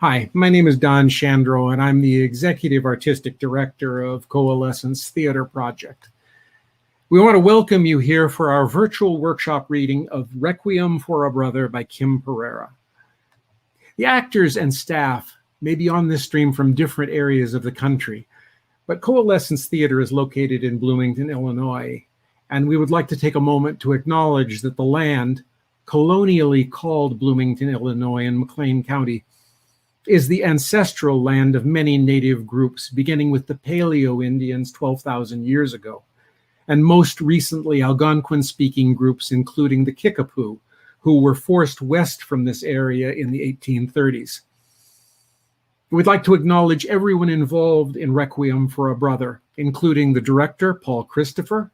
Hi, my name is Don Chandro, and I'm the Executive Artistic Director of Coalescence Theatre Project. We want to welcome you here for our virtual workshop reading of Requiem for a Brother by Kim Pereira. The actors and staff may be on this stream from different areas of the country, but Coalescence Theatre is located in Bloomington, Illinois, and we would like to take a moment to acknowledge that the land, colonially called Bloomington, Illinois in McLean County, is the ancestral land of many native groups, beginning with the Paleo Indians 12,000 years ago, and most recently Algonquin-speaking groups, including the Kickapoo, who were forced west from this area in the 1830s. We'd like to acknowledge everyone involved in Requiem for a Brother, including the director, Paul Christopher,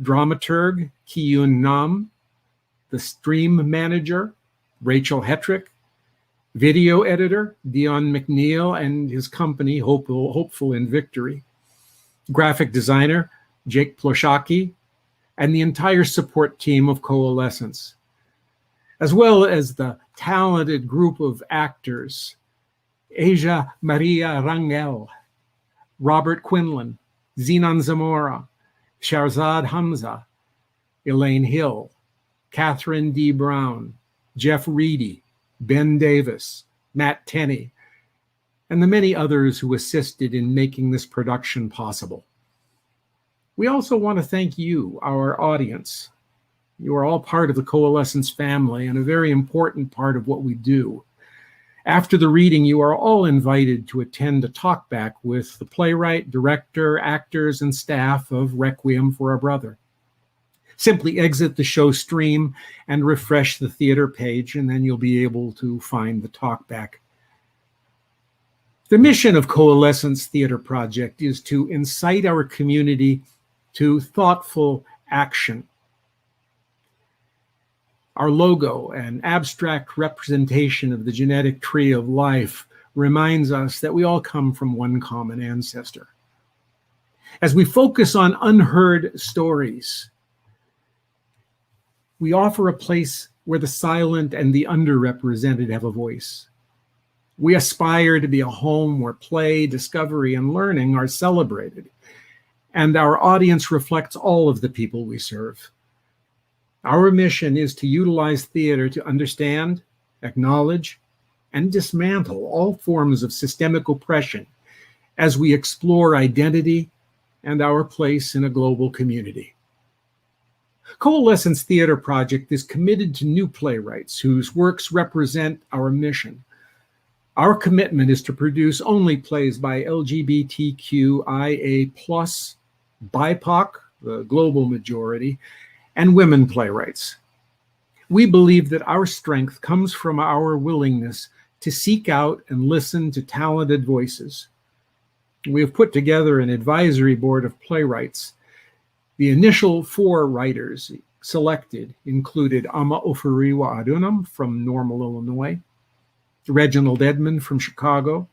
dramaturg, Ki-Yun Nam, the stream manager, Rachel Hetrick, video editor, Dion McNeil and his company, Hopeful in Victory, graphic designer, Jake Ploshaki, and the entire support team of Coalescence, as well as the talented group of actors, Asia Maria Rangel, Robert Quinlan, Zenon Zamora, Shahrzad Hamza, Elaine Hill, Catherine D. Brown, Jeff Reedy, Ben Davis, Matt Tenney, and the many others who assisted in making this production possible. We also want to thank you, our audience. You are all part of the Coalescence family and a very important part of what we do. After the reading, you are all invited to attend a talkback with the playwright, director, actors, and staff of Requiem for a Brother. Simply exit the show stream and refresh the theater page, and then you'll be able to find the talkback. The mission of Coalescence Theatre Project is to incite our community to thoughtful action. Our logo, an abstract representation of the genetic tree of life, reminds us that we all come from one common ancestor. As we focus on unheard stories, we offer a place where the silent and the underrepresented have a voice. We aspire to be a home where play, discovery, and learning are celebrated, and our audience reflects all of the people we serve. Our mission is to utilize theater to understand, acknowledge, and dismantle all forms of systemic oppression as we explore identity and our place in a global community. Coalescence Theatre Project is committed to new playwrights whose works represent our mission. Our commitment is to produce only plays by LGBTQIA+, BIPOC, the global majority, and women playwrights. We believe that our strength comes from our willingness to seek out and listen to talented voices. We have put together an advisory board of playwrights. The initial 4 writers selected included Ama Oferiwa Adunam from Normal, Illinois, Reginald Edmond from Chicago,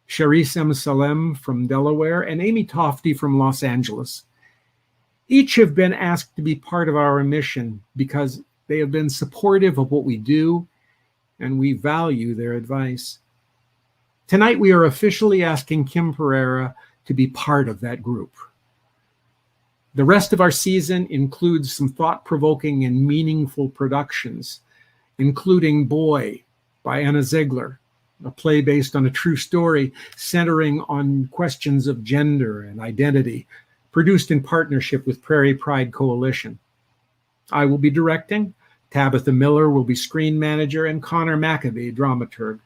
Sharice M. Salem from Delaware, and Amy Tofty from Los Angeles. Each have been asked to be part of our mission because they have been supportive of what we do, and we value their advice. Tonight, we are officially asking Kim Pereira to be part of that group. The rest of our season includes some thought-provoking and meaningful productions, including Boy by Anna Ziegler, a play based on a true story centering on questions of gender and identity, produced in partnership with Prairie Pride Coalition. I will be directing, Tabitha Miller will be screen manager, and Connor Maccabee, dramaturg.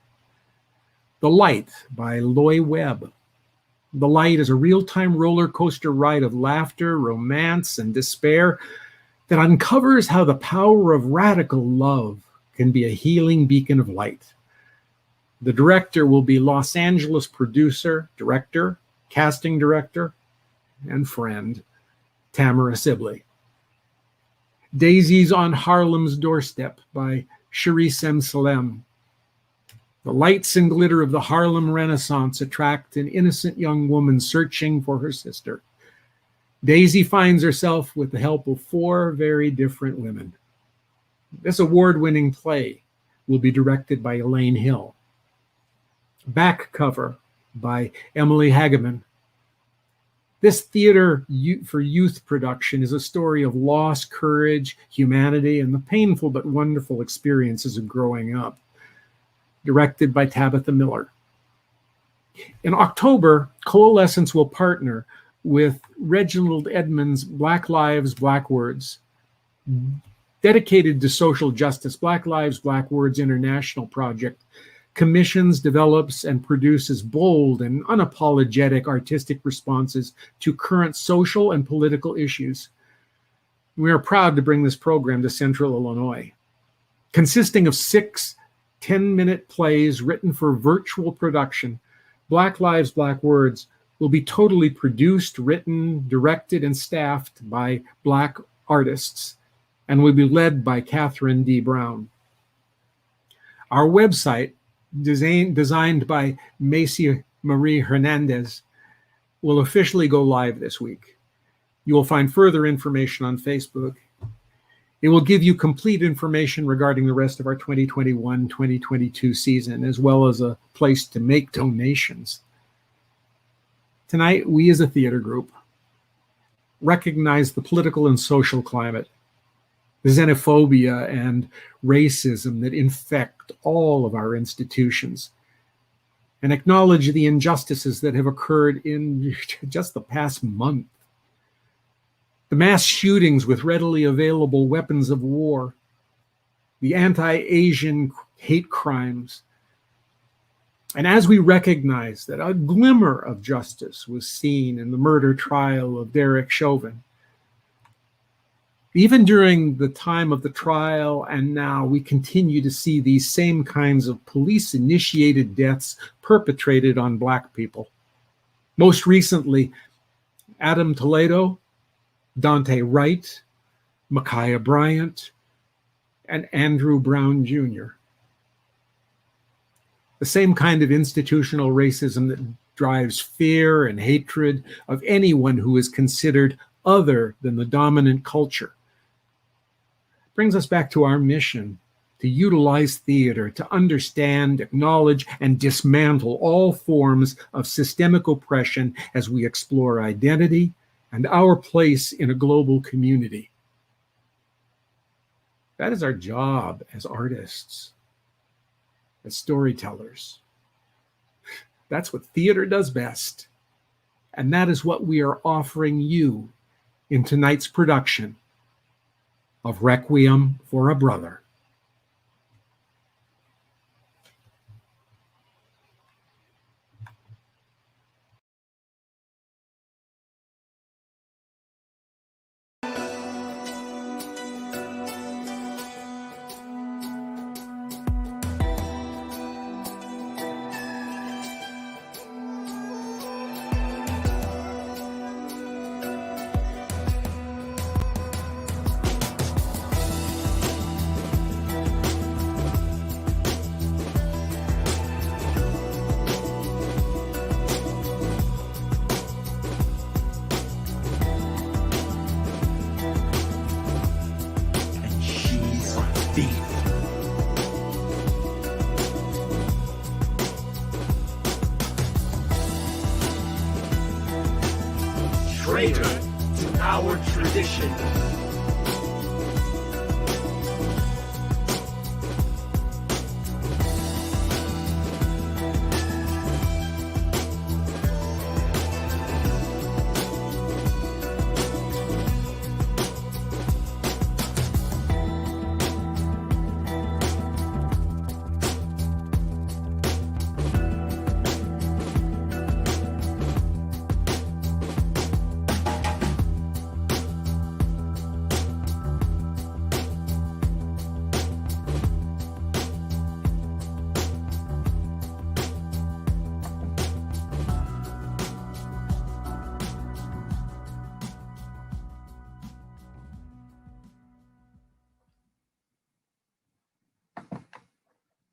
The Light by Loy Webb. The Light is a real-time roller coaster ride of laughter, romance, and despair that uncovers how the power of radical love can be a healing beacon of light. The director will be Los Angeles producer, director, casting director, and friend, Tamara Sibley. Daisies on Harlem's Doorstep by Sharice M. Salem. The lights and glitter of the Harlem Renaissance attract an innocent young woman searching for her sister. Daisy finds herself with the help of 4 very different women. This award-winning play will be directed by Elaine Hill. Back cover by Emily Hageman. This theater for youth production is a story of loss, courage, humanity, and the painful but wonderful experiences of growing up. Directed by Tabitha Miller. In October, Coalescence will partner with Reginald Edmonds' Black Lives, Black Words. Dedicated to social justice, Black Lives, Black Words International Project commissions, develops, and produces bold and unapologetic artistic responses to current social and political issues. We are proud to bring this program to Central Illinois. Consisting of 6 10-minute plays written for virtual production, Black Lives, Black Words will be totally produced, written, directed, and staffed by Black artists, and will be led by Catherine D. Brown. Our website, designed by Macy Marie Hernandez, will officially go live this week. You will find further information on Facebook. It will give you complete information regarding the rest of our 2021-2022 season, as well as a place to make donations. Tonight, we as a theater group recognize the political and social climate, the xenophobia and racism that infect all of our institutions, and acknowledge the injustices that have occurred in just the past month. The mass shootings with readily available weapons of war, the anti-Asian hate crimes. And as we recognize that a glimmer of justice was seen in the murder trial of Derek Chauvin, even during the time of the trial and now, we continue to see these same kinds of police-initiated deaths perpetrated on Black people. Most recently, Adam Toledo, Dante Wright, Micaiah Bryant, and Andrew Brown Jr. The same kind of institutional racism that drives fear and hatred of anyone who is considered other than the dominant culture brings us back to our mission to utilize theater to understand, acknowledge, and dismantle all forms of systemic oppression as we explore identity and our place in a global community. That is our job as artists, as storytellers. That's what theater does best. And that is what we are offering you in tonight's production of Requiem for a Brother. Traitor to our tradition.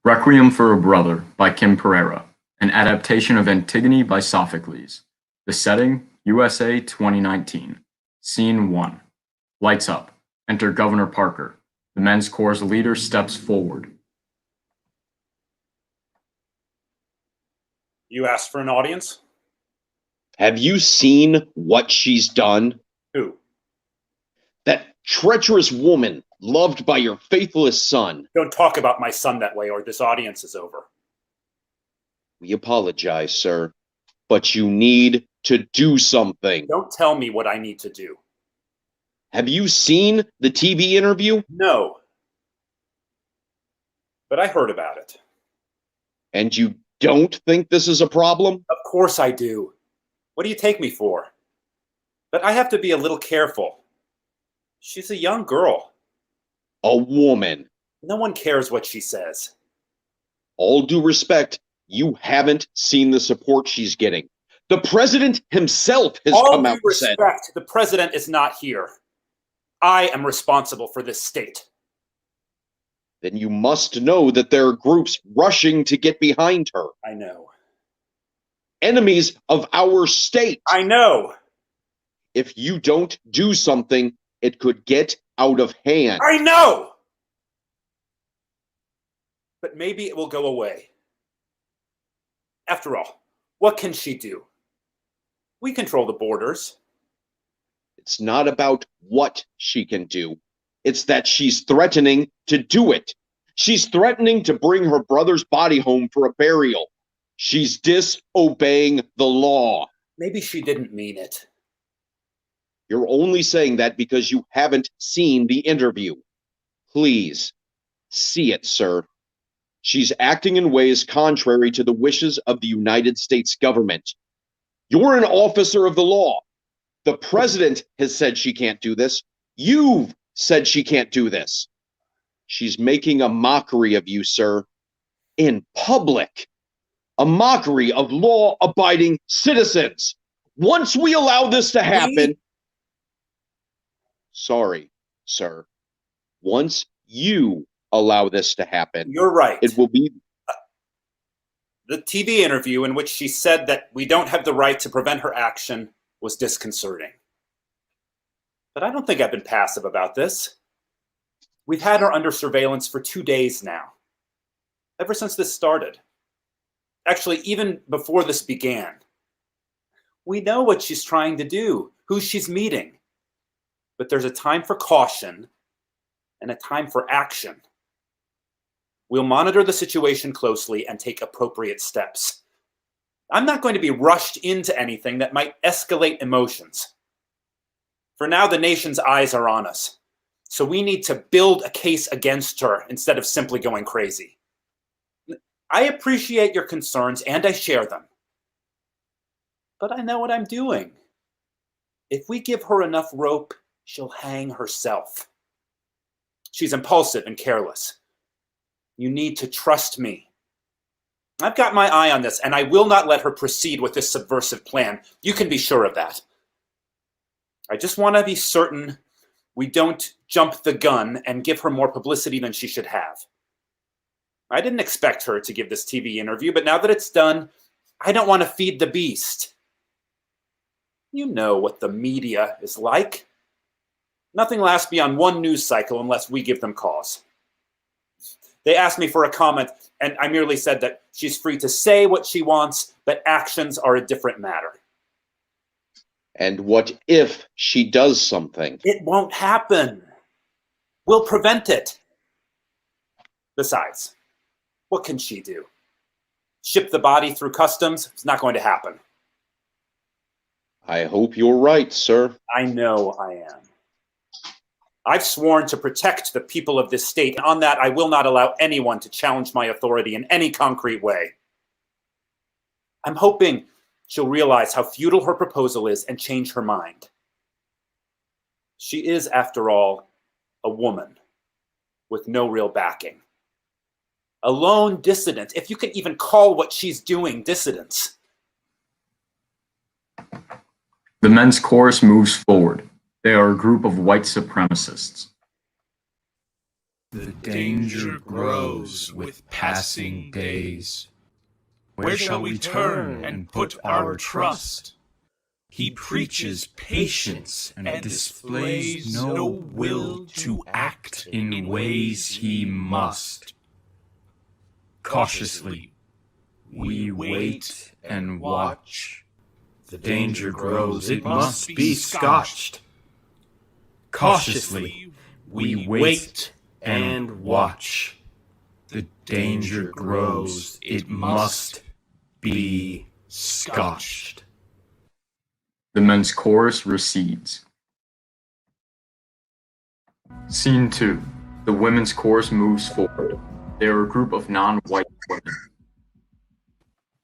Requiem for a Brother by Kim Pereira, an adaptation of Antigone by Sophocles. The setting, USA 2019. Scene 1. Lights up. Enter Governor Parker. The men's chorus leader steps forward. You asked for an audience? Have you seen what she's done? Who? That treacherous woman loved by your faithless son. Don't talk about my son that way or this audience is over. We apologize, sir, but you need to do something. Don't tell me what I need to do. Have you seen the TV interview? No. But I heard about it. And you don't think this is a problem? Of course I do. What do you take me for? But I have to be a little careful. She's a young girl. A woman. No one cares what she says. All due respect, you haven't seen the support she's getting. The president himself has come out and said, the president is not here. I am responsible for this state. Then you must know that there are groups rushing to get behind her. I know. Enemies of our state. I know. If you don't do something, it could get out of hand. I know. But maybe it will go away. After all, what can she do? We control the borders. It's not about what she can do. It's that she's threatening to do it. She's threatening to bring her brother's body home for a burial. She's disobeying the law. Maybe she didn't mean it. You're only saying that because you haven't seen the interview. Please, see it, sir. She's acting in ways contrary to the wishes of the United States government. You're an officer of the law. The president has said she can't do this. You've said she can't do this. She's making a mockery of you, sir, in public. A mockery of law-abiding citizens. Once we allow this to happen... Sorry, sir. Once you allow this to happen... You're right. It will be... The TV interview in which she said that we don't have the right to prevent her action was disconcerting. But I don't think I've been passive about this. We've had her under surveillance for 2 days now. Ever since this started. Actually, even before this began. We know what she's trying to do, who she's meeting. But there's a time for caution and a time for action. We'll monitor the situation closely and take appropriate steps. I'm not going to be rushed into anything that might escalate emotions. For now, the nation's eyes are on us. So we need to build a case against her instead of simply going crazy. I appreciate your concerns and I share them. But I know what I'm doing. If we give her enough rope, she'll hang herself. She's impulsive and careless. You need to trust me. I've got my eye on this, and I will not let her proceed with this subversive plan. You can be sure of that. I just want to be certain we don't jump the gun and give her more publicity than she should have. I didn't expect her to give this TV interview, but now that it's done, I don't want to feed the beast. You know what the media is like. Nothing lasts beyond one news cycle unless we give them cause. They asked me for a comment, and I merely said that she's free to say what she wants, but actions are a different matter. And what if she does something? It won't happen. We'll prevent it. Besides, what can she do? Ship the body through customs? It's not going to happen. I hope you're right, sir. I know I am. I've sworn to protect the people of this state. On that, I will not allow anyone to challenge my authority in any concrete way. I'm hoping she'll realize how futile her proposal is and change her mind. She is, after all, a woman with no real backing. A lone dissident, if you can even call what she's doing dissidence. The men's chorus moves forward. They are a group of white supremacists. The danger grows with passing days. Where shall we turn and put our trust? He preaches patience and displays no will to act in ways he must. Cautiously, We wait and watch. The danger grows, it must be scotched. Cautiously, we wait and watch. The danger grows, it must be scotched. The men's chorus recedes. Scene 2. The women's chorus moves forward. They are a group of non-white women.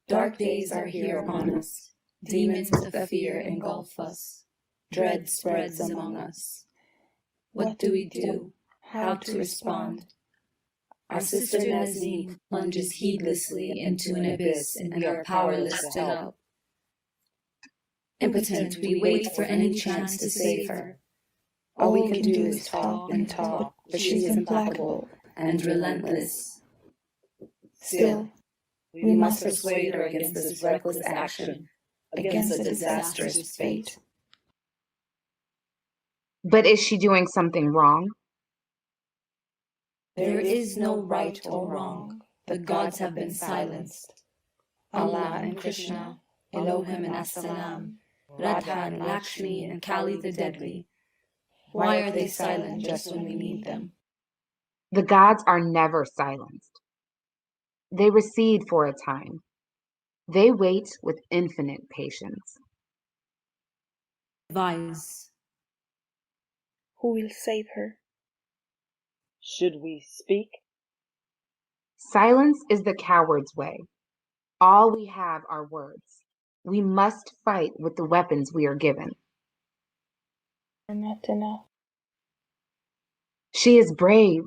Dark days are here upon us. Demons of fear engulf us. Dread spreads among us. What do we do? How to respond? Our sister Nazim plunges heedlessly into an abyss, and we are powerless to help. Impotent, we wait for any chance to save her. All we can do is talk and talk, but she is implacable and relentless. Still, we must persuade her against this reckless action, against a disastrous fate. But is she doing something wrong? There is no right or wrong. The gods have been silenced. Allah and Krishna, Elohim and As-Salam, Radha and Lakshmi and Kali the Deadly. Why are they silent just when we need them? The gods are never silenced. They recede for a time. They wait with infinite patience. Advise. Who will save her? Should we speak? Silence is the coward's way. All we have are words. We must fight with the weapons we are given. Not enough. She is brave.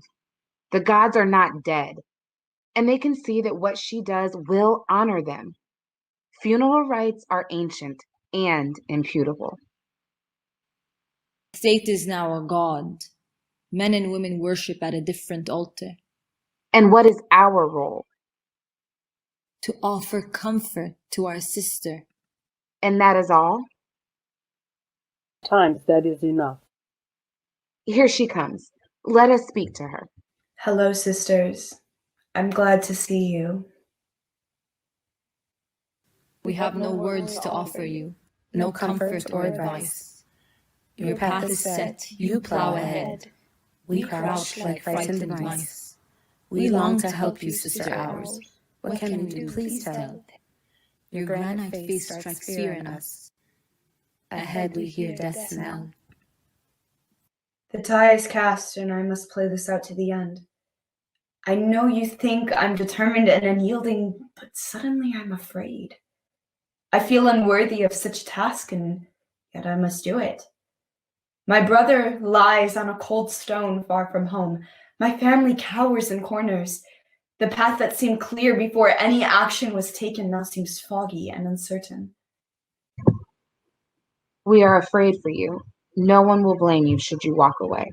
The gods are not dead, and they can see that what she does will honor them. Funeral rites are ancient and imputable. State is now a god. Men and women worship at a different altar. And what is our role? To offer comfort to our sister. And that is all? Times that is enough. Here she comes. Let us speak to her. Hello, sisters. I'm glad to see you. We have no words to offer you, no comfort or advice. Your path is set, you plow ahead. We crouch like frightened mice. We long to help you, sister ours. What can we do? Please tell. Your granite face strikes fear in us. Ahead we hear death's knell. The die is cast, and I must play this out to the end. I know you think I'm determined and unyielding, but suddenly I'm afraid. I feel unworthy of such task, and yet I must do it. My brother lies on a cold stone far from home. My family cowers in corners. The path that seemed clear before any action was taken now seems foggy and uncertain. We are afraid for you. No one will blame you should you walk away.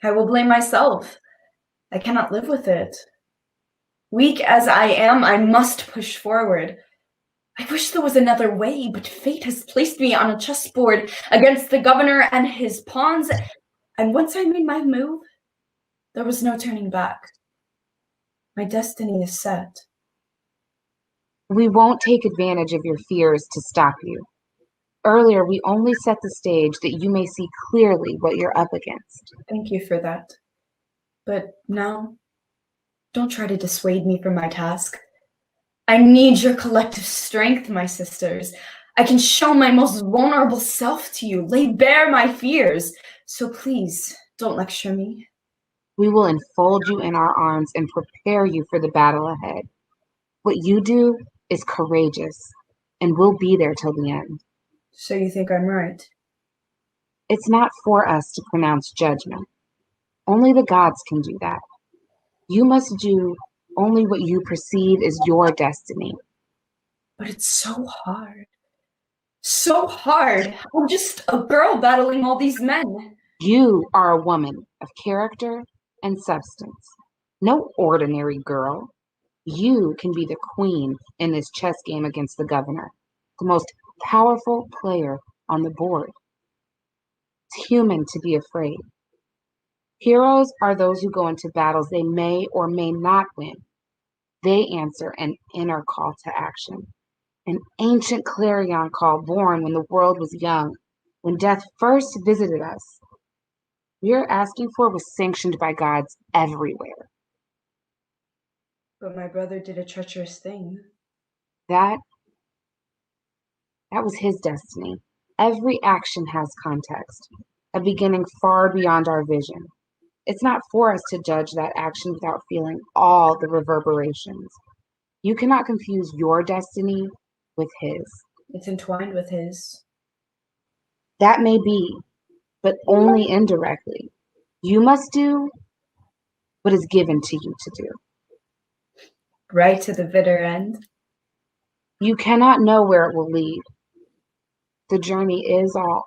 I will blame myself. I cannot live with it. Weak as I am, I must push forward. I wish there was another way, but fate has placed me on a chessboard against the governor and his pawns, and once I made my move, there was no turning back. My destiny is set. We won't take advantage of your fears to stop you. Earlier, we only set the stage that you may see clearly what you're up against. Thank you for that. But now, don't try to dissuade me from my task. I need your collective strength, my sisters. I can show my most vulnerable self to you, lay bare my fears. So please, don't lecture me. We will enfold you in our arms and prepare you for the battle ahead. What you do is courageous, and we'll be there till the end. So you think I'm right? It's not for us to pronounce judgment. Only the gods can do that. You must do only what you perceive is your destiny. But it's so hard. So hard. I'm just a girl battling all these men. You are a woman of character and substance. No ordinary girl. You can be the queen in this chess game against the governor, the most powerful player on the board. It's human to be afraid. Heroes are those who go into battles they may or may not win. They answer an inner call to action, an ancient clarion call born when the world was young, when death first visited us. We are asking for was sanctioned by gods everywhere. But my brother did a treacherous thing. That was his destiny. Every action has context, a beginning far beyond our vision. It's not for us to judge that action without feeling all the reverberations. You cannot confuse your destiny with his. It's entwined with his. That may be, but only indirectly. You must do what is given to you to do. Right to the bitter end. You cannot know where it will lead. The journey is all.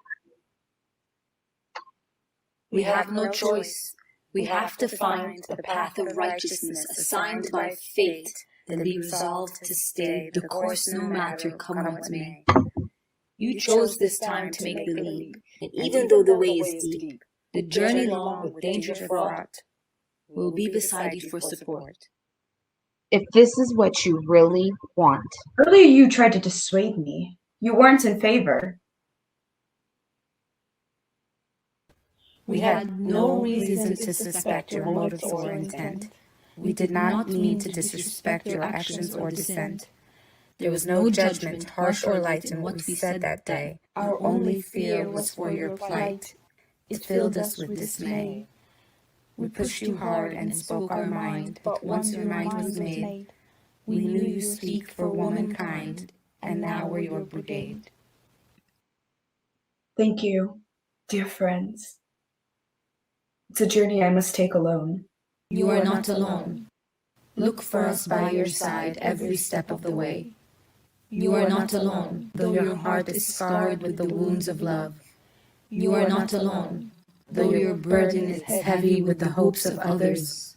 We have no choice. We have to find the path of righteousness assigned by fate, then be resolved to stay the course no matter come what may. You chose this time to make the leap, and even though the way is deep, the journey long with danger fraught, we'll be beside you for support. If this is what you really want. Earlier you tried to dissuade me. You weren't in favor. We had no reason to suspect your motives or intent. We did not mean to disrespect your actions or dissent. There was no judgment, harsh or light, in what we said that day. Our only fear was for your plight. It filled us with dismay. We pushed you hard and spoke our mind, but once your mind was made, we knew you speak for womankind, and now we're your brigade. Thank you, dear friends. It's a journey I must take alone. You are not alone. Look for us by your side every step of the way. You are not alone, though your heart is scarred with the wounds of love. You are not alone, though your burden is heavy with the hopes of others.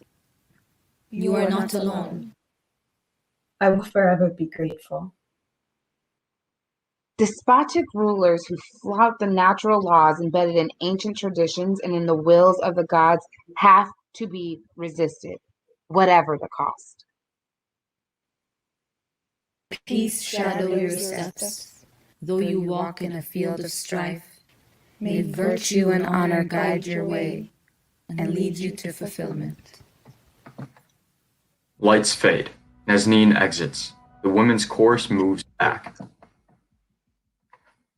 You are not alone. I will forever be grateful. Despotic rulers who flout the natural laws embedded in ancient traditions and in the wills of the gods have to be resisted, whatever the cost. Peace shadow your steps, though you walk in a field of strife. May virtue and honor guide your way and lead you to fulfillment. Lights fade. Nazneen exits. The women's chorus moves back.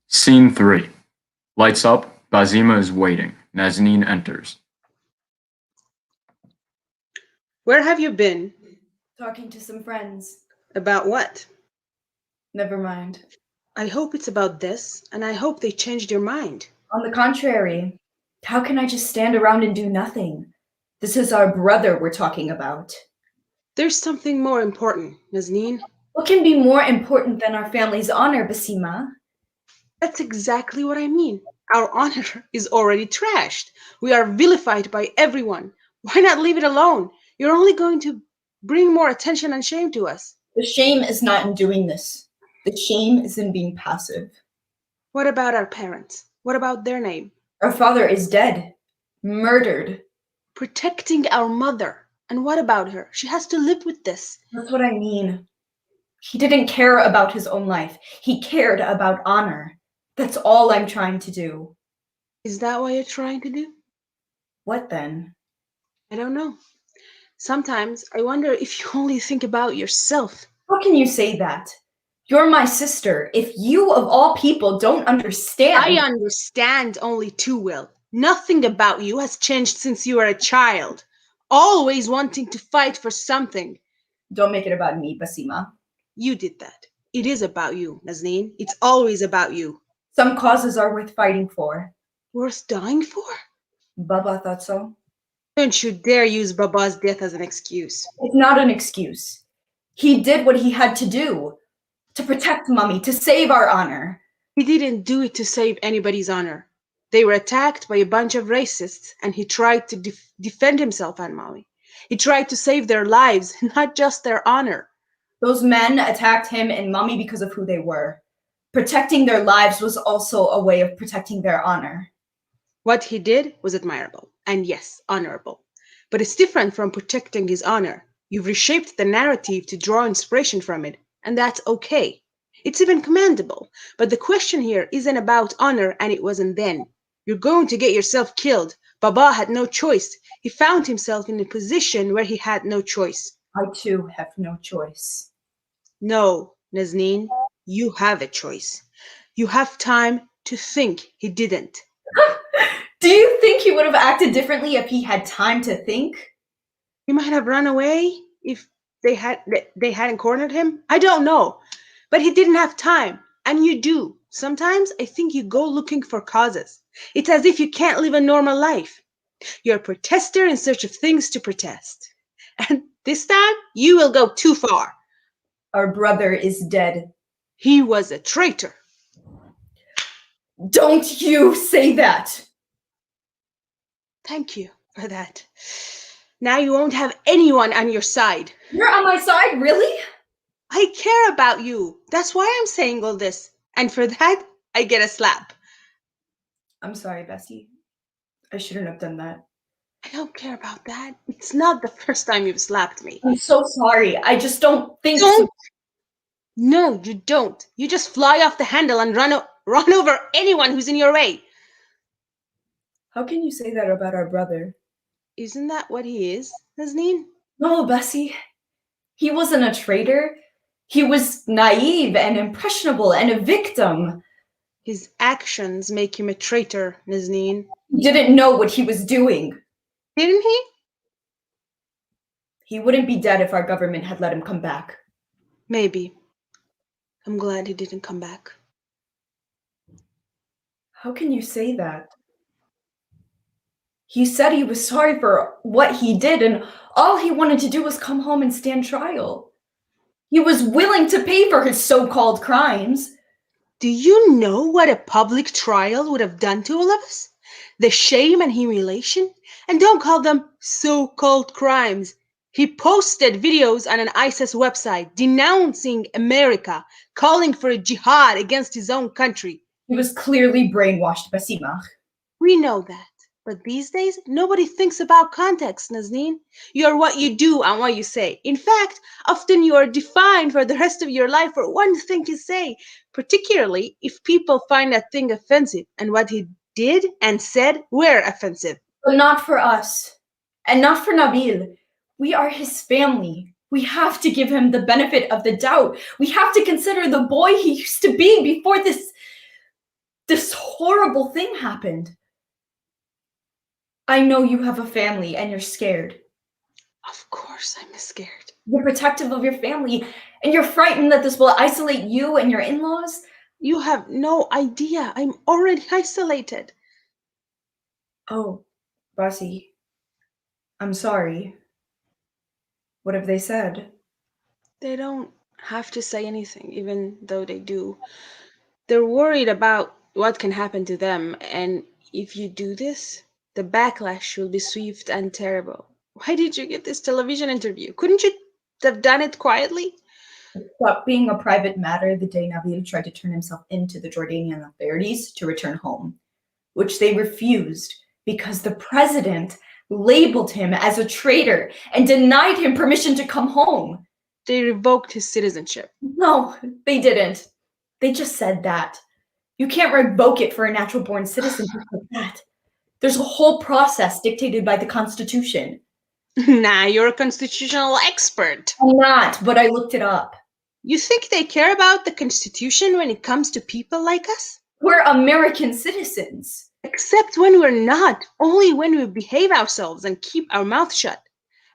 Scene 3. Lights up. Bazima is waiting. Nazneen enters. Where have you been? Talking to some friends. About what? Never mind. I hope it's about this, and I hope they changed your mind. On the contrary, how can I just stand around and do nothing? This is our brother we're talking about. There's something more important, Nazneen. What can be more important than our family's honor, Basima? That's exactly what I mean. Our honor is already trashed. We are vilified by everyone. Why not leave it alone? You're only going to bring more attention and shame to us. The shame is not in doing this. The shame is in being passive. What about our parents? What about their name? Our father is dead. Murdered. Protecting our mother. And what about her? She has to live with this. That's what I mean. He didn't care about his own life. He cared about honor. That's all I'm trying to do. Is that what you're trying to do? What then? I don't know. Sometimes I wonder if you only think about yourself. How can you say that? You're my sister. If you, of all people, don't understand... I understand only too well. Nothing about you has changed since you were a child. Always wanting to fight for something. Don't make it about me, Basima. You did that. It is about you, Nazneen. It's always about you. Some causes are worth fighting for. Worth dying for? Baba thought so. Don't you dare use Baba's death as an excuse. It's not an excuse. He did what he had to do. To protect Mummy, to save our honor. He didn't do it to save anybody's honor. They were attacked by a bunch of racists, and he tried to defend himself and Mummy. He tried to save their lives, not just their honor. Those men attacked him and Mummy because of who they were. Protecting their lives was also a way of protecting their honor. What he did was admirable, and yes, honorable. But it's different from protecting his honor. You've reshaped the narrative to draw inspiration from it, and that's okay. It's even commendable. But the question here isn't about honor, and it wasn't then. You're going to get yourself killed. Baba had no choice. He found himself in a position where he had no choice. I too have no choice. No, Nazneen, you have a choice. You have time to think. He didn't. Do you think he would have acted differently if he had time to think? He might have run away if they hadn't cornered him. I don't know. But he didn't have time. And you do. Sometimes I think you go looking for causes. It's as if you can't live a normal life. You're a protester in search of things to protest. And this time, you will go too far. Our brother is dead. He was a traitor. Don't you say that! Thank you for that. Now you won't have anyone on your side. You're on my side, really? I care about you. That's why I'm saying all this. And for that, I get a slap. I'm sorry, Bessie. I shouldn't have done that. I don't care about that. It's not the first time you've slapped me. I'm so sorry. I just don't think so. No, you don't. You just fly off the handle and run over anyone who's in your way. How can you say that about our brother? Isn't that what he is, Nazneen? No, Bessie. He wasn't a traitor. He was naive and impressionable and a victim. His actions make him a traitor, Nazneen. He didn't know what he was doing. Didn't he? He wouldn't be dead if our government had let him come back. Maybe. I'm glad he didn't come back. How can you say that? He said he was sorry for what he did, and all he wanted to do was come home and stand trial. He was willing to pay for his so-called crimes. Do you know what a public trial would have done to all of us? The shame and humiliation? And don't call them so-called crimes. He posted videos on an ISIS website denouncing America, calling for a jihad against his own country. He was clearly brainwashed, Basima. We know that. But these days, nobody thinks about context, Nazneen. You are what you do and what you say. In fact, often you are defined for the rest of your life for one thing you say, particularly if people find that thing offensive and what he did and said were offensive. But not for us. And not for Nabil. We are his family. We have to give him the benefit of the doubt. We have to consider the boy he used to be before this horrible thing happened. I know you have a family and you're scared. Of course I'm scared. You're protective of your family and you're frightened that this will isolate you and your in-laws. You have no idea. I'm already isolated. Oh, Bossy, I'm sorry. What have they said? They don't have to say anything, even though they do. They're worried about what can happen to them, and if you do this, the backlash will be swift and terrible. Why did you get this television interview? Couldn't you have done it quietly? It stopped being a private matter the day Nabil tried to turn himself into the Jordanian authorities to return home, which they refused because the president labeled him as a traitor and denied him permission to come home. They revoked his citizenship. No, they didn't. They just said that. You can't revoke it for a natural-born citizen just like that. There's a whole process dictated by the Constitution. Nah, you're a constitutional expert. I'm not, but I looked it up. You think they care about the Constitution when it comes to people like us? We're American citizens. Except when we're not. Only when we behave ourselves and keep our mouth shut.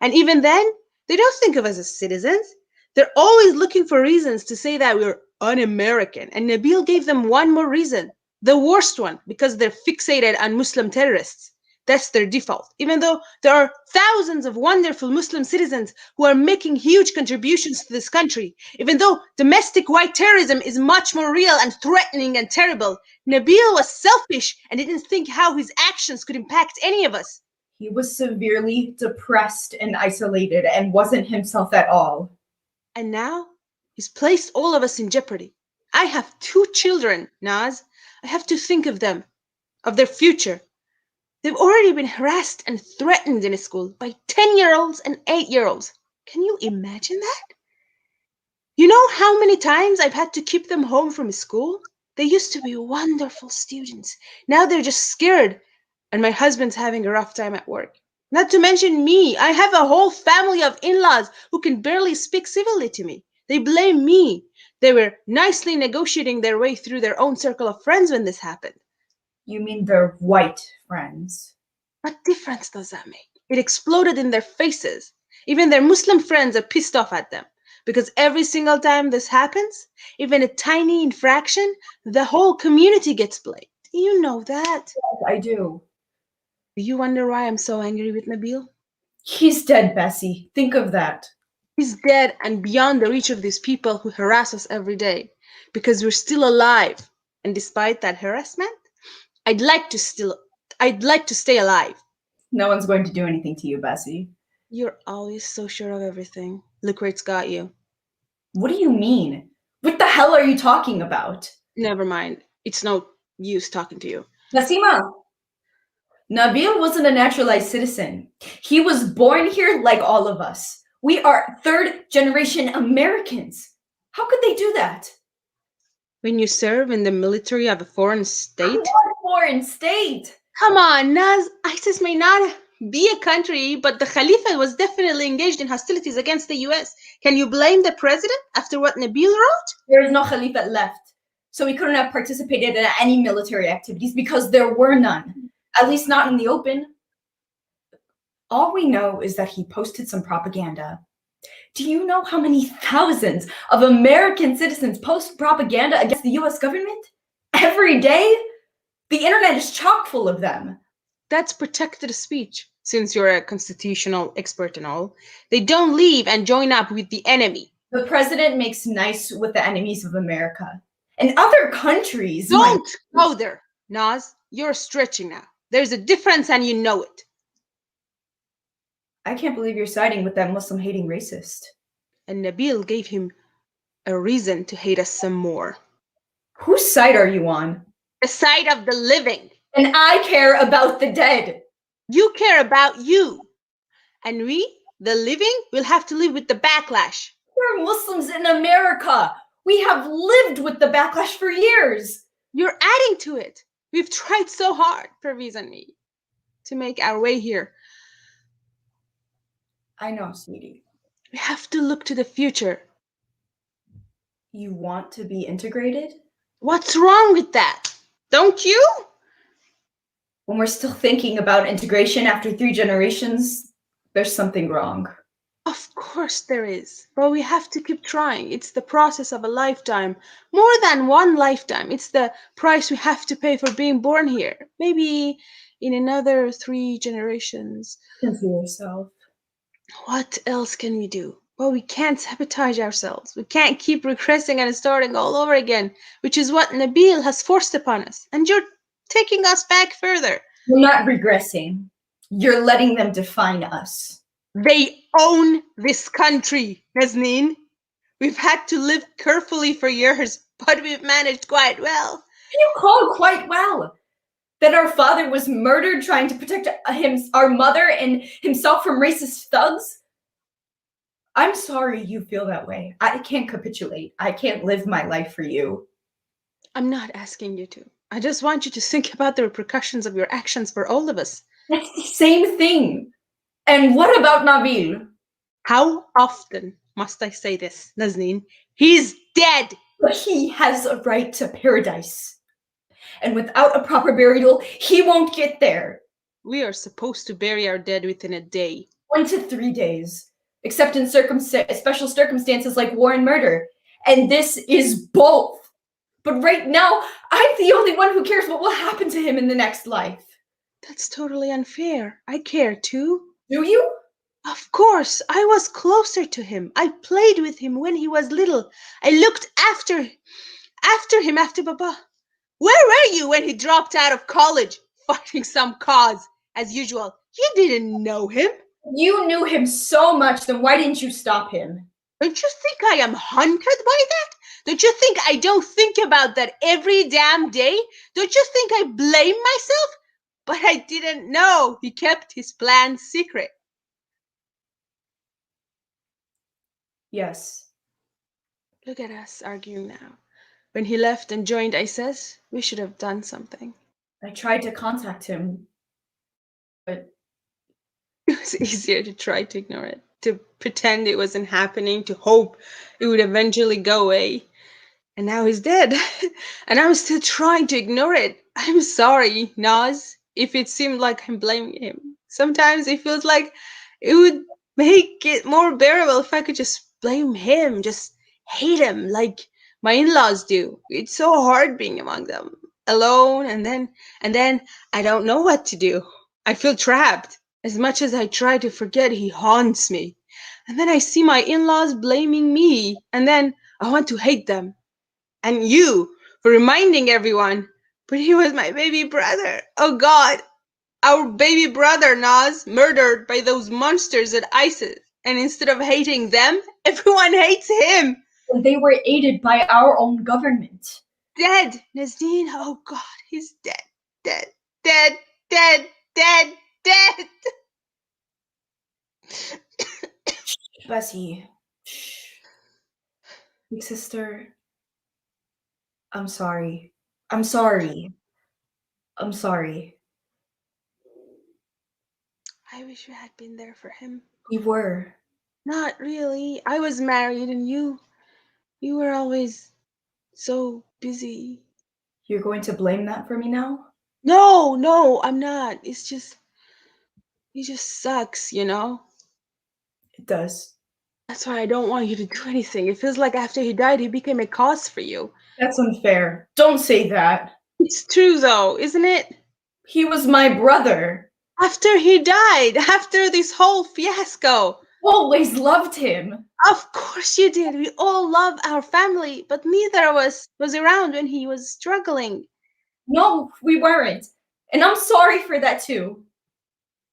And even then, they don't think of us as citizens. They're always looking for reasons to say that we're un-American. And Nabil gave them one more reason. The worst one, because they're fixated on Muslim terrorists. That's their default. Even though there are thousands of wonderful Muslim citizens who are making huge contributions to this country. Even though domestic white terrorism is much more real and threatening and terrible, Nabil was selfish and didn't think how his actions could impact any of us. He was severely depressed and isolated and wasn't himself at all. And now, he's placed all of us in jeopardy. I have 2 children, Naz. I have to think of them, of their future. They've already been harassed and threatened in school by 10-year-olds and 8-year-olds. Can you imagine that? You know how many times I've had to keep them home from school? They used to be wonderful students. Now they're just scared, and my husband's having a rough time at work. Not to mention me. I have a whole family of in-laws who can barely speak civilly to me. They blame me. They were nicely negotiating their way through their own circle of friends when this happened. You mean their white friends? What difference does that make? It exploded in their faces. Even their Muslim friends are pissed off at them. Because every single time this happens, even a tiny infraction, the whole community gets blamed. You know that. Yes, I do. Do you wonder why I'm so angry with Nabil? He's dead, Bessie. Think of that. He's dead and beyond the reach of these people who harass us every day. Because we're still alive. And despite that harassment, I'd like to stay alive. No one's going to do anything to you, Bessie. You're always so sure of everything. Look where it's got you. What do you mean? What the hell are you talking about? Never mind. It's no use talking to you. Nasima! Nabil wasn't a naturalized citizen. He was born here like all of us. We are third-generation Americans. How could they do that? When you serve in the military of a foreign state? What foreign state? Come on, Naz. ISIS may not be a country, but the Khalifa was definitely engaged in hostilities against the US. Can you blame the president after what Nabil wrote? There is no Khalifa left, so he couldn't have participated in any military activities because there were none, at least not in the open. All we know is that he posted some propaganda. Do you know how many thousands of American citizens post propaganda against the US government? Every day? The internet is chock full of them. That's protected speech. Since you're a constitutional expert and all, they don't leave and join up with the enemy. The president makes nice with the enemies of America. And other countries... Don't go there, Naz. You're stretching now. There's a difference and you know it. I can't believe you're siding with that Muslim-hating racist. And Nabil gave him a reason to hate us some more. Whose side are you on? The side of the living. And I care about the dead. You care about you. And we, the living, will have to live with the backlash. We're Muslims in America. We have lived with the backlash for years. You're adding to it. We've tried so hard, Pervez and me, to make our way here. I know, sweetie. We have to look to the future. You want to be integrated? What's wrong with that? Don't you? When we're still thinking about integration after 3 generations, there's something wrong. Of course there is. But we have to keep trying. It's the process of a lifetime. More than one lifetime. It's the price we have to pay for being born here. Maybe in another 3 generations. Consider yourself. What else can we do? Well, we can't sabotage ourselves. We can't keep regressing and starting all over again, which is what Nabil has forced upon us. And you're taking us back further. You're not regressing. You're letting them define us. They own this country, Nazneen. We've had to live carefully for years, but we've managed quite well. Can you call quite well? That our father was murdered trying to protect our mother and himself from racist thugs? I'm sorry you feel that way. I can't capitulate. I can't live my life for you. I'm not asking you to. I just want you to think about the repercussions of your actions for all of us. That's the same thing. And what about Nabil? How often must I say this, Nazneen? He's dead. But he has a right to paradise. And without a proper burial, he won't get there. We are supposed to bury our dead within a day. 1 to 3 days. Except in special circumstances like war and murder. And this is both. But right now, I'm the only one who cares what will happen to him in the next life. That's totally unfair. I care too. Do you? Of course. I was closer to him. I played with him when he was little. I looked after him after Baba. Where were you when he dropped out of college, fighting some cause, as usual? You didn't know him. You knew him so much, then why didn't you stop him? Don't you think I am haunted by that? Don't you think I don't think about that every damn day? Don't you think I blame myself? But I didn't know he kept his plan secret. Yes. Look at us arguing now. When he left and joined ISIS, we should have done something. I tried to contact him, but It was easier to try to ignore it, to pretend it wasn't happening, to hope it would eventually go away. And now he's dead. And I'm still trying to ignore it. I'm sorry, Naz, if it seemed like I'm blaming him. Sometimes it feels like it would make it more bearable if I could just blame him, just hate him like my in-laws do. It's so hard being among them, alone, and then I don't know what to do. I feel trapped. As much as I try to forget, he haunts me. And then I see my in-laws blaming me, and then I want to hate them. And you for reminding everyone. But he was my baby brother. Oh God, our baby brother, Naz, murdered by those monsters at ISIS. And instead of hating them, everyone hates him. they were aided by our own government. Dead, Nazdeen. Oh God, he's dead, dead, dead, dead, dead, dead. Bessie. Shh. Big sister. I'm sorry. I'm sorry. I'm sorry. I wish you had been there for him. We were. Not really. I was married and you were always so busy. You're going to blame that for me now? No, I'm not. It's just, he just sucks, you know? It does. That's why I don't want you to do anything. It feels like after he died, he became a cause for you. That's unfair. Don't say that. It's true though, isn't it? He was my brother. After he died, after this whole fiasco. Always loved him. Of course you did. We all love our family, but neither of us was around when he was struggling. No, we weren't. And I'm sorry for that too.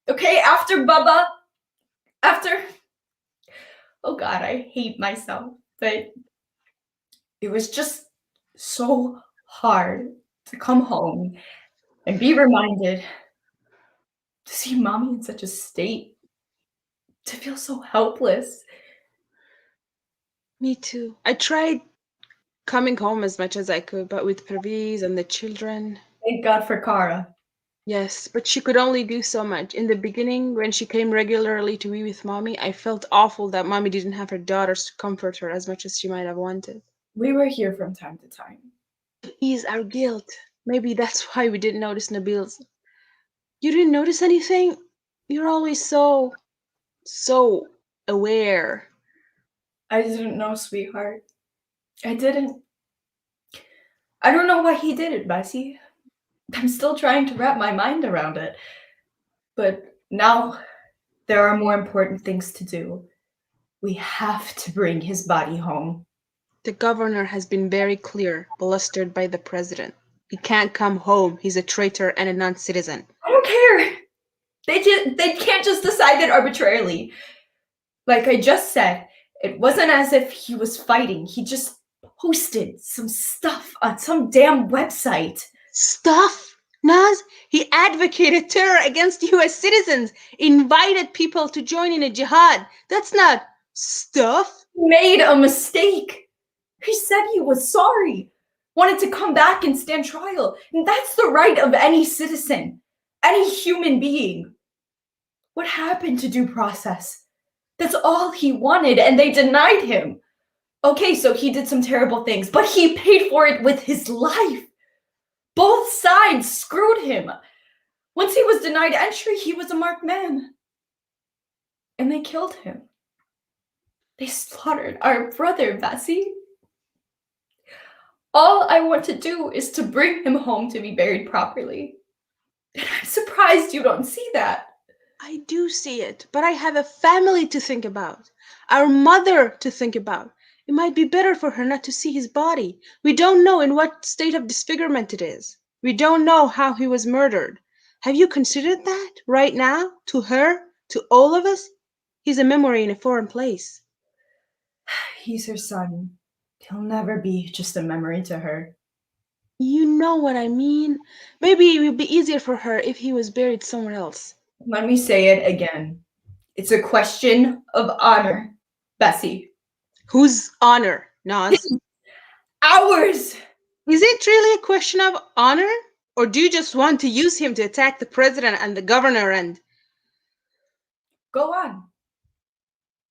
Okay, after Bubba, oh God, I hate myself, but it was just so hard to come home and be reminded to see mommy in such a state, to feel so helpless. Me too. I tried coming home as much as I could, but with Pervez and the children. Thank God for Kara. Yes, but she could only do so much. In the beginning, when she came regularly to be with mommy, I felt awful that mommy didn't have her daughters to comfort her as much as she might have wanted. We were here from time to time. To ease our guilt. Maybe that's why we didn't notice Nabil's. You didn't notice anything? You're always so aware. I didn't know, sweetheart. I didn't. I don't know why he did it, Bessie. I'm still trying to wrap my mind around it. But now there are more important things to do. We have to bring his body home. The governor has been very clear, blustered by the president. He can't come home. He's a traitor and a non-citizen. I don't care. They can't just decide that arbitrarily. Like I just said, it wasn't as if he was fighting. He just posted some stuff on some damn website. Stuff? Naz? He advocated terror against US citizens, invited people to join in a jihad. That's not stuff. He made a mistake. He said he was sorry, wanted to come back and stand trial. And that's the right of any citizen, any human being. What happened to due process? That's all he wanted, and they denied him. Okay, so he did some terrible things, but he paid for it with his life. Both sides screwed him. Once he was denied entry, he was a marked man. And they killed him. They slaughtered our brother, Bessie. All I want to do is to bring him home to be buried properly. And I'm surprised you don't see that. I do see it, but I have a family to think about. Our mother to think about. It might be better for her not to see his body. We don't know in what state of disfigurement it is. We don't know how he was murdered. Have you considered that right now? To her? To all of us? He's a memory in a foreign place. He's her son. He'll never be just a memory to her. You know what I mean. Maybe it would be easier for her if he was buried somewhere else. Let me say it again. It's a question of honor, Bessie. Whose honor, Naz? Ours! Is it really a question of honor? Or do you just want to use him to attack the president and the governor Go on.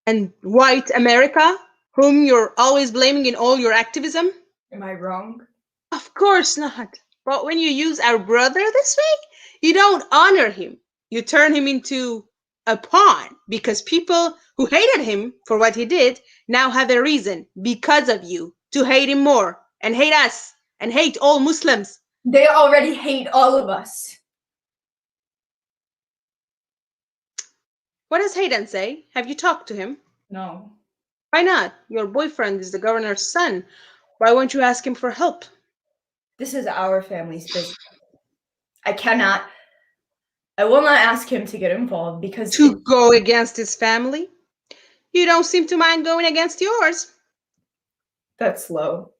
and white America, whom you're always blaming in all your activism? Am I wrong? Of course not. But when you use our brother this way, you don't honor him. You turn him into a pawn because people who hated him for what he did now have a reason, because of you, to hate him more and hate us and hate all Muslims. They already hate all of us. What does Hayden say? Have you talked to him? No. Why not? Your boyfriend is the governor's son. Why won't you ask him for help? This is our family's business. I will not ask him to get involved because... To go against his family? You don't seem to mind going against yours. That's low,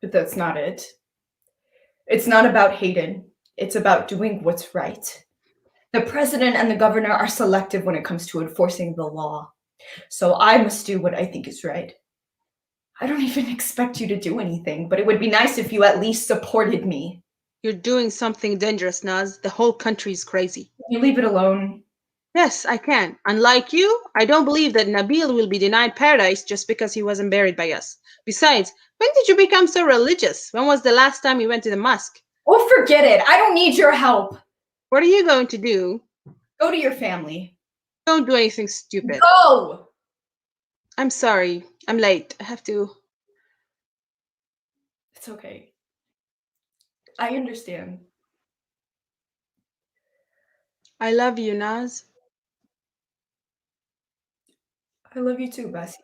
but that's not it. It's not about Hayden. It's about doing what's right. The president and the governor are selective when it comes to enforcing the law. So I must do what I think is right. I don't even expect you to do anything, but it would be nice if you at least supported me. You're doing something dangerous, Naz. The whole country's crazy. Can you leave it alone? Yes, I can. Unlike you, I don't believe that Nabil will be denied paradise just because he wasn't buried by us. Besides, when did you become so religious? When was the last time you went to the mosque? Oh, forget it. I don't need your help. What are you going to do? Go to your family. Don't do anything stupid. Go! I'm sorry. I'm late. I have to... It's okay. I understand. I love you, Naz. I love you too, Bessie.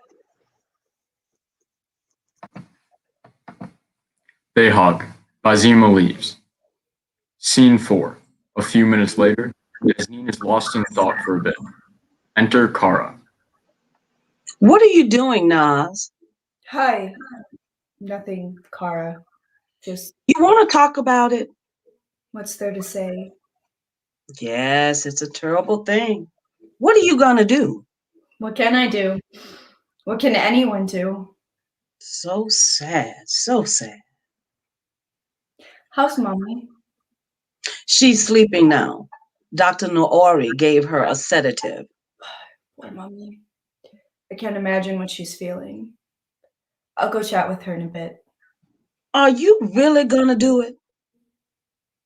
They hug. Bazima leaves. Scene 4. A few minutes later, Yasmin is lost in thought for a bit. Enter Kara. What are you doing, Naz? Hi. Nothing, Kara. Just... You want to talk about it? What's there to say? Yes, it's a terrible thing. What are you going to do? What can I do? What can anyone do? So sad, so sad. How's Mommy? She's sleeping now. Dr. Noori gave her a sedative. Poor Mommy. I can't imagine what she's feeling. I'll go chat with her in a bit. Are you really going to do it?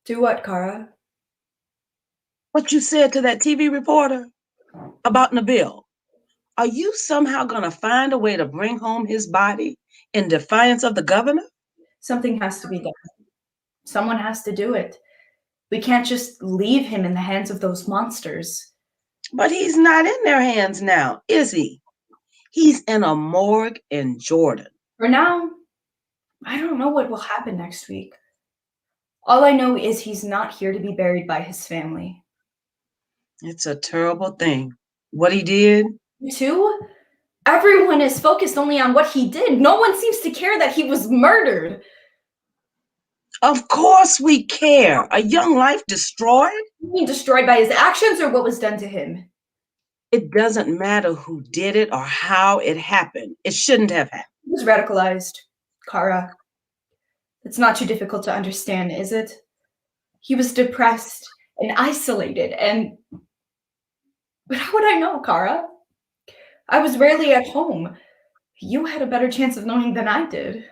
Do what, Kara? What you said to that TV reporter about Nabil. Are you somehow going to find a way to bring home his body in defiance of the governor? Something has to be done. Someone has to do it. We can't just leave him in the hands of those monsters. But he's not in their hands now, is he? He's in a morgue in Jordan. For now, I don't know what will happen next week. All I know is he's not here to be buried by his family. It's a terrible thing. What he did? You too? Everyone is focused only on what he did. No one seems to care that he was murdered. Of course we care. A young life destroyed? You mean destroyed by his actions or what was done to him? It doesn't matter who did it or how it happened. It shouldn't have happened. He was radicalized, Kara. It's not too difficult to understand, is it? He was depressed and isolated and... But how would I know, Kara? I was rarely at home. You had a better chance of knowing than I did.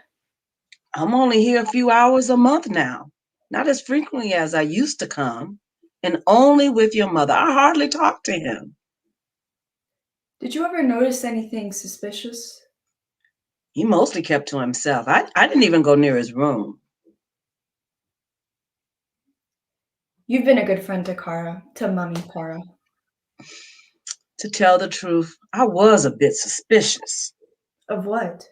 I'm only here a few hours a month now. Not as frequently as I used to come. And only with your mother. I hardly talk to him. Did you ever notice anything suspicious? He mostly kept to himself. I didn't even go near his room. You've been a good friend to Kara, to Mommy Kara. To tell the truth, I was a bit suspicious. Of what?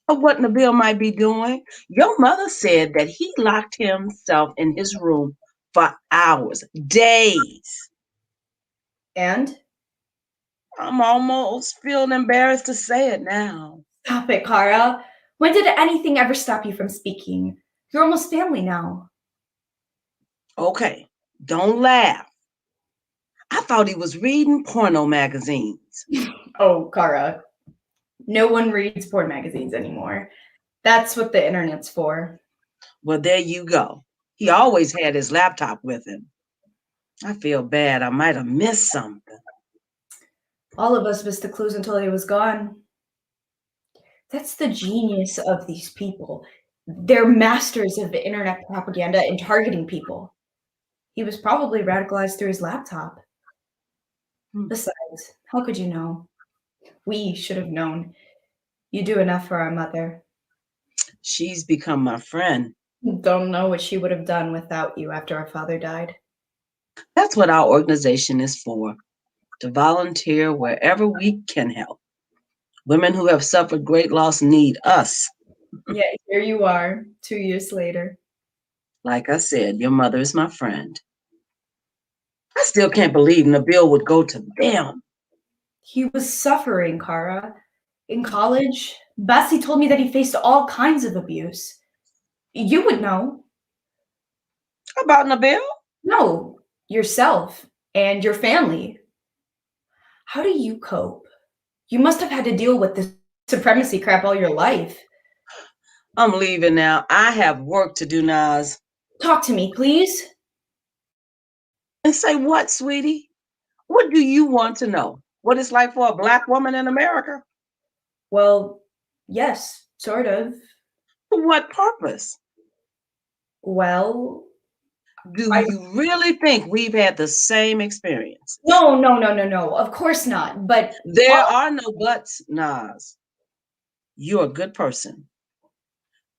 Of what Nabil might be doing. Your mother said that he locked himself in his room for hours, days. And? I'm almost feeling embarrassed to say it now. Stop it, Kara. When did anything ever stop you from speaking? You're almost family now. Okay, don't laugh. I thought he was reading porno magazines. Oh, Kara. No one reads porn magazines anymore. That's what the internet's for. Well, there you go. He always had his laptop with him. I feel bad. I might have missed something. All of us missed the clues until he was gone. That's the genius of these people. They're masters of internet propaganda and targeting people. He was probably radicalized through his laptop. Besides, how could you know? We should have known. You do enough for our mother. She's become my friend. Don't know what she would have done without you after our father died. That's what our organization is for, to volunteer wherever we can help. Women who have suffered great loss need us. Yeah, here you are, 2 years later. Like I said, your mother is my friend. I still can't believe Nabil would go to them. He was suffering, Kara. In college, Bessie told me that he faced all kinds of abuse. You would know. About Nabil? No, yourself and your family. How do you cope? You must have had to deal with this supremacy crap all your life. I'm leaving now. I have work to do, Naz. Talk to me, please. And say what, sweetie? What do you want to know? What it's like for a Black woman in America? Well, yes, sort of. For what purpose? Well, do you really think we've had the same experience? No. Of course not. But there are no buts, Naz. You're a good person.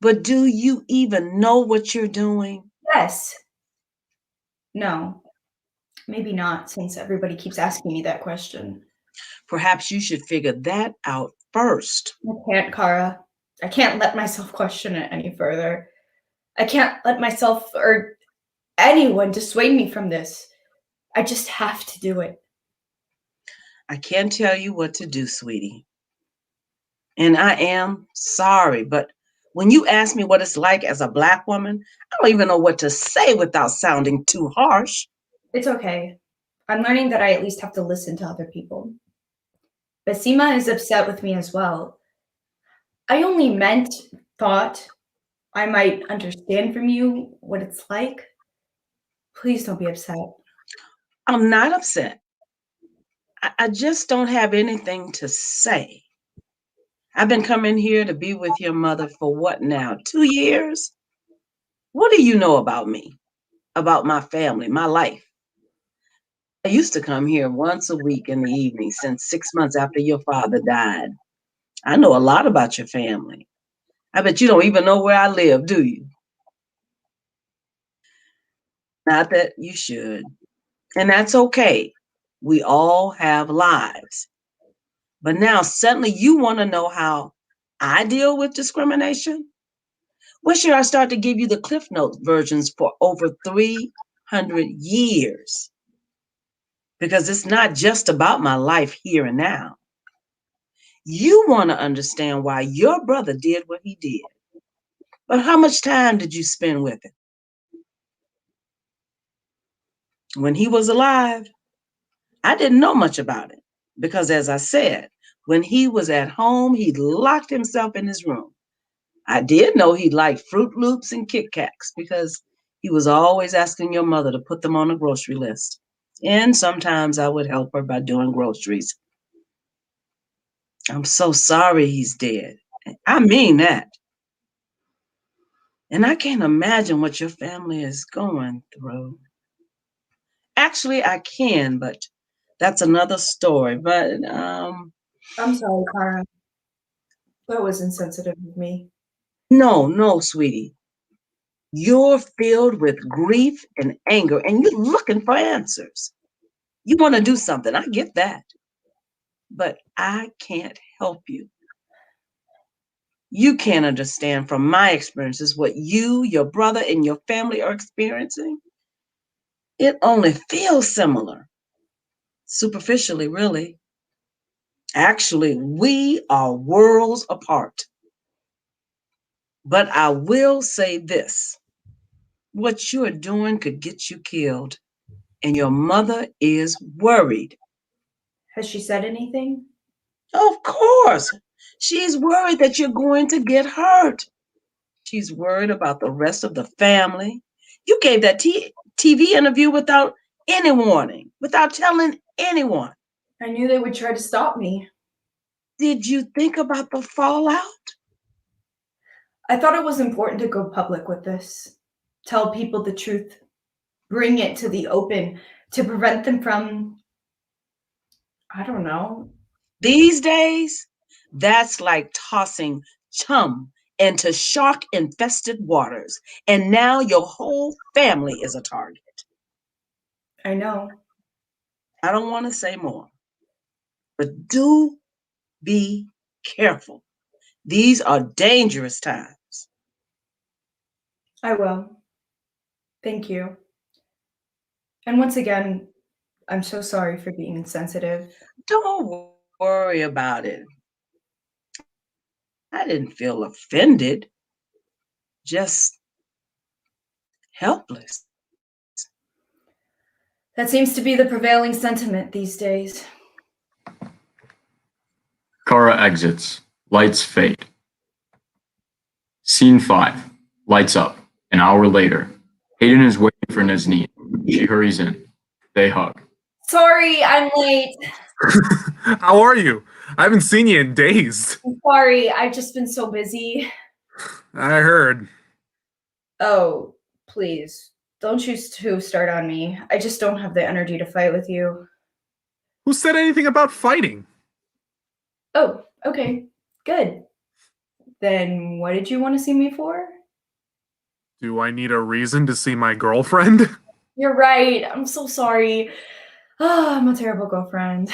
But do you even know what you're doing? Yes. No. Maybe not, since everybody keeps asking me that question. Perhaps you should figure that out first. I can't, Kara. I can't let myself question it any further. I can't let myself or anyone dissuade me from this. I just have to do it. I can't tell you what to do, sweetie. And I am sorry, but when you ask me what it's like as a Black woman, I don't even know what to say without sounding too harsh. It's okay. I'm learning that I at least have to listen to other people. Basima is upset with me as well. I only thought I might understand from you what it's like. Please don't be upset. I'm not upset. I just don't have anything to say. I've been coming here to be with your mother for what now, 2 years? What do you know about me, about my family, my life? I used to come here once a week in the evening since 6 months after your father died. I know a lot about your family. I bet you don't even know where I live, do you? Not that you should. And that's okay. We all have lives. But now suddenly you want to know how I deal with discrimination? Where should I start to give you the Cliff Notes versions for over 300 years? Because it's not just about my life here and now. You want to understand why your brother did what he did. But how much time did you spend with him? When he was alive, I didn't know much about it. Because as I said, when he was at home, he locked himself in his room. I did know he liked Fruit Loops and Kit Kats because he was always asking your mother to put them on a grocery list. And sometimes I would help her by doing groceries. I'm so sorry he's dead. I mean that. And I can't imagine what your family is going through. Actually, I can, but that's another story. But I'm sorry, Kara. That was insensitive of me. No, sweetie. You're filled with grief and anger, and you're looking for answers. You want to do something. I get that. But I can't help you. You can't understand from my experiences what you, your brother, and your family are experiencing. It only feels similar. Superficially, really. Actually, we are worlds apart. But I will say this. What you're doing could get you killed. And your mother is worried. Has she said anything? Of course. She's worried that you're going to get hurt. She's worried about the rest of the family. You gave that TV interview without any warning, without telling anyone. I knew they would try to stop me. Did you think about the fallout? I thought it was important to go public with this. Tell people the truth. Bring it to the open to prevent them from, I don't know. These days, that's like tossing chum into shark-infested waters, and now your whole family is a target. I know. I don't want to say more, but do be careful. These are dangerous times. I will. Thank you. And once again, I'm so sorry for being insensitive. Don't worry about it. I didn't feel offended, just helpless. That seems to be the prevailing sentiment these days. Kara exits. Lights fade. Scene 5. Lights up. An hour later. Hayden is waiting for Nazneen. She hurries in. They hug. Sorry, I'm late. How are you? I haven't seen you in days. I'm sorry, I've just been so busy. I heard. Oh, please. Don't you two start on me. I just don't have the energy to fight with you. Who said anything about fighting? Oh, okay. Good. Then what did you want to see me for? Do I need a reason to see my girlfriend? You're right. I'm so sorry. Oh, I'm a terrible girlfriend.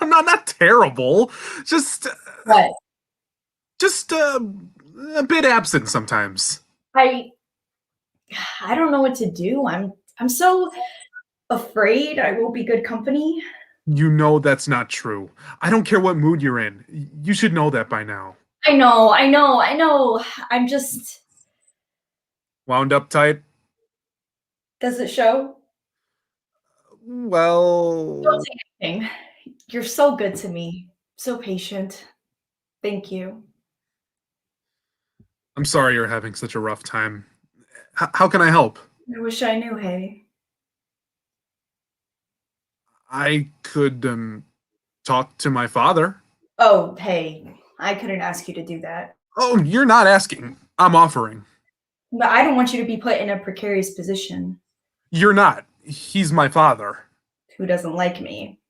I'm not terrible. Just What? Just a bit absent sometimes. I don't know what to do. I'm so afraid I won't be good company. You know that's not true. I don't care what mood you're in. You should know that by now. I know. I'm just... Wound up tight? Does it show? Well... Don't say anything. You're so good to me. So patient. Thank you. I'm sorry you're having such a rough time. How can I help? I wish I knew, hey. I could, talk to my father. Oh, hey. I couldn't ask you to do that. Oh, you're not asking. I'm offering. But I don't want you to be put in a precarious position. You're not. He's my father. Who doesn't like me?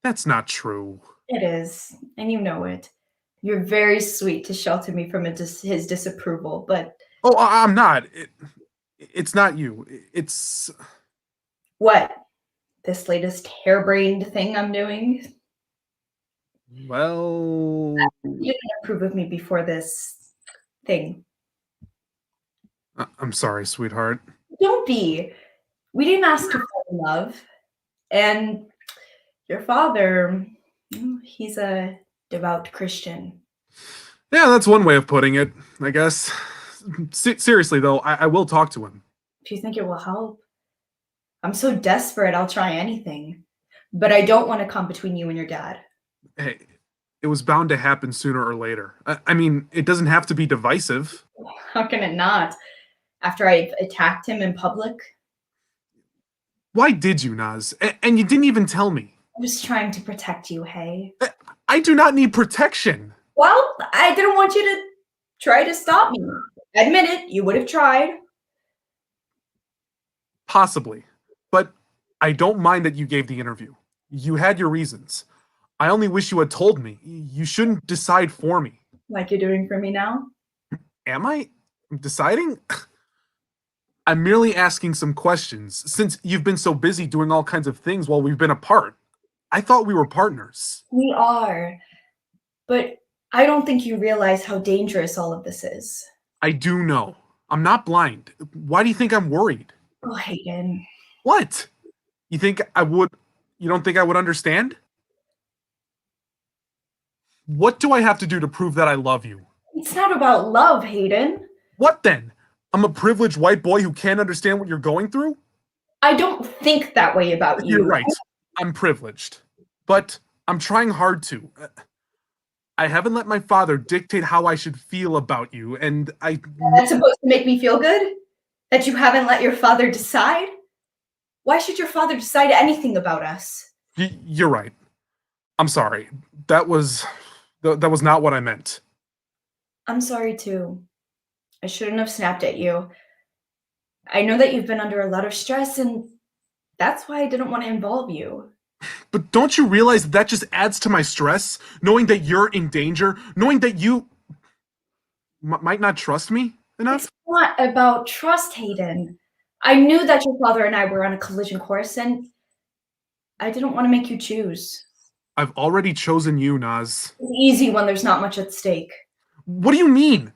That's not true. It is, and you know it. You're very sweet to shelter me from his disapproval, but... Oh, I'm not. It's not you. It's... What? This latest harebrained thing I'm doing? Well... You didn't approve of me before this thing. I'm sorry, sweetheart. Don't be. We didn't ask to fall in love. And your father, he's a devout Christian. Yeah, that's one way of putting it, I guess. Seriously, though, I will talk to him. If you think it will help. I'm so desperate, I'll try anything. But I don't want to come between you and your dad. Hey, it was bound to happen sooner or later. I mean, it doesn't have to be divisive. How can it not? After I attacked him in public? Why did you, Naz? And you didn't even tell me. I was trying to protect you, hey? I do not need protection. Well, I didn't want you to try to stop me. Admit it, you would have tried. Possibly. But I don't mind that you gave the interview. You had your reasons. I only wish you had told me. You shouldn't decide for me. Like you're doing for me now? Am I deciding? I'm merely asking some questions, since you've been so busy doing all kinds of things while we've been apart. I thought we were partners. We are. But I don't think you realize how dangerous all of this is. I do know. I'm not blind. Why do you think I'm worried? Oh, Hayden. What? You don't think I would understand? What do I have to do to prove that I love you? It's not about love, Hayden. What then? I'm a privileged white boy who can't understand what you're going through? I don't think that way about you. You're right. I'm privileged. But I'm trying hard to. I haven't let my father dictate how I should feel about you, and That's supposed to make me feel good? That you haven't let your father decide? Why should your father decide anything about us? You're right. I'm sorry. That was not what I meant. I'm sorry too. I shouldn't have snapped at you. I know that you've been under a lot of stress, and that's why I didn't want to involve you. But don't you realize that just adds to my stress? Knowing that you're in danger, knowing that you might not trust me enough? It's not about trust, Hayden. I knew that your father and I were on a collision course, and I didn't want to make you choose. I've already chosen you, Naz. It's easy when there's not much at stake. What do you mean?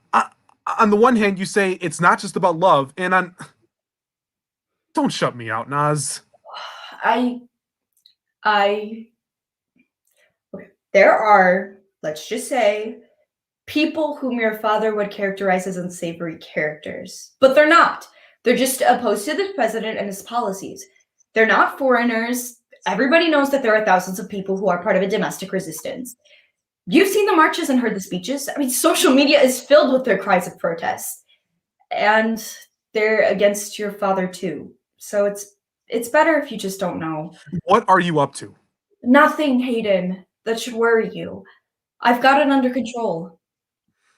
On the one hand, you say it's not just about love, and on... Don't shut me out, Naz. There are, let's just say, people whom your father would characterize as unsavory characters. But they're not. They're just opposed to the president and his policies. They're not foreigners. Everybody knows that there are thousands of people who are part of a domestic resistance. You've seen the marches and heard the speeches. I mean, social media is filled with their cries of protest. And they're against your father too. So it's better if you just don't know. What are you up to? Nothing, Hayden. That should worry you. I've got it under control.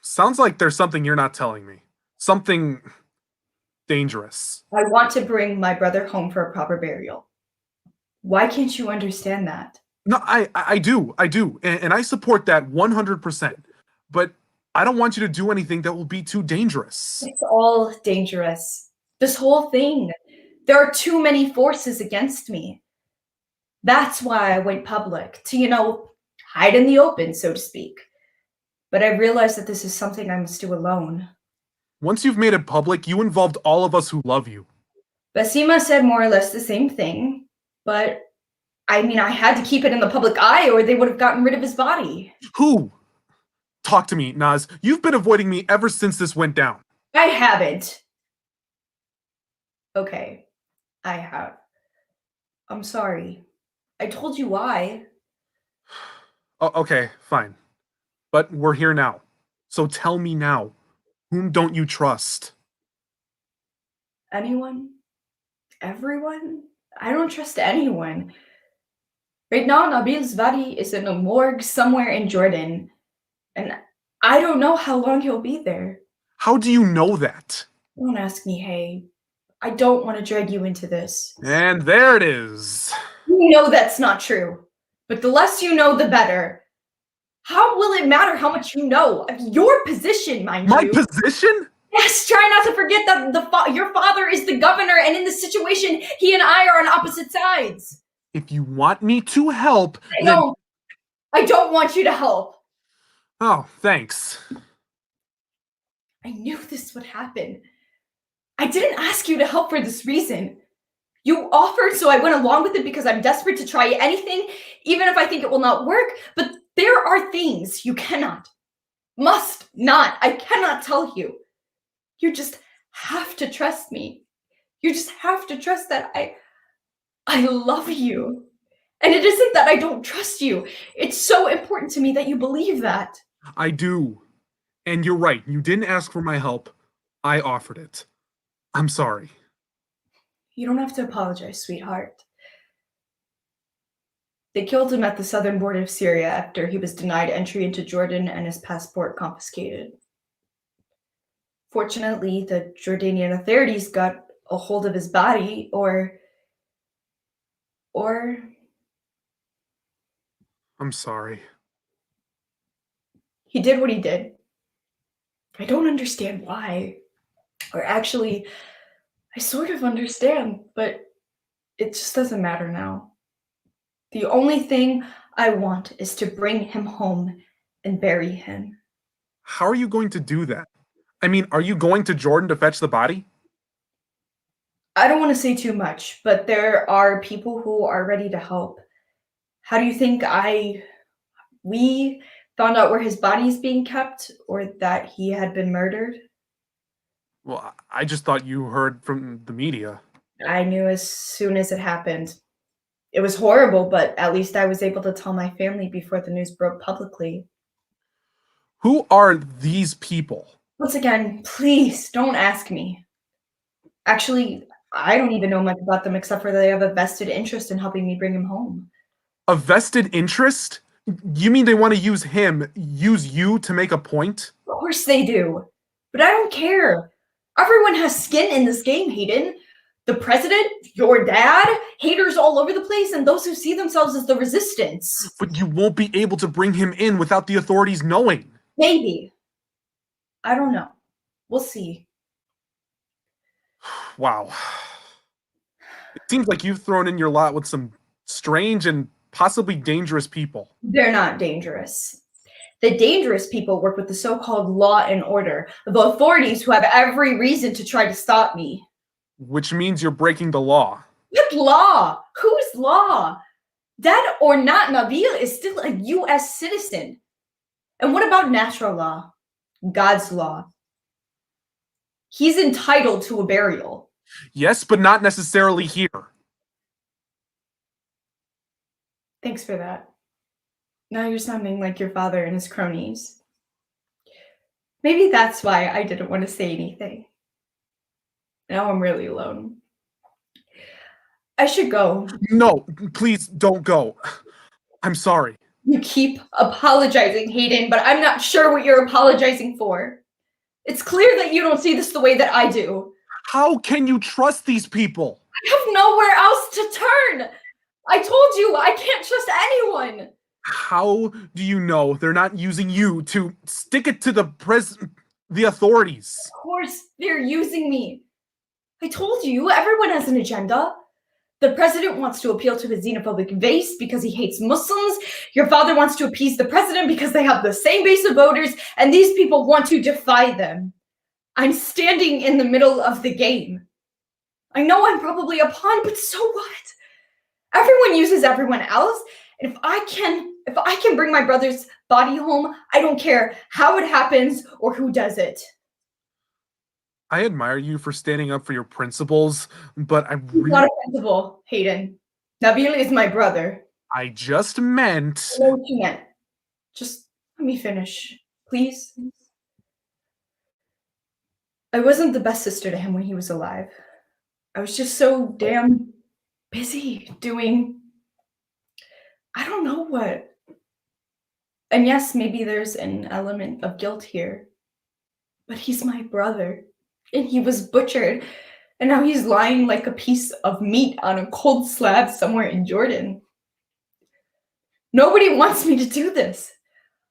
Sounds like there's something you're not telling me. Something dangerous. I want to bring my brother home for a proper burial. Why can't you understand that? No, I do. And I support that 100%. But I don't want you to do anything that will be too dangerous. It's all dangerous. This whole thing. There are too many forces against me. That's why I went public, to, hide in the open, so to speak. But I realized that this is something I must do alone. Once you've made it public, you involved all of us who love you. Basima said more or less the same thing, but I had to keep it in the public eye or they would have gotten rid of his body. Who? Talk to me, Naz. You've been avoiding me ever since this went down. I haven't. Okay, I have. I'm sorry. I told you why. Oh, okay, fine. But we're here now. So tell me now, whom don't you trust? Anyone? Everyone? I don't trust anyone. Right now, Nabil's body is in a morgue somewhere in Jordan. And I don't know how long he'll be there. How do you know that? Don't ask me, hey. I don't want to drag you into this. And there it is. You know that's not true. But the less you know, the better. How will it matter how much you know? Your position, mind you. My position? Yes, try not to forget that your father is the governor, and in this situation, he and I are on opposite sides. If you want me to help, I don't want you to help. Oh, thanks. I knew this would happen. I didn't ask you to help for this reason. You offered, so I went along with it because I'm desperate to try anything, even if I think it will not work. But there are things you must not, I cannot tell you. You just have to trust me. You just have to trust that I love you. And it isn't that I don't trust you. It's so important to me that you believe that. I do. And you're right. You didn't ask for my help. I offered it. I'm sorry. You don't have to apologize, sweetheart. They killed him at the southern border of Syria after he was denied entry into Jordan and his passport confiscated. Fortunately, the Jordanian authorities got a hold of his body, or I'm sorry. He did what he did. I don't understand why. Or actually, I sort of understand, but it just doesn't matter now. The only thing I want is to bring him home and bury him. How are you going to do that? I mean, are you going to Jordan to fetch the body? I don't want to say too much, but there are people who are ready to help. How do you think we found out where his body is being kept, or that he had been murdered? Well, I just thought you heard from the media. I knew as soon as it happened. It was horrible, but at least I was able to tell my family before the news broke publicly. Who are these people? Once again, please don't ask me. Actually, I don't even know much about them except for they have a vested interest in helping me bring him home. A vested interest? You mean they want to use you to make a point? Of course they do. But I don't care. Everyone has skin in this game, Hayden. The president, your dad, haters all over the place, and those who see themselves as the resistance. But you won't be able to bring him in without the authorities knowing. Maybe. I don't know. We'll see. Wow. It seems like you've thrown in your lot with some strange and possibly dangerous people. They're not dangerous. The dangerous people work with the so-called law and order, the authorities who have every reason to try to stop me. Which means you're breaking the law. What law? Whose law? Dead or not, Nabil is still a U.S. citizen. And what about natural law? God's law. He's entitled to a burial. Yes, but not necessarily here. Thanks for that. Now you're sounding like your father and his cronies. Maybe that's why I didn't want to say anything. Now I'm really alone. I should go. No, please don't go. I'm sorry. You keep apologizing, Hayden, but I'm not sure what you're apologizing for. It's clear that you don't see this the way that I do. How can you trust these people? I have nowhere else to turn. I told you I can't trust anyone. How do you know they're not using you to stick it to the authorities? Of course, they're using me. I told you, everyone has an agenda. The president wants to appeal to his xenophobic base because he hates Muslims. Your father wants to appease the president because they have the same base of voters, and these people want to defy them. I'm standing in the middle of the game. I know I'm probably a pawn, but so what? Everyone uses everyone else, and if I can bring my brother's body home, I don't care how it happens or who does it. I admire you for standing up for your principles, but I He's not a principal, Hayden. Nabil is my brother. I just meant... I know what you meant. Just let me finish, please. I wasn't the best sister to him when he was alive. I was just so damn busy doing... I don't know what. And yes, maybe there's an element of guilt here. But he's my brother. And he was butchered, and now he's lying like a piece of meat on a cold slab somewhere in Jordan. Nobody wants me to do this.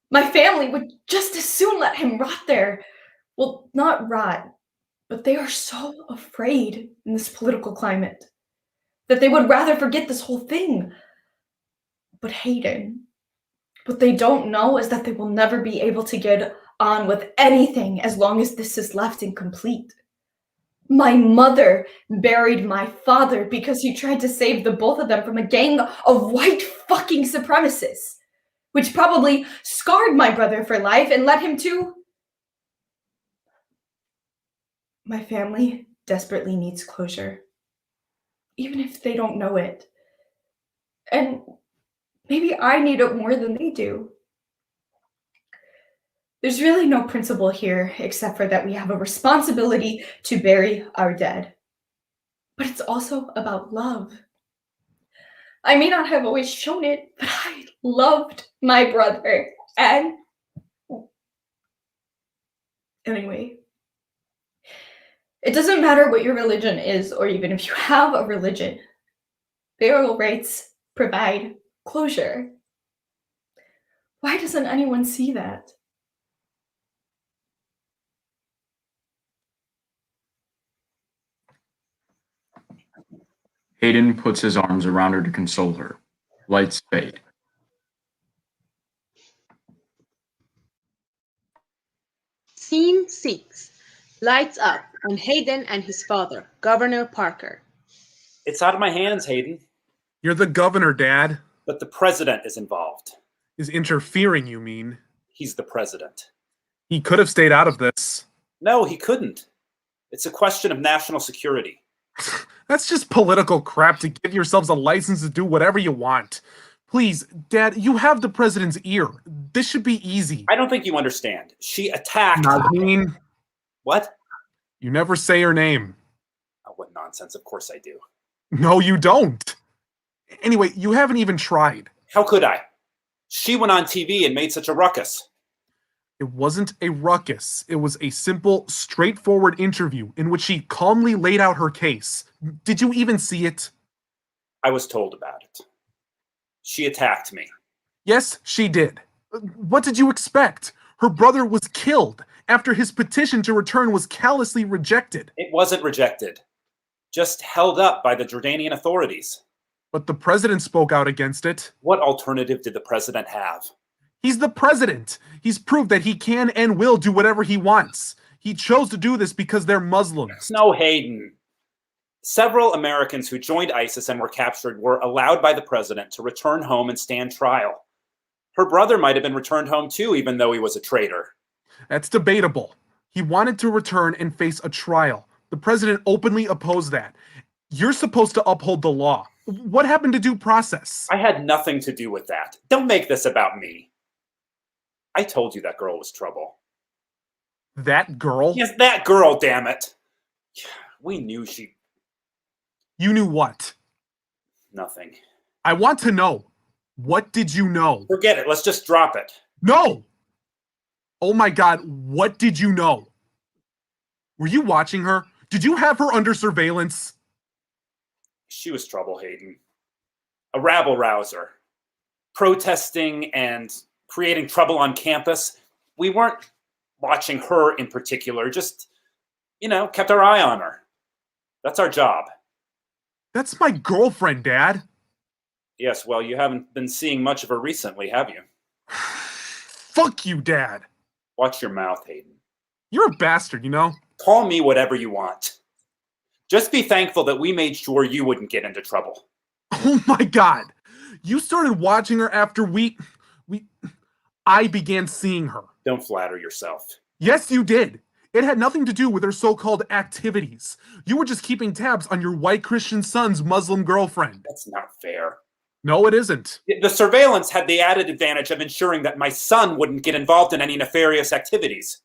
My family would just as soon let him rot there. Well, not rot, but they are so afraid in this political climate that they would rather forget this whole thing. But Hayden, what they don't know is that they will never be able to get on with anything as long as this is left incomplete. My mother buried my father because he tried to save the both of them from a gang of white fucking supremacists, which probably scarred my brother for life and led him to... My family desperately needs closure, even if they don't know it. And maybe I need it more than they do. There's really no principle here except for that we have a responsibility to bury our dead. But it's also about love. I may not have always shown it, but I loved my brother. And anyway, it doesn't matter what your religion is, or even if you have a religion. Burial rites provide closure. Why doesn't anyone see that? Hayden puts his arms around her to console her. Lights fade. Scene 6. Lights up on Hayden and his father, Governor Parker. It's out of my hands, Hayden. You're the governor, Dad. But the president is involved. Is interfering, you mean? He's the president. He could have stayed out of this. No, he couldn't. It's a question of national security. That's just political crap to give yourselves a license to do whatever you want. Please, Dad, you have the president's ear. This should be easy. I don't think you understand. She attacked... Nazneen. What? You never say her name. Oh, what nonsense. Of course I do. No, you don't. Anyway, you haven't even tried. How could I? She went on TV and made such a ruckus. It wasn't a ruckus. It was a simple, straightforward interview in which she calmly laid out her case. Did you even see it? I was told about it. She attacked me. Yes, she did. What did you expect? Her brother was killed after his petition to return was callously rejected. It wasn't rejected. Just held up by the Jordanian authorities. But the president spoke out against it. What alternative did the president have? He's the president. He's proved that he can and will do whatever he wants. He chose to do this because they're Muslims. No, Hayden. Several Americans who joined ISIS and were captured were allowed by the president to return home and stand trial. Her brother might have been returned home too, even though he was a traitor. That's debatable. He wanted to return and face a trial. The president openly opposed that. You're supposed to uphold the law. What happened to due process? I had nothing to do with that. Don't make this about me. I told you that girl was trouble. That girl? Yes, that girl, damn it. We knew she... You knew what? Nothing. I want to know. What did you know? Forget it. Let's just drop it. No! Oh my God, what did you know? Were you watching her? Did you have her under surveillance? She was trouble, Hayden. A rabble-rouser. Protesting and creating trouble on campus. We weren't watching her in particular, just, kept our eye on her. That's our job. That's my girlfriend, Dad. Yes, well, you haven't been seeing much of her recently, have you? Fuck you, Dad. Watch your mouth, Hayden. You're a bastard, you know? Call me whatever you want. Just be thankful that we made sure you wouldn't get into trouble. Oh my God. You started watching her after I began seeing her. Don't flatter yourself. Yes, you did. It had nothing to do with her so-called activities. You were just keeping tabs on your white Christian son's Muslim girlfriend. That's not fair. No, it isn't. The surveillance had the added advantage of ensuring that my son wouldn't get involved in any nefarious activities.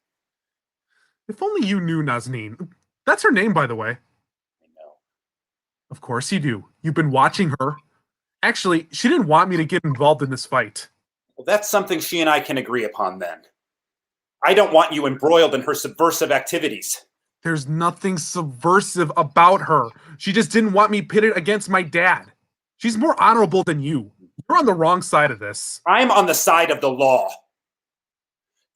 If only you knew Nazneen. That's her name, by the way. I know. Of course you do. You've been watching her. Actually, she didn't want me to get involved in this fight. Well, that's something she and I can agree upon then. I don't want you embroiled in her subversive activities. There's nothing subversive about her. She just didn't want me pitted against my dad. She's more honorable than you. You're on the wrong side of this. I'm on the side of the law.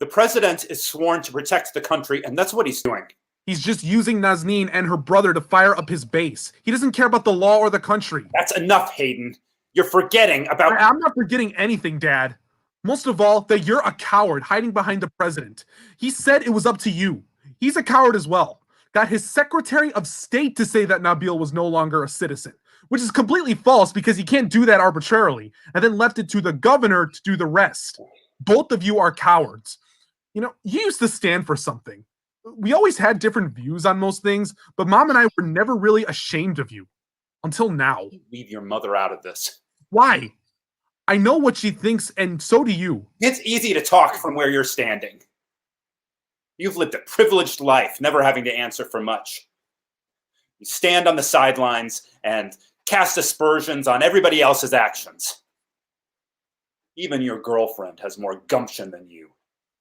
The president is sworn to protect the country, and that's what he's doing. He's just using Nazneen and her brother to fire up his base. He doesn't care about the law or the country. That's enough, Hayden. You're forgetting about... I'm not forgetting anything, Dad. Most of all, that you're a coward hiding behind the president. He said it was up to you. He's a coward as well. Got his Secretary of State to say that Nabil was no longer a citizen, which is completely false because he can't do that arbitrarily, and then left it to the governor to do the rest. Both of you are cowards. You used to stand for something. We always had different views on most things, but Mom and I were never really ashamed of you. Until now. Leave your mother out of this. Why? I know what she thinks, and so do you. It's easy to talk from where you're standing. You've lived a privileged life, never having to answer for much. You stand on the sidelines and cast aspersions on everybody else's actions. Even your girlfriend has more gumption than you.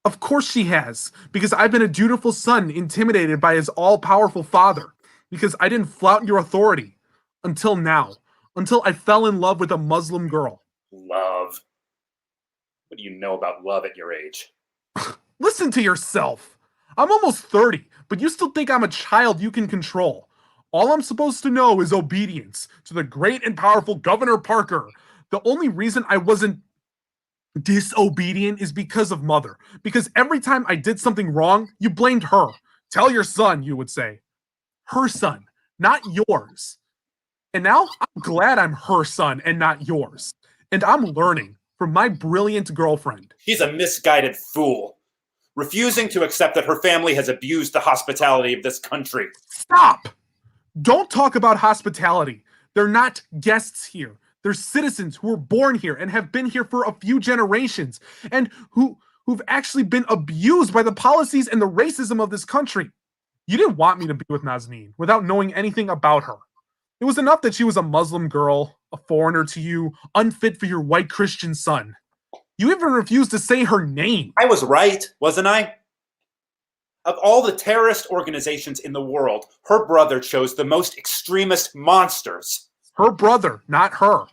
Of course she has, because I've been a dutiful son intimidated by his all-powerful father, because I didn't flout your authority. Until now. Until I fell in love with a Muslim girl. Love. What do you know about love at your age? Listen to yourself. I'm almost 30, but you still think I'm a child you can control. All I'm supposed to know is obedience to the great and powerful Governor Parker. The only reason I wasn't disobedient is because of Mother. Because every time I did something wrong, you blamed her. Tell your son, you would say. Her son, not yours. And now I'm glad I'm her son and not yours. And I'm learning from my brilliant girlfriend. She's a misguided fool, refusing to accept that her family has abused the hospitality of this country. Stop! Don't talk about hospitality. They're not guests here. They're citizens who were born here and have been here for a few generations, and who've actually been abused by the policies and the racism of this country. You didn't want me to be with Nazneen without knowing anything about her. It was enough that she was a Muslim girl, a foreigner to you, unfit for your white Christian son. You even refused to say her name. I was right, wasn't I? Of all the terrorist organizations in the world, her brother chose the most extremist monsters. Her brother, not her.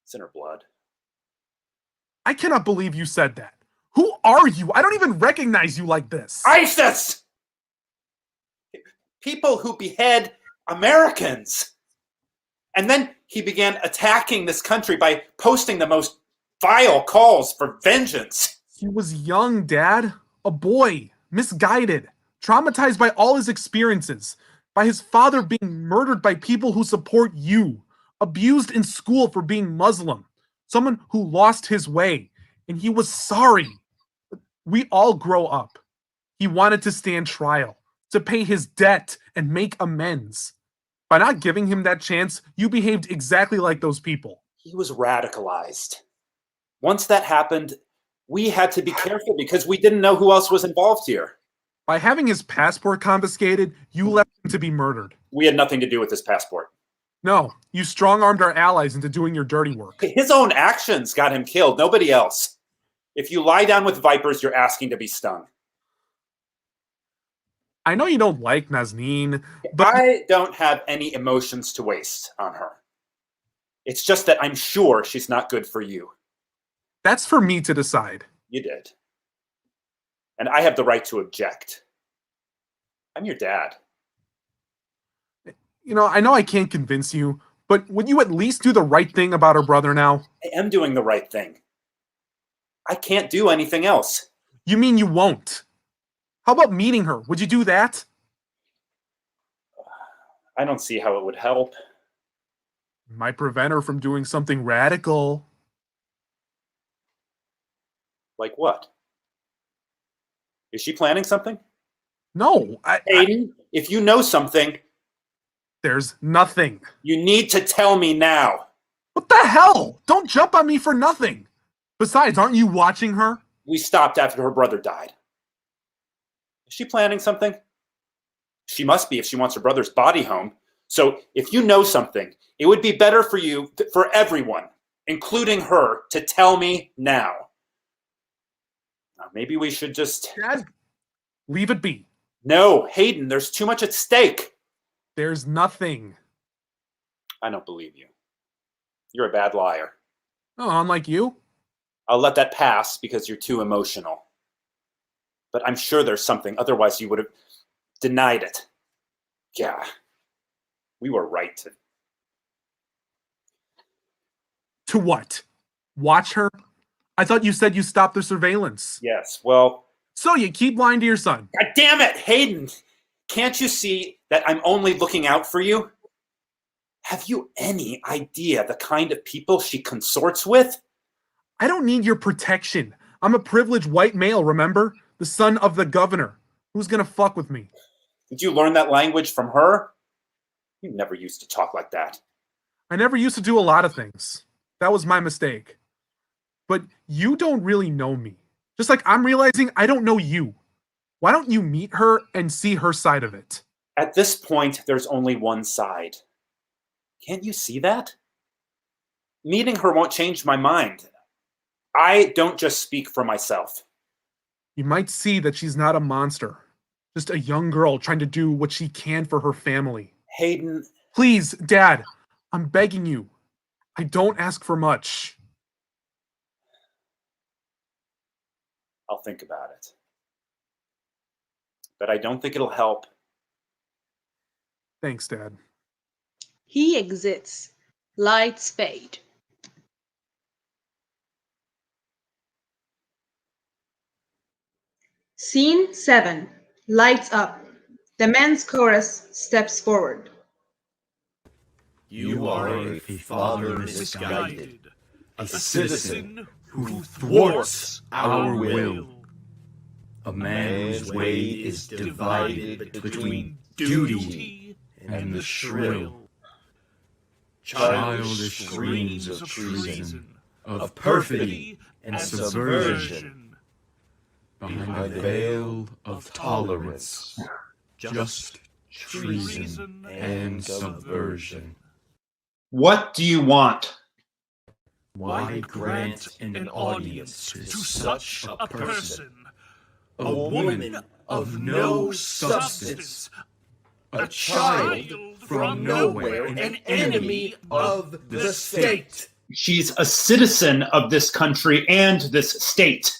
It's in her blood. I cannot believe you said that. Who are you? I don't even recognize you like this. ISIS! People who behead Americans. And then he began attacking this country by posting the most vile calls for vengeance. He was young, Dad. A boy. Misguided. Traumatized by all his experiences. By his father being murdered by people who support you. Abused in school for being Muslim. Someone who lost his way. And he was sorry. We all grow up. He wanted to stand trial. To pay his debt and make amends. By not giving him that chance, you behaved exactly like those people. He was radicalized. Once that happened, we had to be careful because we didn't know who else was involved here. By having his passport confiscated, you left him to be murdered. We had nothing to do with his passport. No, you strong-armed our allies into doing your dirty work. His own actions got him killed, nobody else. If you lie down with vipers, you're asking to be stung. I know you don't like Nazneen, but I don't have any emotions to waste on her. It's just that I'm sure she's not good for you. That's for me to decide. You did. And I have the right to object. I'm your dad. You know I can't convince you, but would you at least do the right thing about her brother now? I am doing the right thing. I can't do anything else. You mean you won't? How about meeting her? Would you do that? I don't see how it would help. Might prevent her from doing something radical. Like what? Is she planning something? No, Aiden, if you know something... There's nothing. You need to tell me now. What the hell? Don't jump on me for nothing. Besides, aren't you watching her? We stopped after her brother died. Is she planning something? She must be if she wants her brother's body home. So if you know something, it would be better for you, for everyone, including her, to tell me now. Now, maybe we should just... Dad, leave it be. No, Hayden, there's too much at stake. There's nothing. I don't believe you. You're a bad liar. Oh, unlike you? I'll let that pass because you're too emotional. But I'm sure there's something, otherwise you would have denied it. Yeah, we were right to... To what? Watch her? I thought you said you stopped the surveillance. Yes, well... So you keep lying to your son. God damn it, Hayden! Can't you see that I'm only looking out for you? Have you any idea the kind of people she consorts with? I don't need your protection. I'm a privileged white male, remember? The son of the governor. Who's gonna fuck with me? Did you learn that language from her? You never used to talk like that. I never used to do a lot of things. That was my mistake. But you don't really know me. Just like I'm realizing I don't know you. Why don't you meet her and see her side of it? At this point, there's only one side. Can't you see that? Meeting her won't change my mind. I don't just speak for myself. You might see that she's not a monster. Just a young girl trying to do what she can for her family. Hayden... Please, Dad, I'm begging you. I don't ask for much. I'll think about it. But I don't think it'll help. Thanks, Dad. He exits. Lights fade. Scene 7. Lights up. The men's chorus steps forward. You are a father misguided, a citizen who thwarts our will, a man whose way is divided between duty and the shrill. childish dreams of treason, of perfidy and subversion. Behind the veil of tolerance, just treason and subversion. What do you want? Why grant an audience to such a person, a woman of no substance, a child from nowhere, an enemy of the state? She's a citizen of this country and this state.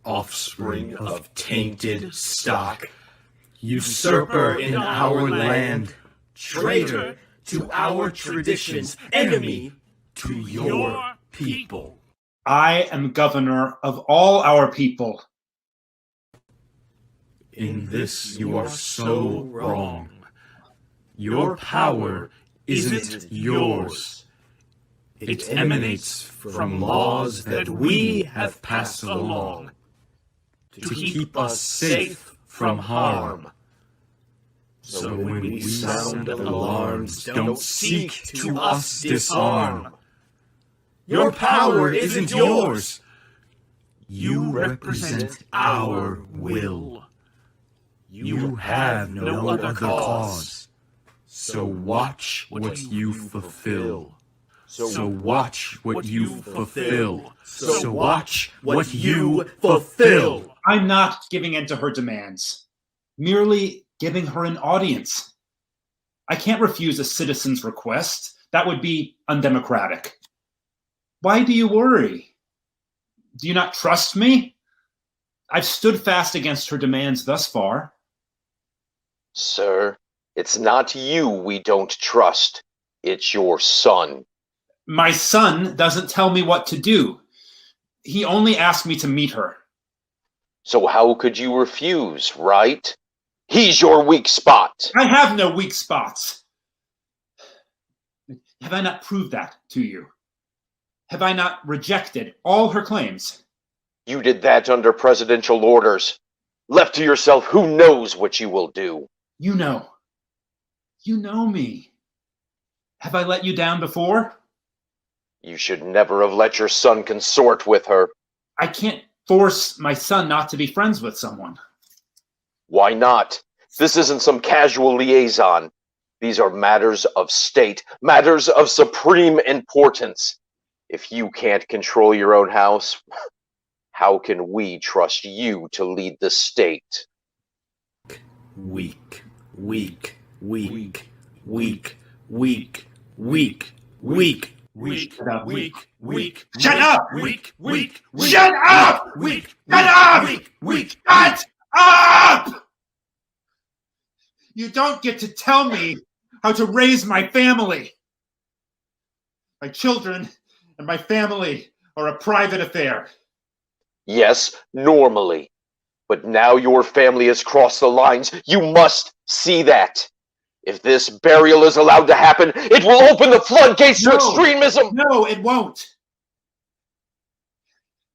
Offspring of tainted stock, usurper in our land, traitor to our traditions, enemy to your people. I am governor of all our people. In this you are so wrong. Your power isn't yours. It emanates from laws that we have passed along to keep us safe from harm. So when we sound alarms, don't seek to us disarm. Your power isn't yours. You represent our will. You have no other cause. So watch what you fulfill. So watch what you fulfill. So watch what you fulfill. I'm not giving in to her demands, merely giving her an audience. I can't refuse a citizen's request. That would be undemocratic. Why do you worry? Do you not trust me? I've stood fast against her demands thus far. Sir, it's not you we don't trust. It's your son. My son doesn't tell me what to do. He only asked me to meet her. So how could you refuse, right? He's your weak spot. I have no weak spots. Have I not proved that to you? Have I not rejected all her claims? You did that under presidential orders. Left to yourself, who knows what you will do? You know. You know me. Have I let you down before? You should never have let your son consort with her. I can't force my son not to be friends with someone. Why not? This isn't some casual liaison. These are matters of state, matters of supreme importance. If you can't control your own house, how can we trust you to lead the state? Weak, weak, weak, weak, weak, weak, weak, weak, weak, weak. Shut up! Weak, weak, Shut up! weak, Shut up! weak, weak. Shut up! You don't get to tell me how to raise my family. My children and my family are a private affair. Yes, normally. But now your family has crossed the lines. You must see that. If this burial is allowed to happen, it will open the floodgates to extremism. No, it won't.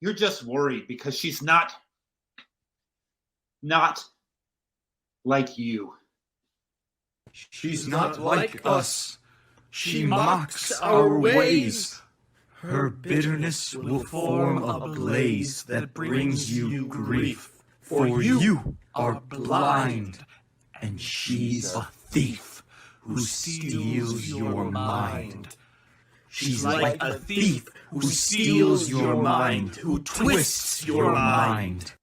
You're just worried because she's not like you. She's not like us. She mocks our ways. Her bitterness will form a blaze that brings you grief. For you are blind, and she's a thief who steals your mind. She's like a thief who steals your mind, who twists your mind.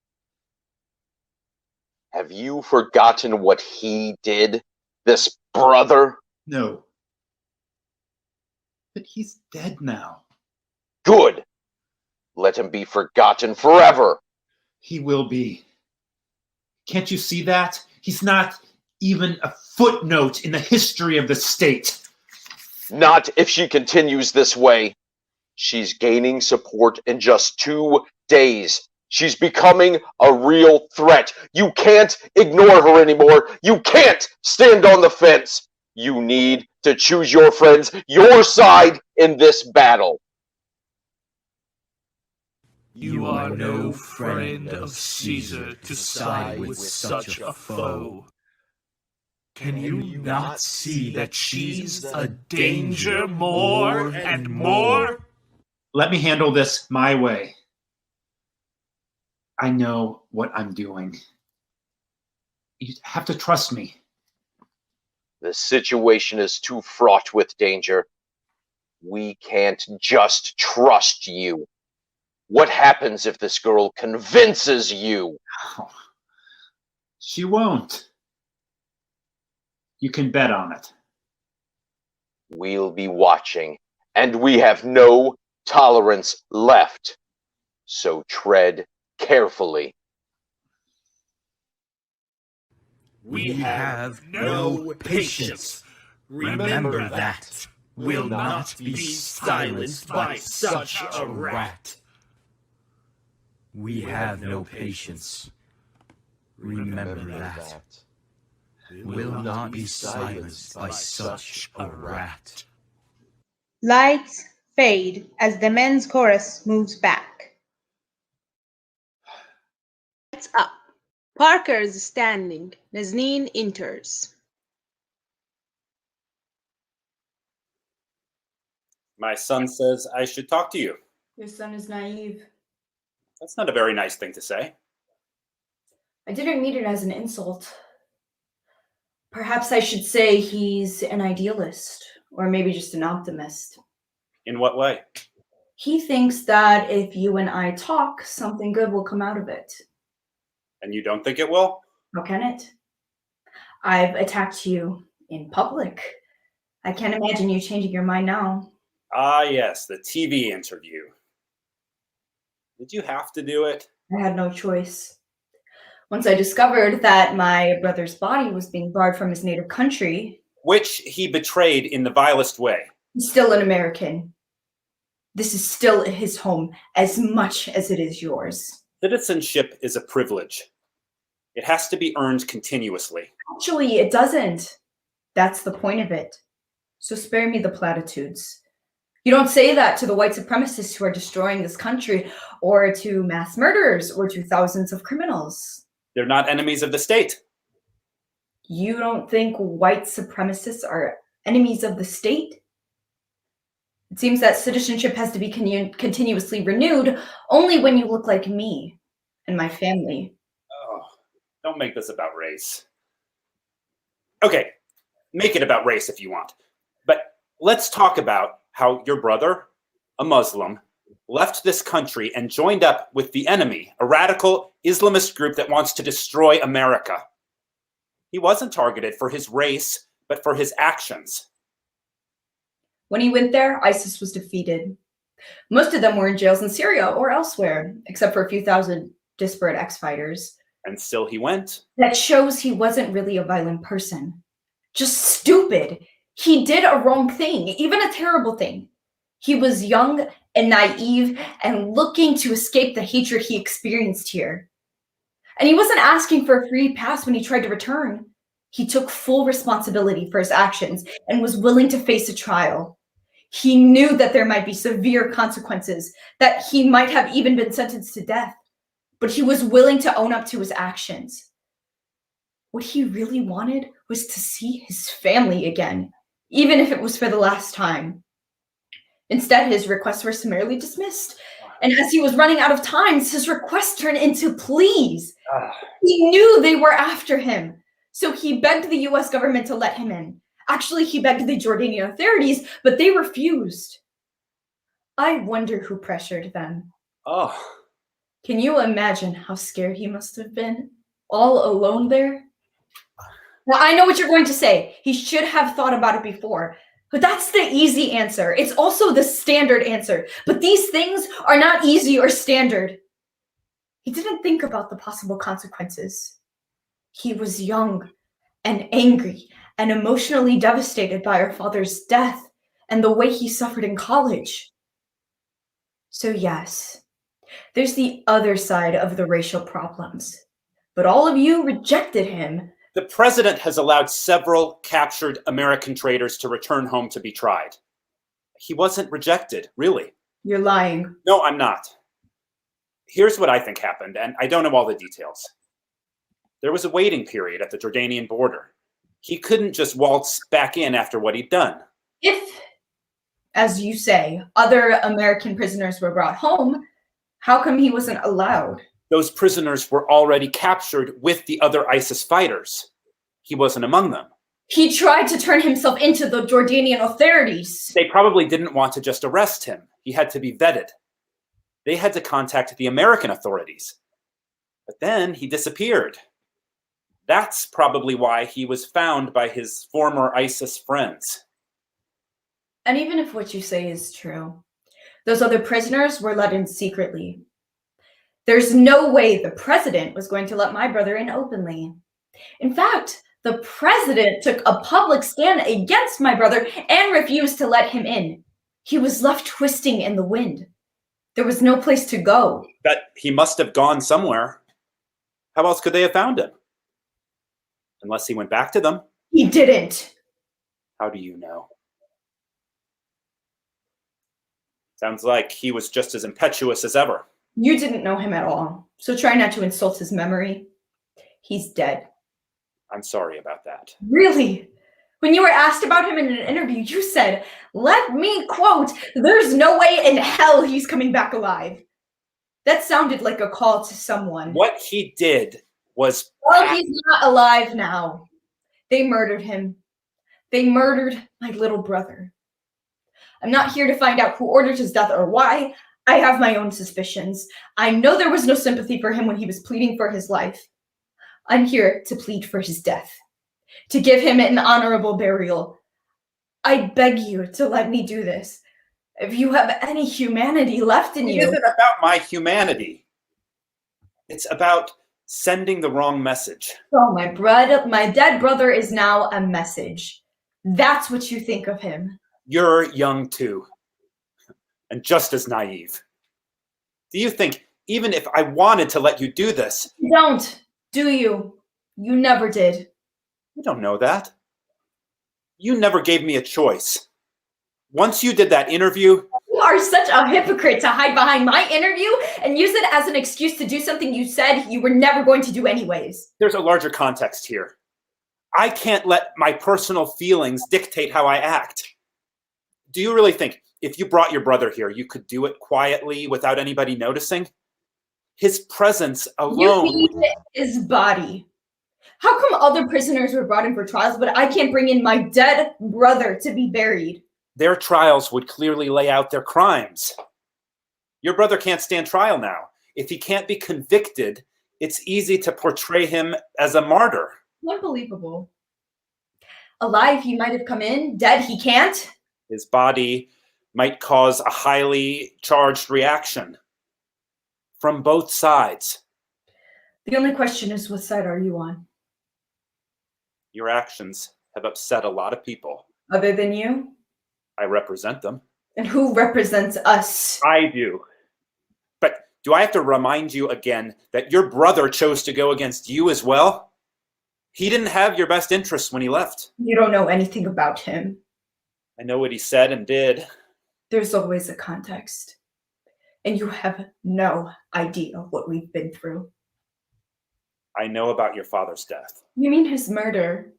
Have you forgotten what he did, this brother? No. But he's dead now. Good. Let him be forgotten forever. He will be. Can't you see that? He's not even a footnote in the history of the state. Not if she continues this way. She's gaining support in just 2 days. She's becoming a real threat. You can't ignore her anymore. You can't stand on the fence. You need to choose your friends, your side in this battle. You are no friend of Caesar to side with such a foe. Can you not see that she's a danger more and more? Let me handle this my way. I know what I'm doing. You have to trust me. The situation is too fraught with danger. We can't just trust you. What happens if this girl convinces you? Oh, she won't. You can bet on it. We'll be watching, and we have no tolerance left. So tread carefully. We have no patience. Remember that. Will not be silenced by such a rat. We have no patience. Remember that. Will not be silenced by such a rat. Lights fade as the men's chorus moves back. Lights up. Parker is standing. Nazneen enters. My son says I should talk to you. Your son is naive. That's not a very nice thing to say. I didn't mean it as an insult. Perhaps I should say he's an idealist, or maybe just an optimist. In what way? He thinks that if you and I talk, something good will come out of it. And you don't think it will? How can it? I've attacked you in public. I can't imagine you changing your mind now. Ah, yes, the TV interview. Did you have to do it? I had no choice. Once I discovered that my brother's body was being barred from his native country, which he betrayed in the vilest way. He's still an American. This is still his home as much as it is yours. Citizenship is a privilege. It has to be earned continuously. Actually, it doesn't. That's the point of it. So spare me the platitudes. You don't say that to the white supremacists who are destroying this country, or to mass murderers, or to thousands of criminals. They're not enemies of the state. You don't think white supremacists are enemies of the state? It seems that citizenship has to be continuously renewed only when you look like me and my family. Oh, don't make this about race. Okay, make it about race if you want. But let's talk about how your brother, a Muslim, left this country and joined up with the enemy, a radical Islamist group that wants to destroy America. He wasn't targeted for his race, but for his actions. When he went there, ISIS was defeated. Most of them were in jails in Syria or elsewhere, except for a few thousand disparate ex-fighters. And still he went. That shows he wasn't really a violent person. Just stupid. He did a wrong thing, even a terrible thing. He was young and naive and looking to escape the hatred he experienced here. And he wasn't asking for a free pass when he tried to return. He took full responsibility for his actions and was willing to face a trial. He knew that there might be severe consequences, that he might have even been sentenced to death, but he was willing to own up to his actions. What he really wanted was to see his family again, even if it was for the last time. Instead, his requests were summarily dismissed. And as he was running out of time, his requests turned into pleas. He knew they were after him. So he begged the US government to let him in. Actually, he begged the Jordanian authorities, but they refused. I wonder who pressured them. Oh. Can you imagine how scared he must have been? All alone there? Now, I know what you're going to say. He should have thought about it before. But that's the easy answer. It's also the standard answer. But these things are not easy or standard. He didn't think about the possible consequences. He was young and angry and emotionally devastated by our father's death and the way he suffered in college. So yes, there's the other side of the racial problems. But all of you rejected him. The president has allowed several captured American traitors to return home to be tried. He wasn't rejected, really. You're lying. No, I'm not. Here's what I think happened, and I don't know all the details. There was a waiting period at the Jordanian border. He couldn't just waltz back in after what he'd done. If, as you say, other American prisoners were brought home, how come he wasn't allowed? Those prisoners were already captured with the other ISIS fighters. He wasn't among them. He tried to turn himself into the Jordanian authorities. They probably didn't want to just arrest him. He had to be vetted. They had to contact the American authorities. But then he disappeared. That's probably why he was found by his former ISIS friends. And even if what you say is true, those other prisoners were let in secretly. There's no way the president was going to let my brother in openly. In fact, the president took a public stand against my brother and refused to let him in. He was left twisting in the wind. There was no place to go. But he must have gone somewhere. How else could they have found him? Unless he went back to them. He didn't. How do you know? Sounds like he was just as impetuous as ever. You didn't know him at all, so try not to insult his memory. He's dead. I'm sorry about that. Really? When you were asked about him in an interview, you said, let me quote, "There's no way in hell he's coming back alive." That sounded like a call to someone. What he did was... Well, he's not alive now. They murdered him. They murdered my little brother. I'm not here to find out who ordered his death or why. I have my own suspicions. I know there was no sympathy for him when he was pleading for his life. I'm here to plead for his death, to give him an honorable burial. I beg you to let me do this. If you have any humanity left in you. It isn't about my humanity. It's about sending the wrong message. Oh, my dead brother is now a message. That's what you think of him. You're young too, and just as naive. Do you think, even if I wanted to let you do this... You don't, do you? You never did. You don't know that. You never gave me a choice. Once you did that interview... You are such a hypocrite to hide behind my interview and use it as an excuse to do something you said you were never going to do anyways. There's a larger context here. I can't let my personal feelings dictate how I act. Do you really think if you brought your brother here, you could do it quietly without anybody noticing? His presence alone... You need his body. How come other prisoners were brought in for trials, but I can't bring in my dead brother to be buried? Their trials would clearly lay out their crimes. Your brother can't stand trial now. If he can't be convicted, it's easy to portray him as a martyr. Unbelievable. Alive, he might have come in. Dead, he can't. His body might cause a highly charged reaction from both sides. The only question is, what side are you on? Your actions have upset a lot of people. Other than you? I represent them. And who represents us? I do. But do I have to remind you again that your brother chose to go against you as well? He didn't have your best interests when he left. You don't know anything about him. I know what he said and did. There's always a context. And you have no idea what we've been through. I know about your father's death. You mean his murder?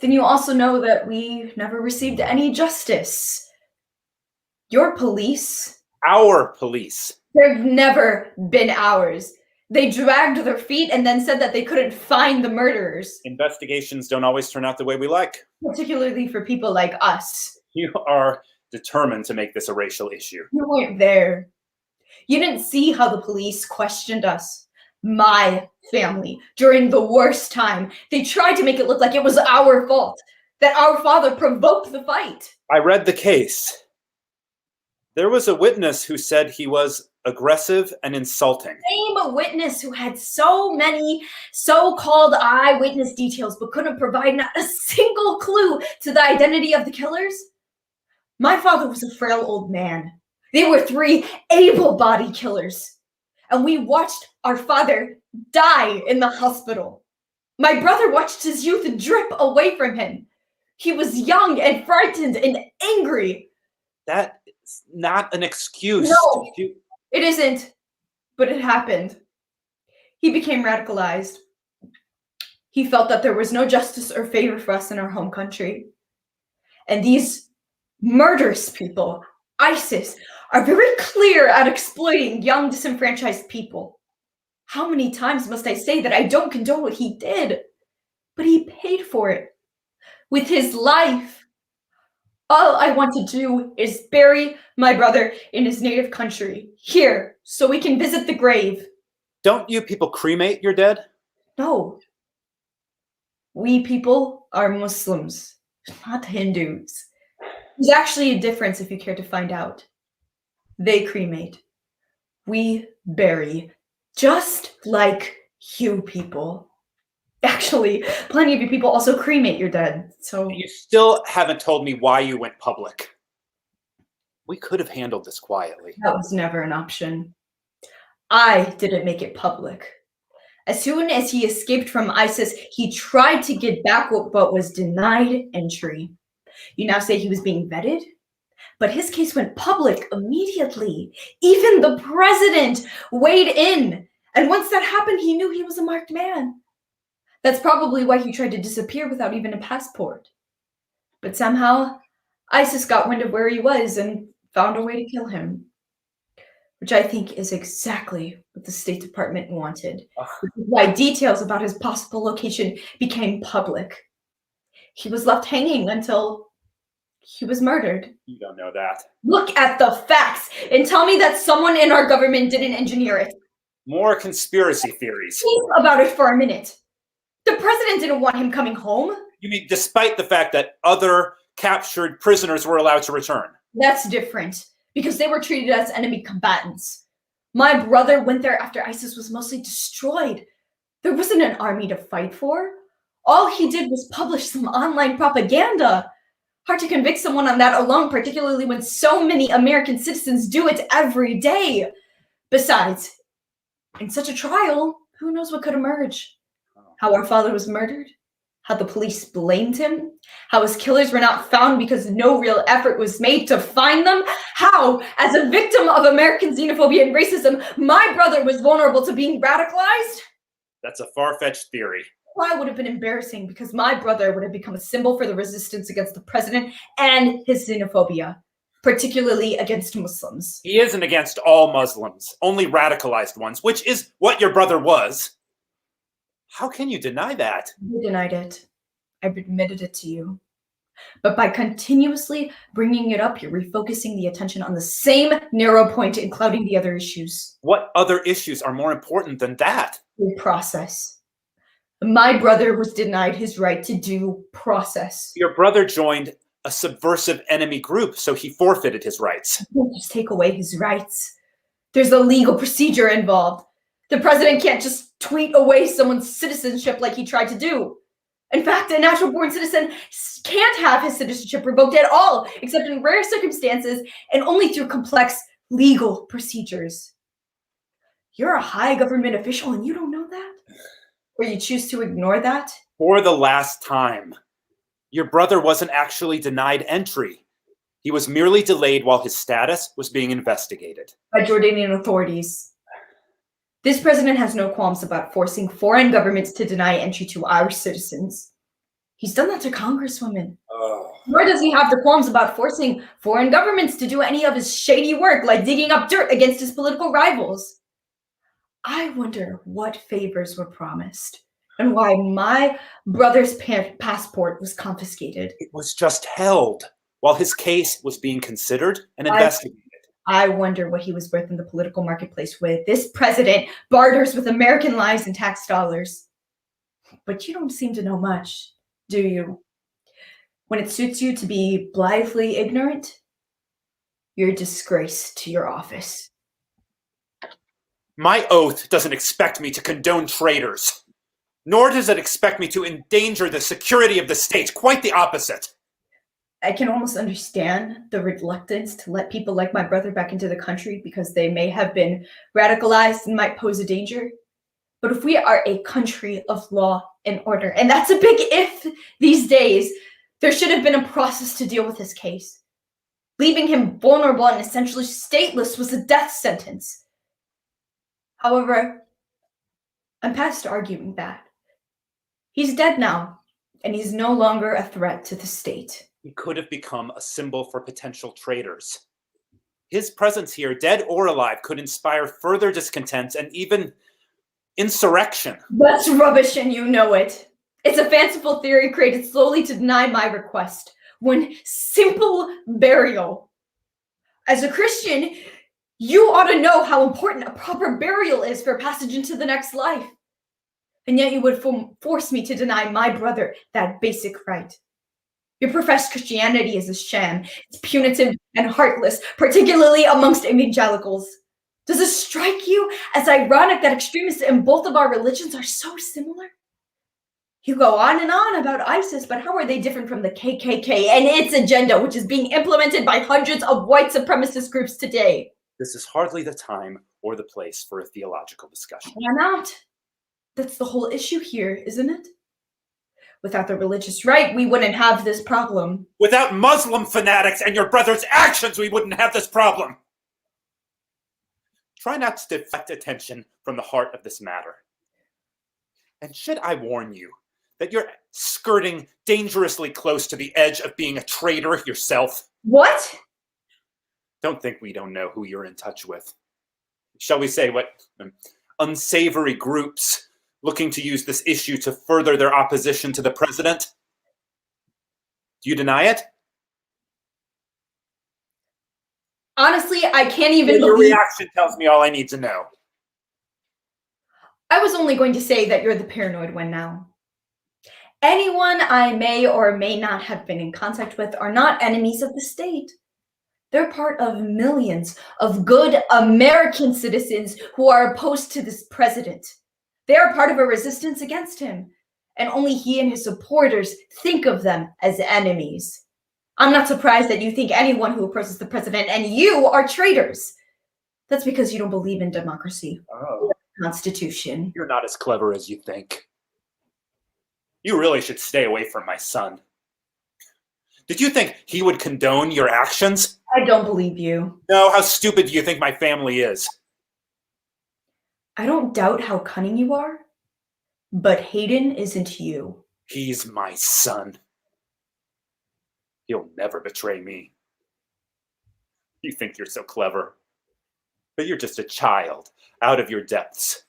Then you also know that we never received any justice. Your police. Our police. They've never been ours. They dragged their feet and then said that they couldn't find the murderers. Investigations don't always turn out the way we like. Particularly for people like us. You are determined to make this a racial issue. You weren't there. You didn't see how the police questioned us. My family, during the worst time. They tried to make it look like it was our fault. That our father provoked the fight. I read the case. There was a witness who said he was aggressive and insulting. Same witness who had so many so-called eyewitness details but couldn't provide not a single clue to the identity of the killers. My father was a frail old man. They were 3 able-bodied killers. And we watched our father die in the hospital. My brother watched his youth drip away from him. He was young and frightened and angry. That is not an excuse. No, it isn't. But it happened. He became radicalized. He felt that there was no justice or favor for us in our home country. And these murderous people, ISIS, are very clear at exploiting young, disenfranchised people. How many times must I say that I don't condone what he did? But he paid for it with his life. All I want to do is bury my brother in his native country, here, so we can visit the grave. Don't you people cremate your dead? No. We people are Muslims, not Hindus. There's actually a difference if you care to find out. They cremate. We bury, just like you people. Actually, plenty of you people also cremate your dead, so... You still haven't told me why you went public. We could have handled this quietly. That was never an option. I didn't make it public. As soon as he escaped from ISIS, he tried to get back but was denied entry. You now say he was being vetted? But his case went public immediately. Even the president weighed in. And once that happened, he knew he was a marked man. That's probably why he tried to disappear without even a passport. But somehow, ISIS got wind of where he was and found a way to kill him. Which I think is exactly what the State Department wanted. Which is why details about his possible location became public. He was left hanging until he was murdered. You don't know that. Look at the facts and tell me that someone in our government didn't engineer it. More conspiracy theories. Think about it for a minute. The president didn't want him coming home. You mean despite the fact that other captured prisoners were allowed to return? That's different, because they were treated as enemy combatants. My brother went there after ISIS was mostly destroyed. There wasn't an army to fight for. All he did was publish some online propaganda. Hard to convict someone on that alone, particularly when so many American citizens do it every day. Besides, in such a trial, who knows what could emerge? How our father was murdered? How the police blamed him? How his killers were not found because no real effort was made to find them? How, as a victim of American xenophobia and racism, my brother was vulnerable to being radicalized? That's a far-fetched theory. Well, would have been embarrassing because my brother would have become a symbol for the resistance against the president and his xenophobia, particularly against Muslims. He isn't against all Muslims, only radicalized ones, which is what your brother was. How can you deny that? You denied it. I've admitted it to you. But by continuously bringing it up, you're refocusing the attention on the same narrow point and clouding the other issues. What other issues are more important than that? Due process. My brother was denied his right to due process. Your brother joined a subversive enemy group, so he forfeited his rights. You can't just take away his rights. There's a legal procedure involved. The president can't just tweet away someone's citizenship like he tried to do. In fact, a natural-born citizen can't have his citizenship revoked at all, except in rare circumstances and only through complex legal procedures. You're a high government official and you don't know that? Or you choose to ignore that? For the last time, your brother wasn't actually denied entry. He was merely delayed while his status was being investigated. By Jordanian authorities. This president has no qualms about forcing foreign governments to deny entry to our citizens. He's done that to congresswomen. Nor does he have the qualms about forcing foreign governments to do any of his shady work, like digging up dirt against his political rivals. I wonder what favors were promised and why my brother's passport was confiscated. It was just held while his case was being considered and investigated. I wonder what he was worth in the political marketplace with. This president barters with American lives and tax dollars. But you don't seem to know much, do you? When it suits you to be blithely ignorant, you're a disgrace to your office. My oath doesn't expect me to condone traitors, nor does it expect me to endanger the security of the state. Quite the opposite. I can almost understand the reluctance to let people like my brother back into the country because they may have been radicalized and might pose a danger. But if we are a country of law and order, and that's a big if these days, there should have been a process to deal with his case. Leaving him vulnerable and essentially stateless was a death sentence. However, I'm past arguing that. He's dead now, and he's no longer a threat to the state. He could have become a symbol for potential traitors. His presence here, dead or alive, could inspire further discontent and even insurrection. That's rubbish, and you know it. It's a fanciful theory created slowly to deny my request. One simple burial. As a Christian, you ought to know how important a proper burial is for passage into the next life. And yet you would force me to deny my brother that basic right. Your professed Christianity is a sham. It's punitive and heartless, particularly amongst evangelicals. Does it strike you as ironic that extremists in both of our religions are so similar? You go on and on about ISIS, but how are they different from the KKK and its agenda, which is being implemented by hundreds of white supremacist groups today? This is hardly the time or the place for a theological discussion. Why not? That's the whole issue here, isn't it? Without the religious right, we wouldn't have this problem. Without Muslim fanatics and your brother's actions, we wouldn't have this problem. Try not to deflect attention from the heart of this matter. And should I warn you that you're skirting dangerously close to the edge of being a traitor yourself? What? Don't think we don't know who you're in touch with. Shall we say what unsavory groups looking to use this issue to further their opposition to the president? Do you deny it? Honestly, I can't even Your believe... reaction tells me all I need to know. I was only going to say that you're the paranoid one now. Anyone I may or may not have been in contact with are not enemies of the state. They're part of millions of good American citizens who are opposed to this president. They are part of a resistance against him, and only he and his supporters think of them as enemies. I'm not surprised that you think anyone who opposes the president and you are traitors. That's because you don't believe in democracy or the Constitution. You're not as clever as you think. You really should stay away from my son. Did you think he would condone your actions? I don't believe you. No, how stupid do you think my family is? I don't doubt how cunning you are, but Hayden isn't you. He's my son. He'll never betray me. You think you're so clever, but you're just a child out of your depths.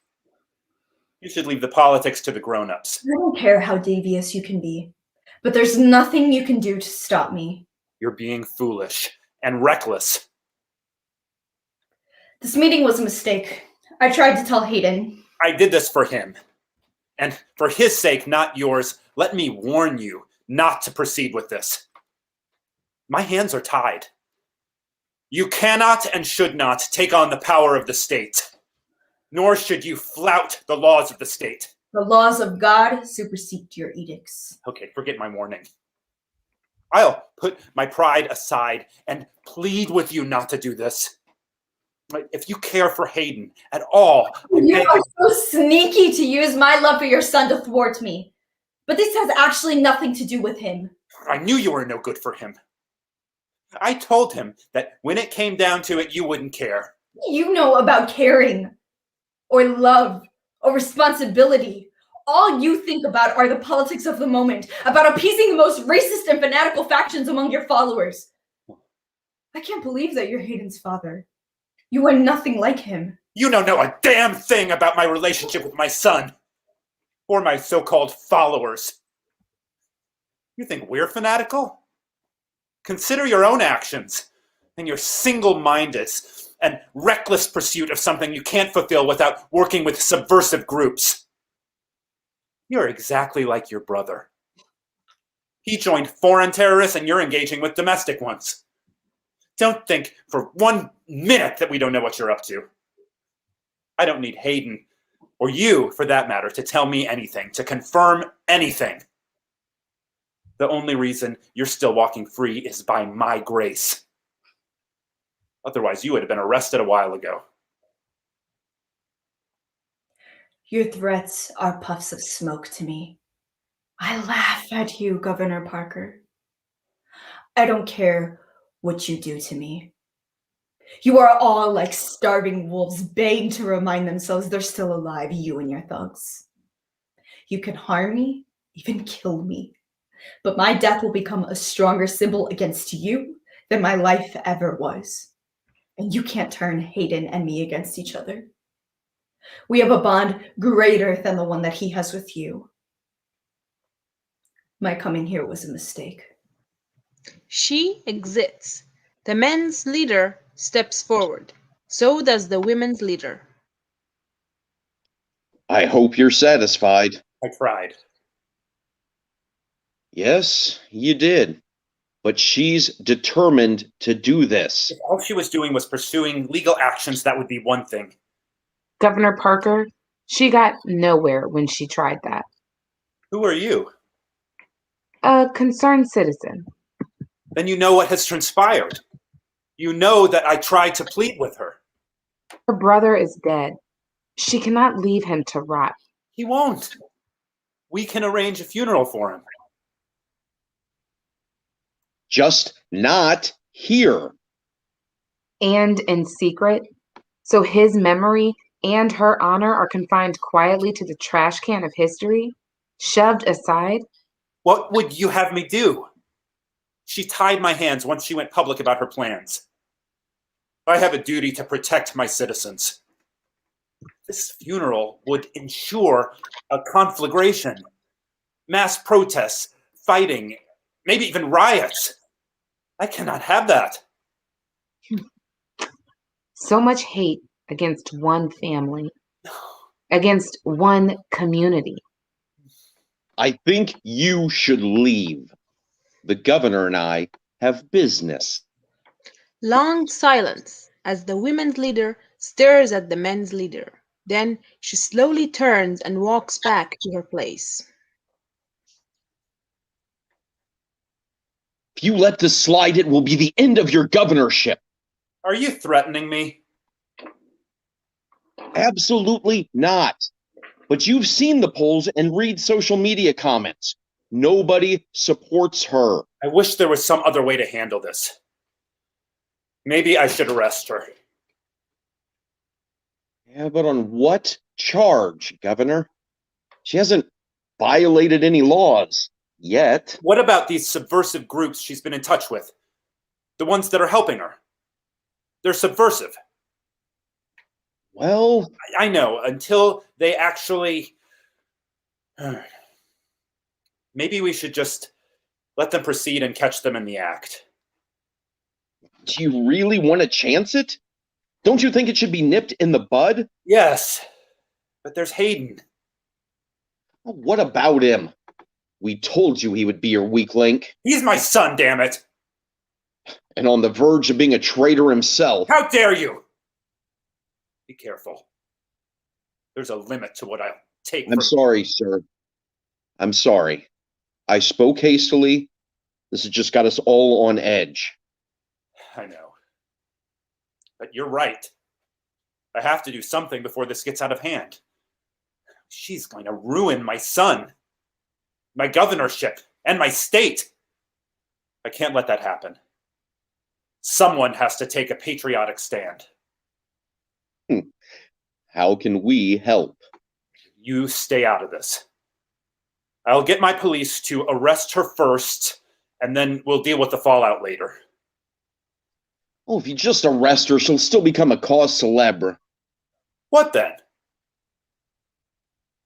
You should leave the politics to the grown-ups. I don't care how devious you can be, but there's nothing you can do to stop me. You're being foolish and reckless. This meeting was a mistake. I tried to tell Hayden. I did this for him. And for his sake, not yours, let me warn you not to proceed with this. My hands are tied. You cannot and should not take on the power of the state, nor should you flout the laws of the state. The laws of God supersede your edicts. Okay, forget my warning. I'll put my pride aside and plead with you not to do this. If you care for Hayden at all... You are so sneaky to use my love for your son to thwart me. But this has actually nothing to do with him. I knew you were no good for him. I told him that when it came down to it, you wouldn't care. You know about caring, or love, or responsibility. All you think about are the politics of the moment, about appeasing the most racist and fanatical factions among your followers. I can't believe that you're Hayden's father. You are nothing like him. You don't know a damn thing about my relationship with my son, or my so-called followers. You think we're fanatical? Consider your own actions and your single-minded and reckless pursuit of something you can't fulfill without working with subversive groups. You're exactly like your brother. He joined foreign terrorists and you're engaging with domestic ones. Don't think for 1 minute that we don't know what you're up to. I don't need Hayden, or you for that matter, to tell me anything, to confirm anything. The only reason you're still walking free is by my grace. Otherwise, you would have been arrested a while ago. Your threats are puffs of smoke to me. I laugh at you, Governor Parker. I don't care what you do to me. You are all like starving wolves begging to remind themselves they're still alive, you and your thugs. You can harm me even kill me. But my death will become a stronger symbol against you than my life ever was. And you can't turn Hayden and me against each other. We have a bond greater than the one that he has with you. My coming here was a mistake. She exits. The men's leader steps forward. So does the women's leader. I hope you're satisfied. I tried. Yes, you did. But she's determined to do this. If all she was doing was pursuing legal actions, that would be one thing. Governor Parker, she got nowhere when she tried that. Who are you? A concerned citizen. Then you know what has transpired. You know that I tried to plead with her. Her brother is dead. She cannot leave him to rot. He won't. We can arrange a funeral for him. Just not here. And in secret. So his memory and her honor are confined quietly to the trash can of history, shoved aside. What would you have me do? She tied my hands once she went public about her plans. I have a duty to protect my citizens. This funeral would ensure a conflagration, mass protests, fighting, maybe even riots. I cannot have that. So much hate against one family, against one community. I think you should leave. The governor and I have business. Long silence as the women's leader stares at the men's leader. Then she slowly turns and walks back to her place. If you let this slide, it will be the end of your governorship. Are you threatening me? Absolutely not. But you've seen the polls and read social media comments. Nobody supports her. I wish there was some other way to handle this. Maybe I should arrest her. Yeah, but on what charge, Governor? She hasn't violated any laws yet. What about these subversive groups she's been in touch with? The ones that are helping her? They're subversive. Well, I know, until they actually... Maybe we should just let them proceed and catch them in the act. do you really want to chance it? Don't you think it should be nipped in the bud? Yes, but there's Hayden. What about him? We told you he would be your weak link. He's my son, damn it! And on the verge of being a traitor himself. How dare you! Be careful. There's a limit to what I'll take. I'm sorry, sir. I'm sorry. I spoke hastily. This has just got us all on edge. I know. But you're right. I have to do something before this gets out of hand. She's going to ruin my son, my governorship, and my state. I can't let that happen. Someone has to take a patriotic stand. How can we help? You stay out of this. I'll get my police to arrest her first, and then we'll deal with the fallout later. Oh, if you just arrest her, she'll still become a cause célèbre. What then?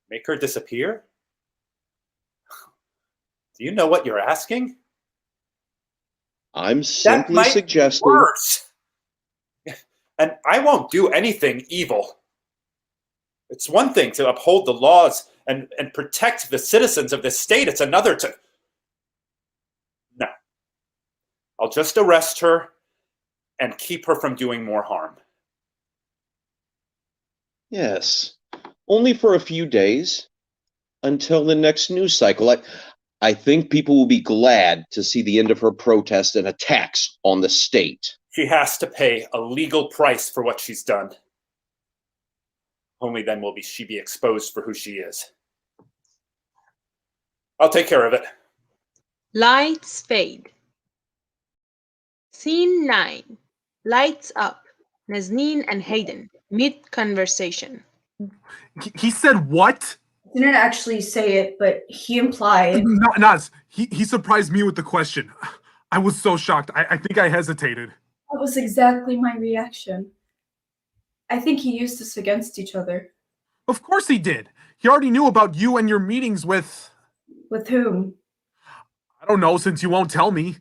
Make her disappear? Do you know what you're asking? I'm simply suggesting... Worse. And I won't do anything evil. It's one thing to uphold the laws and protect the citizens of this state. It's another to... No. I'll just arrest her and keep her from doing more harm. Yes. Only for a few days. Until the next news cycle. I think people will be glad to see the end of her protest and attacks on the state. She has to pay a legal price for what she's done. Only then will she be exposed for who she is. I'll take care of it. Lights fade. Scene 9. Lights up. Nazneen and Hayden. Mid-conversation. He said what? Didn't actually say it, but he implied. Naz, he surprised me with the question. I was so shocked. I think I hesitated. That was exactly my reaction. I think he used us against each other. Of course he did. He already knew about you and your meetings with... With whom? I don't know, since you won't tell me.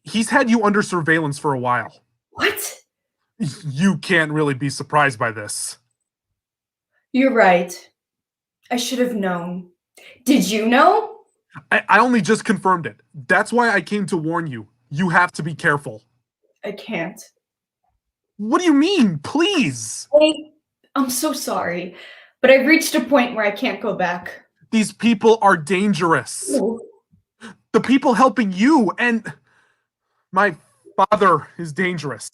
He's had you under surveillance for a while. What? You can't really be surprised by this. You're right. I should have known. Did you know? I only just confirmed it. That's why I came to warn you. You have to be careful. I can't. What do you mean? Please! Hey, I'm so sorry, but I've reached a point where I can't go back. These people are dangerous. Ooh. The people helping you and my father is dangerous.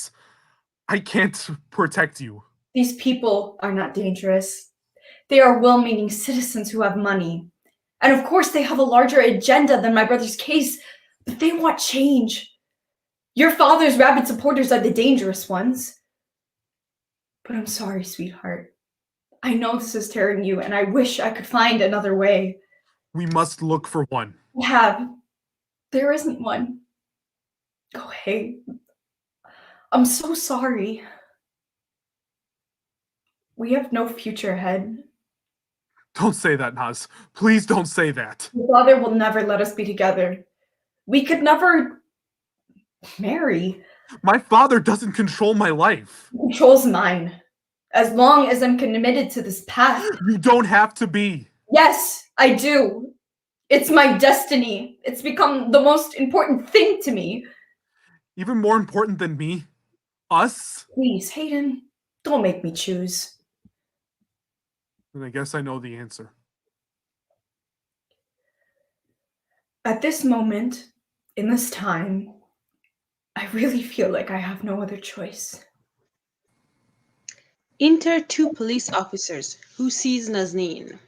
I can't protect you. These people are not dangerous. They are well-meaning citizens who have money. And of course they have a larger agenda than my brother's case, but they want change. Your father's rabid supporters are the dangerous ones. But I'm sorry, sweetheart. I know this is tearing you, and I wish I could find another way. We must look for one. I have. There isn't one. Go away. I'm so sorry. We have no future ahead. Don't say that, Naz. Please don't say that. Your father will never let us be together. We could never marry. My father doesn't control my life. He controls mine. As long as I'm committed to this path. You don't have to be. Yes, I do. It's my destiny. It's become the most important thing to me. Even more important than me? Us? Please, Hayden, don't make me choose. And I guess I know the answer. At this moment, in this time, I really feel like I have no other choice. Enter two police officers. Who sees Nazneen?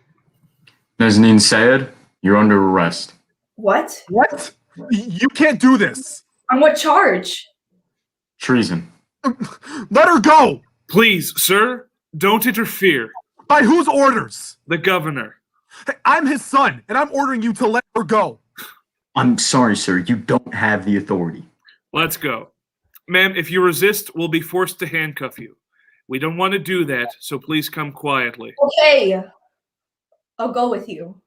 Nazneen Sayed, you're under arrest. What? What? You can't do this. On what charge? Treason. Let her go! Please, sir, don't interfere. By whose orders? The governor. Hey, I'm his son, and I'm ordering you to let her go. I'm sorry, sir. You don't have the authority. Let's go. Ma'am, if you resist, we'll be forced to handcuff you. We don't want to do that, so please come quietly. Okay. I'll go with you.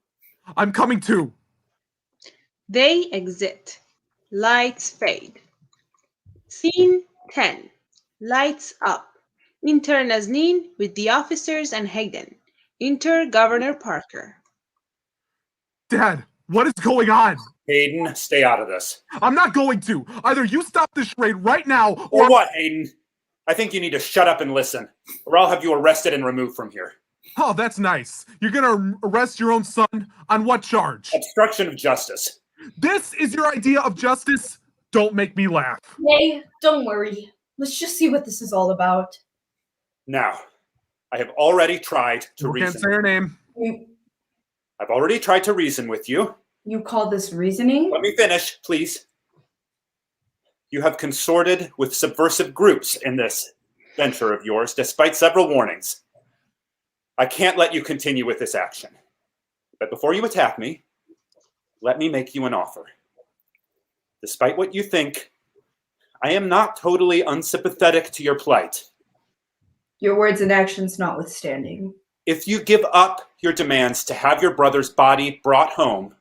I'm coming too. They exit. Lights fade. Scene 10. Lights up. Enter Nazneen with the officers and Hayden. Enter Governor Parker. Dad, what is going on? Hayden, stay out of this. I'm not going to. Either you stop this charade right now, Or what, Hayden? I think you need to shut up and listen, or I'll have you arrested and removed from here. Oh, that's nice. You're gonna arrest your own son? On what charge? Obstruction of justice. This is your idea of justice? Don't make me laugh. Hey, don't worry. Let's just see what this is all about. Now, I have already tried to You reason. can't say her name. I've already tried to reason with you. You call this reasoning? Let me finish, please. You have consorted with subversive groups in this venture of yours, despite several warnings. I can't let you continue with this action. But before you attack me, let me make you an offer. Despite what you think, I am not totally unsympathetic to your plight. Your words and actions notwithstanding. If you give up your demands to have your brother's body brought home,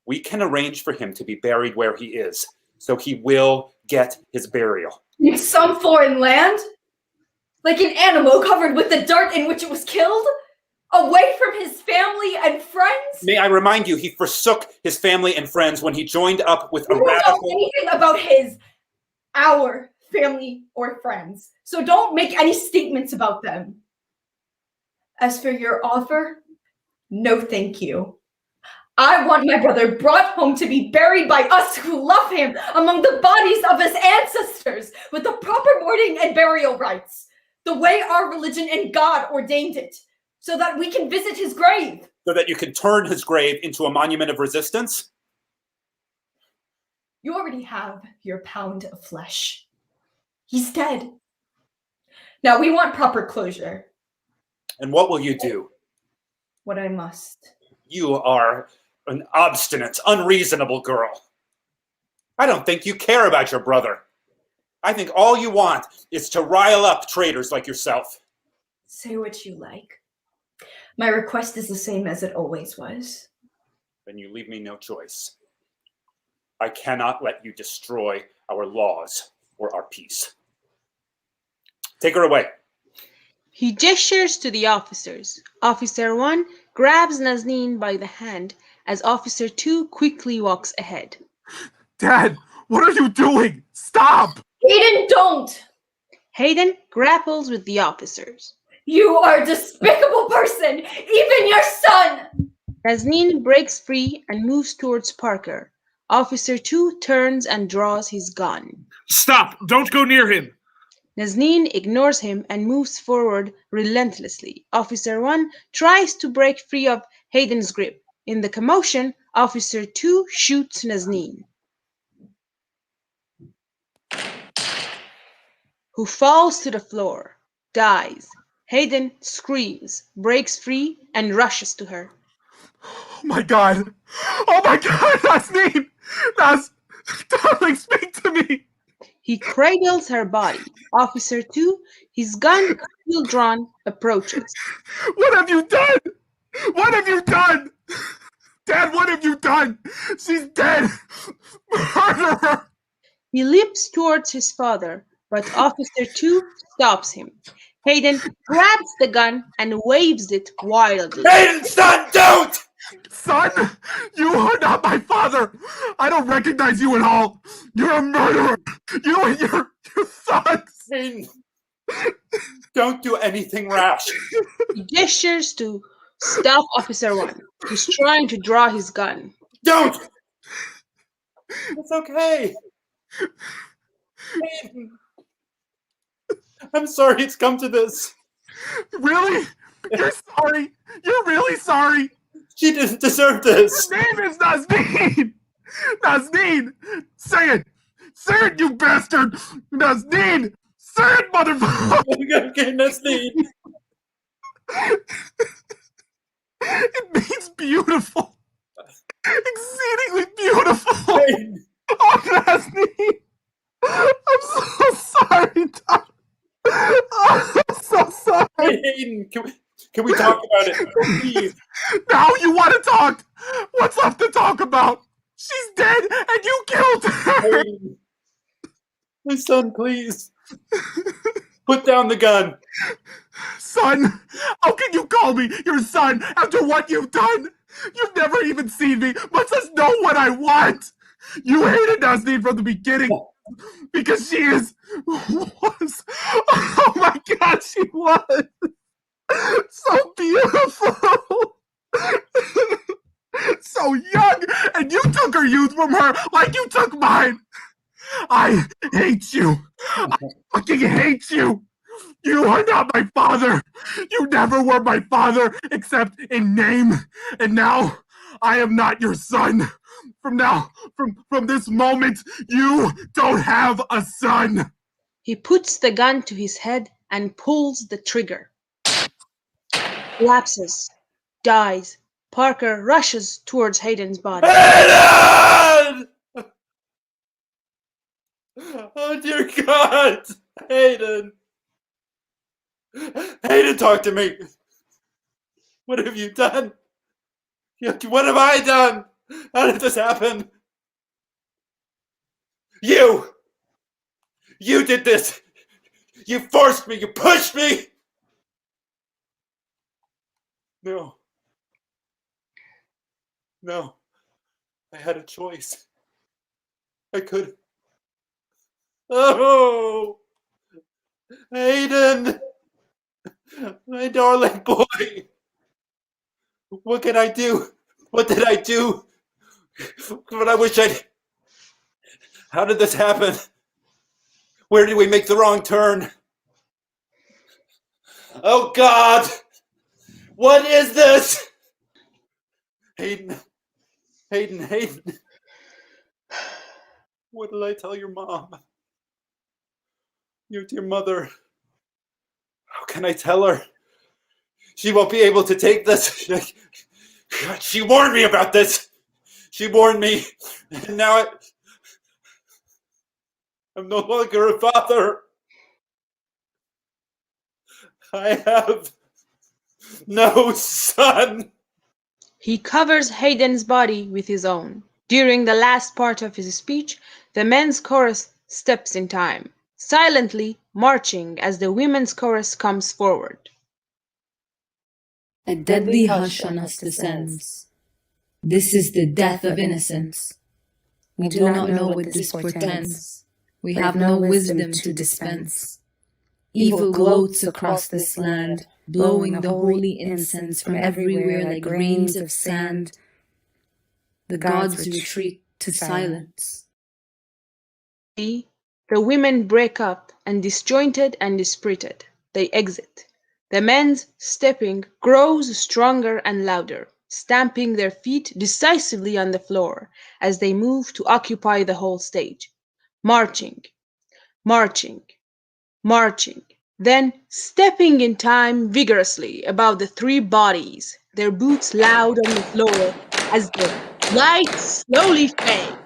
we can arrange for him to be buried where he is, so he will get his burial. In some foreign land? Like an animal covered with the dirt in which it was killed? Away from his family and friends? May I remind you, he forsook his family and friends when he joined up with a You don't know radical... anything about our family or friends. So don't make any statements about them. As for your offer, no thank you. I want my brother brought home to be buried by us who love him among the bodies of his ancestors with the proper mourning and burial rites, the way our religion and God ordained it, so that we can visit his grave. So that you can turn his grave into a monument of resistance? You already have your pound of flesh. He's dead. Now we want proper closure. And what will you do? what I must. You are an obstinate, unreasonable girl. I don't think you care about your brother. I think all you want is to rile up traitors like yourself. Say what you like. My request is the same as it always was. Then you leave me no choice. I cannot let you destroy our laws or our peace. Take her away. He gestures to the officers. Officer 1 grabs Nazneen by the hand as Officer 2 quickly walks ahead. Dad, what are you doing? Stop! Hayden, don't! Hayden grapples with the officers. You are a despicable person! Even your son! Nazneen breaks free and moves towards Parker. Officer 2 turns and draws his gun. Stop! Don't go near him! Nazneen ignores him and moves forward relentlessly. Officer 1 tries to break free of Hayden's grip. In the commotion, Officer 2 shoots Nazneen, who falls to the floor, dies. Hayden screams, breaks free, and rushes to her. Oh my god! Oh my god, Nazneen! Darling, speak to me! He cradles her body. Officer 2, his gun still drawn, approaches. What have you done? What have you done? Dad, what have you done? She's dead! Murderer! He leaps towards his father, but Officer 2 stops him. Hayden grabs the gun and waves it wildly. Hayden, son, don't! Son, you are not my father! I don't recognize you at all! You're a murderer! You and your sons! Hayden, don't do anything rash. He gestures to stop Officer 1, who's trying to draw his gun. Don't! It's okay. Hayden, I'm sorry it's come to this. Really? You're sorry? You're really sorry? She didn't deserve this. Her name is Nazneen! Nazneen! Say it! Say it, you bastard! Nazneen! Say it, motherfucker! Okay, Nazneen. It means beautiful. Exceedingly beautiful. Hayden. Oh, Nazneen! I'm so sorry, Tom. Oh, I'm so sorry. Hayden, can we talk about it? Please. Now you want to talk? What's left to talk about? She's dead and you killed her! Hayden. My son, please. Put down the gun. Son, how can you call me your son after what you've done? You've never even seen me, much less know what I want. You hated Nazneen from the beginning because she was, oh my God, she was so beautiful, so young, and you took her youth from her like you took mine. I hate you. I fucking hate you. You are not my father. You never were my father except in name. And now I am not your son. From this moment, you don't have a son. He puts the gun to his head and pulls the trigger. Collapses, dies. Parker rushes towards Hayden's body. Hayden! Oh, dear God. Hayden. Hayden, talk to me. What have you done? What have I done? How did this happen? You did this. You forced me. You pushed me. No. I had a choice. I could. Oh, Hayden, my darling boy. What can I do? What did I do? But I wish I'd. How did this happen? Where did we make the wrong turn? Oh God! What is this? Hayden. What did I tell your mom? Your dear mother. How can I tell her? She won't be able to take this. She warned me about this. She warned me. And now I'm no longer a father. I have no son. He covers Hayden's body with his own. During the last part of his speech, the men's chorus steps in time, silently marching as the women's chorus comes forward. A deadly hush on us descends. This is the death of innocence. We do not know what this portends. We have no wisdom to dispense. Evil gloats across this land, blowing the holy incense from everywhere like grains of sand. The gods retreat to silence. The women break up, and disjointed and dispirited, they exit. The men's stepping grows stronger and louder, stamping their feet decisively on the floor as they move to occupy the whole stage. Marching, marching, marching, then stepping in time vigorously about the three bodies, their boots loud on the floor as the lights slowly fade.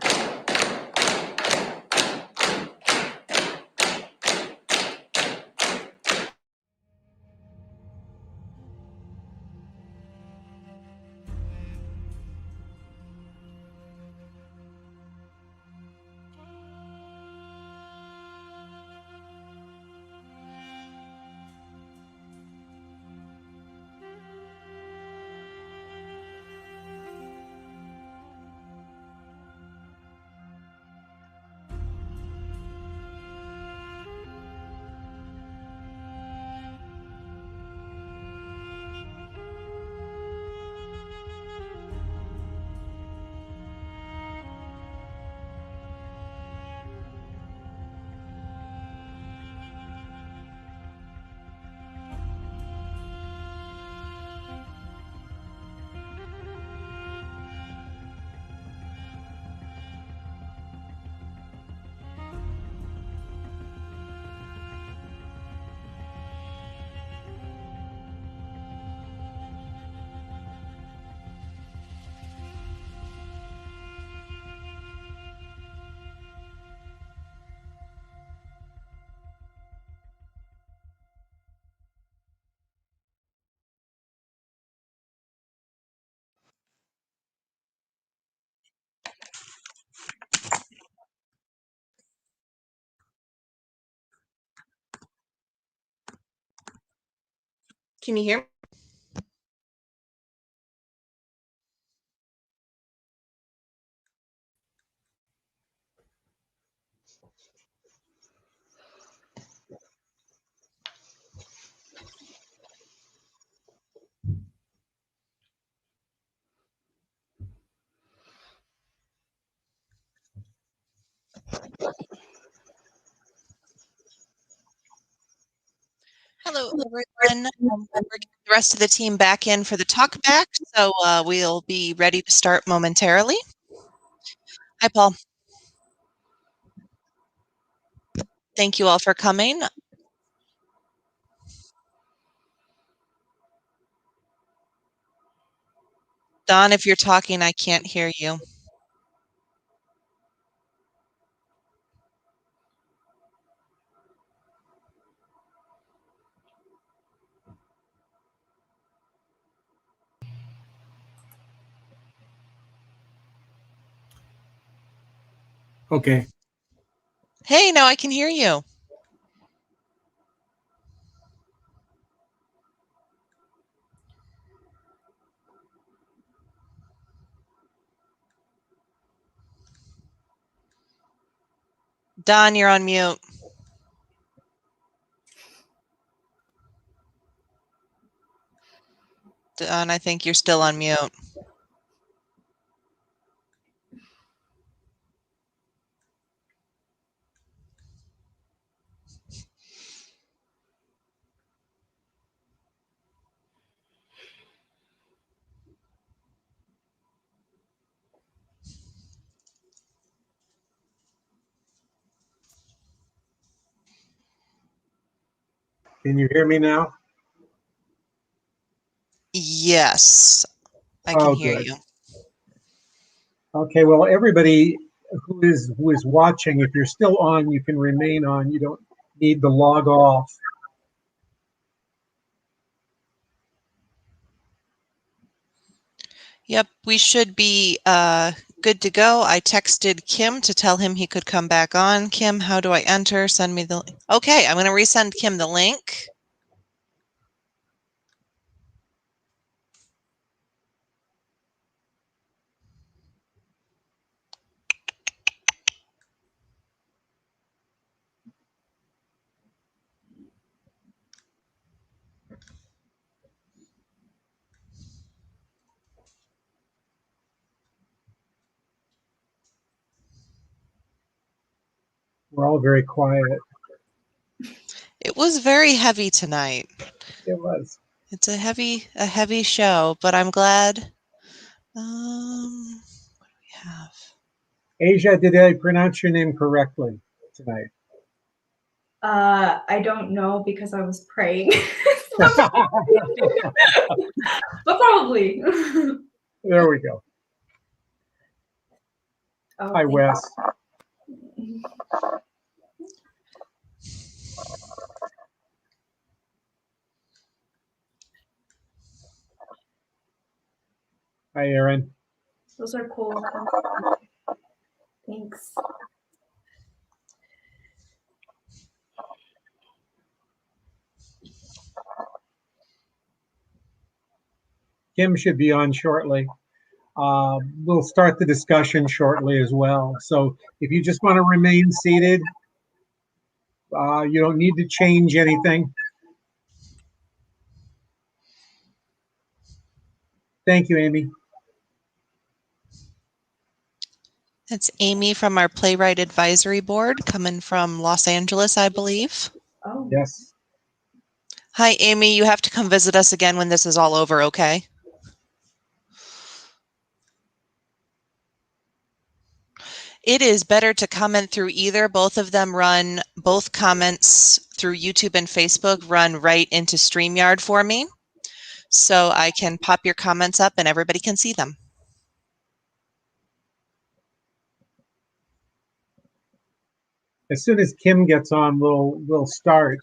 Can you hear me? Hello, everyone. We're getting the rest of the team back in for the talkback, so we'll be ready to start momentarily. Hi, Paul. Thank you all for coming. Don, if you're talking, I can't hear you. Okay. Hey, no, I can hear you. Don, you're on mute. Don, I think you're still on mute. Can you hear me now? Yes, I can hear good. you. Okay, well, everybody who is watching, if you're still on, you can remain on. You don't need to log off. Yep, we should be good to go. I texted Kim to tell him he could come back on. Kim, how do I enter? Send me the... Okay, I'm going to resend Kim the link. We're all very quiet. It was very heavy tonight. It was. It's a heavy show, but I'm glad. What do we have? Asia, did I pronounce your name correctly tonight? I don't know because I was praying. But probably. There we go. Oh, Hi, Wes. Hi, Aaron. Those are cool. Thanks. Kim should be on shortly. We'll start the discussion shortly as well. So if you just want to remain seated, you don't need to change anything. Thank you, Amy. It's Amy from our Playwright Advisory Board, coming from Los Angeles, I believe. Oh. Yes. Hi, Amy. You have to come visit us again when this is all over, okay? It is better to comment through either. Both of them run, both comments through YouTube and Facebook run right into StreamYard for me. So I can pop your comments up and everybody can see them. As soon as Kim gets on, we'll start.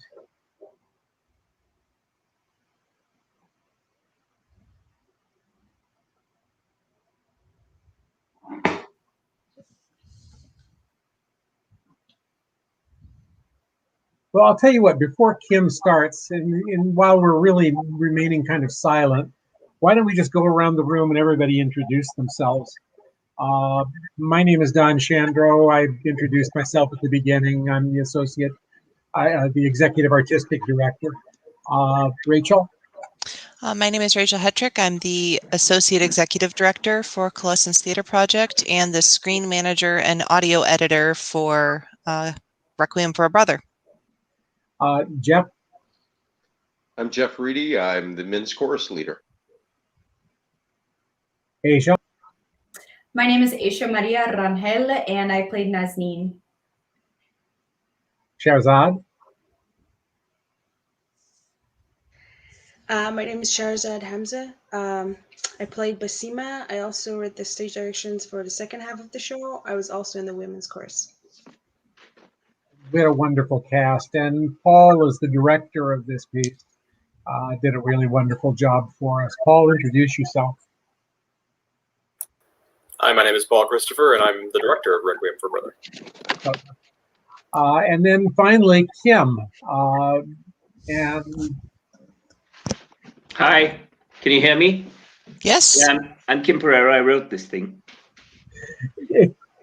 Well, I'll tell you what, before Kim starts, and while we're really remaining kind of silent, why don't we just go around the room and everybody introduce themselves? My name is Don Chandro. I introduced myself at the beginning. I'm the the executive artistic director. Rachel? My name is Rachel Hetrick. I'm the associate executive director for Coalescence Theatre Project and the screen manager and audio editor for Requiem for a Brother. Jeff? I'm Jeff Reedy. I'm the men's chorus leader. Asia? My name is Aisha Maria Rangel, and I played Nazneen. Shahzad? My name is Shahrzad Hamza. I played Basima. I also read the stage directions for the second half of the show. I was also in the women's chorus. We had a wonderful cast, and Paul is the director of this piece. Did a really wonderful job for us. Paul, introduce yourself. Hi, my name is Paul Christopher, and I'm the director of Requiem for a Brother. And then finally, Kim. Hi, can you hear me? Yes. Yeah, I'm Kim Pereira. I wrote this thing.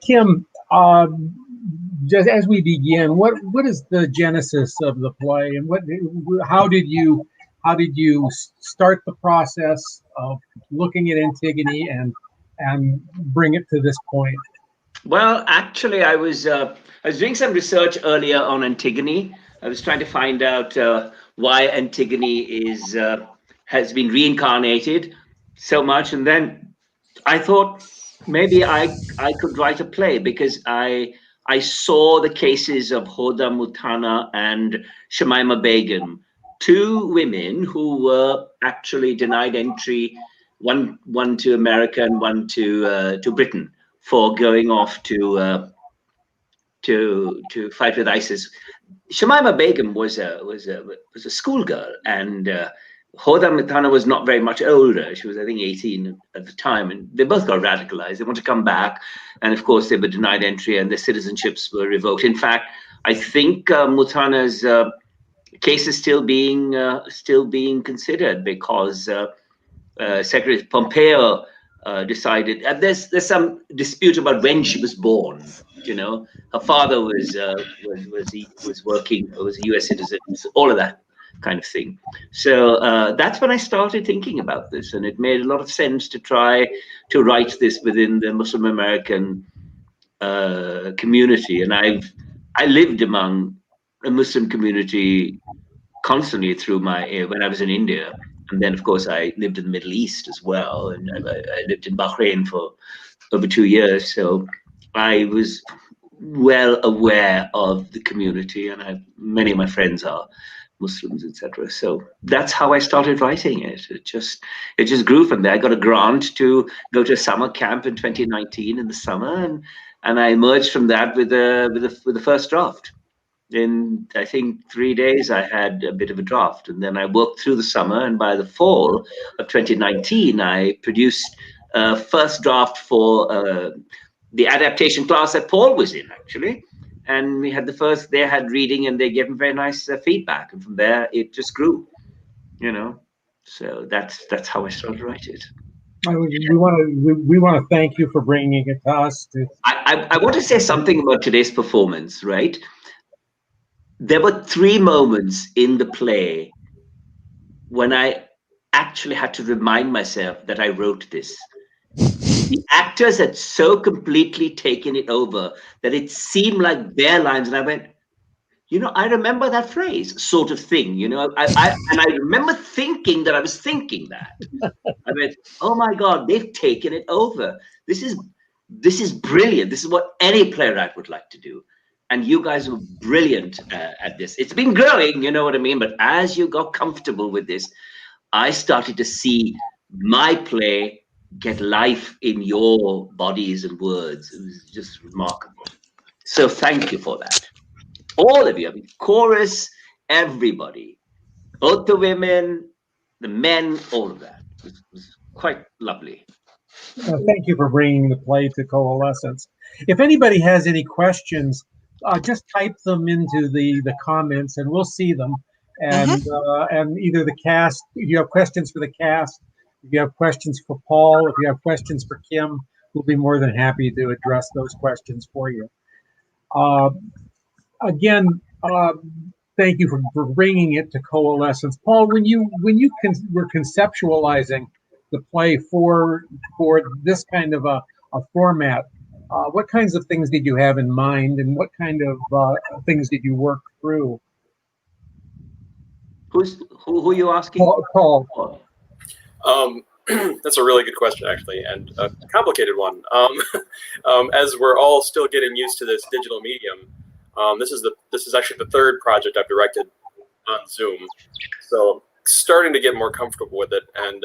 Kim, just as we begin, what is the genesis of the play, and how did you start the process of looking at Antigone and bring it to this point? Well, actually, I was doing some research earlier on Antigone. I was trying to find out why Antigone has been reincarnated so much, and then I thought maybe I could write a play because I saw the cases of Hoda Mutana and Shemaima Begum two women who were actually denied entry, one to America and one to Britain, for going off to fight with ISIS. Shamima Begum was a schoolgirl, and Hoda Mithana was not very much older. She was, I think, 18 at the time, and they both got radicalized. They want to come back, and of course, they were denied entry, and their citizenships were revoked. In fact, I think Muthana's case is still being considered, because Secretary Pompeo decided, and there's some dispute about when she was born. You know, her father was working, was a U.S. citizen, all of that kind of thing. So that's when I started thinking about this, and it made a lot of sense to try to write this within the Muslim American community. And I lived among a Muslim community constantly through when I was in India. And then, of course, I lived in the Middle East as well. And I lived in Bahrain for over 2 years. So I was well aware of the community, and many of my friends are Muslims, etc. So that's how I started writing it. It just grew from there. I got a grant to go to a summer camp in 2019 in the summer, and I emerged from that with the first draft. In, I think, 3 days, I had a bit of a draft, and then I worked through the summer, and by the fall of 2019, I produced a first draft for the adaptation class that Paul was in, actually. And we had they had reading, and they gave him very nice feedback, and from there, it just grew, you know. So that's how I started to write it. We want to thank you for bringing it to us. I want to say something about today's performance, right? There were 3 moments in the play when I actually had to remind myself that I wrote this. The actors had so completely taken it over that it seemed like their lines, and I went, you know, I remember that phrase, sort of thing, you know. I remember thinking that I was thinking that. I went, oh my God, they've taken it over. This is brilliant. This is what any playwright would like to do. And you guys were brilliant at this. It's been growing, you know what I mean? But as you got comfortable with this, I started to see my play get life in your bodies and words. It was just remarkable. So thank you for that. All of you, I mean, chorus, everybody, both the women, the men, all of that. It was quite lovely. Thank you for bringing the play to Coalescence. If anybody has any questions, just type them into the comments, and we'll see them. And and either the cast, if you have questions for the cast, if you have questions for Paul, if you have questions for Kim, we'll be more than happy to address those questions for you. Again, thank you for bringing it to Coalescence. Paul, when you were conceptualizing the play for this kind of a format, what kinds of things did you have in mind, and what kind of things did you work through? Who are you asking? Paul. That's a really good question, actually, and a complicated one. As we're all still getting used to this digital medium, this is actually the 3rd project I've directed on Zoom, so starting to get more comfortable with it. And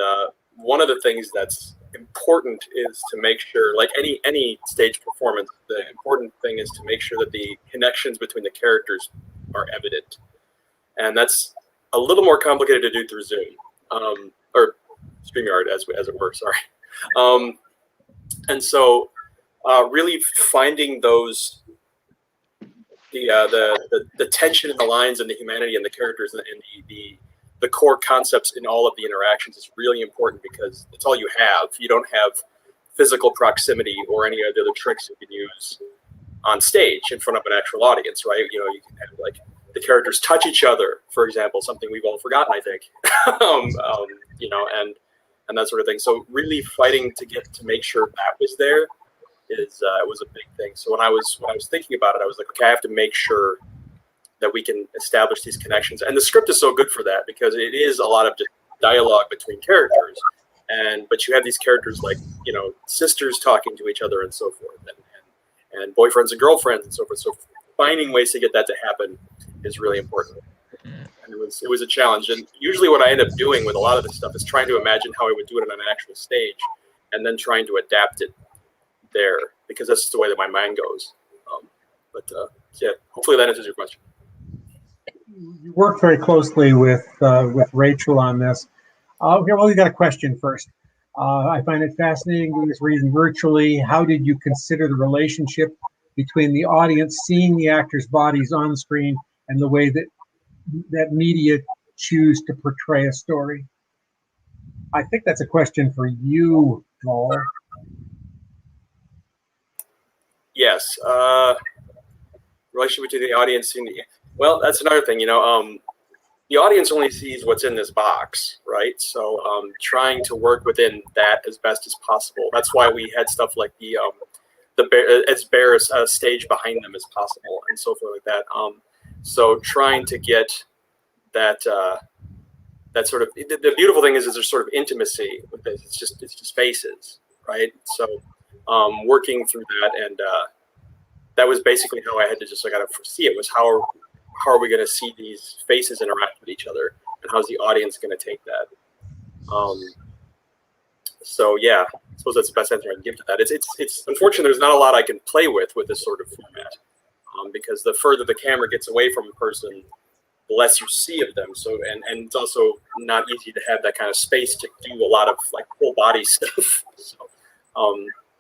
one of the things that's important is to make sure, like any stage performance, the important thing is to make sure that the connections between the characters are evident, and that's a little more complicated to do through Zoom or StreamYard, as it were. Sorry, and so really finding those the tension in the lines and the humanity and the characters and the core concepts in all of the interactions is really important, because it's all you have. You don't have physical proximity or any other tricks you can use on stage in front of an actual audience, right? You know, you can have like the characters touch each other, for example, something we've all forgotten, I think, you know, and that sort of thing. So really fighting to make sure that was there was a big thing. So when I was thinking about it, I was like, okay, I have to make sure that we can establish these connections. And the script is so good for that, because it is a lot of just dialogue between characters, but you have these characters like, you know, sisters talking to each other and so forth, and boyfriends and girlfriends and so forth. So finding ways to get that to happen is really important. and it was a challenge. And usually what I end up doing with a lot of this stuff is trying to imagine how I would do it on an actual stage, and then trying to adapt it there, because that's just the way that my mind goes. Yeah, hopefully that answers your question. You work very closely with Rachel on this. Here, well, we got a question first. I find it fascinating doing this reading virtually. How did you consider the relationship between the audience seeing the actors' bodies on screen and the way that media choose to portray a story? I think that's a question for you, Paul. Yes. Relationship between the audience and well, that's another thing, the audience only sees what's in this box, right? So trying to work within that as best as possible. That's why we had stuff like as bare a stage behind them as possible and so forth like that. So trying to get that that sort of, the beautiful thing is there's sort of intimacy with this. It's just faces, right? So working through that, and that was basically how I had to just kind of foresee it, was how are we going to see these faces interact with each other, and how's the audience going to take that? So yeah, I suppose that's the best answer I can give to that. It's unfortunate there's not a lot I can play with this sort of format, because the further the camera gets away from a person, the less you see of them. So and it's also not easy to have that kind of space to do a lot of like full body stuff.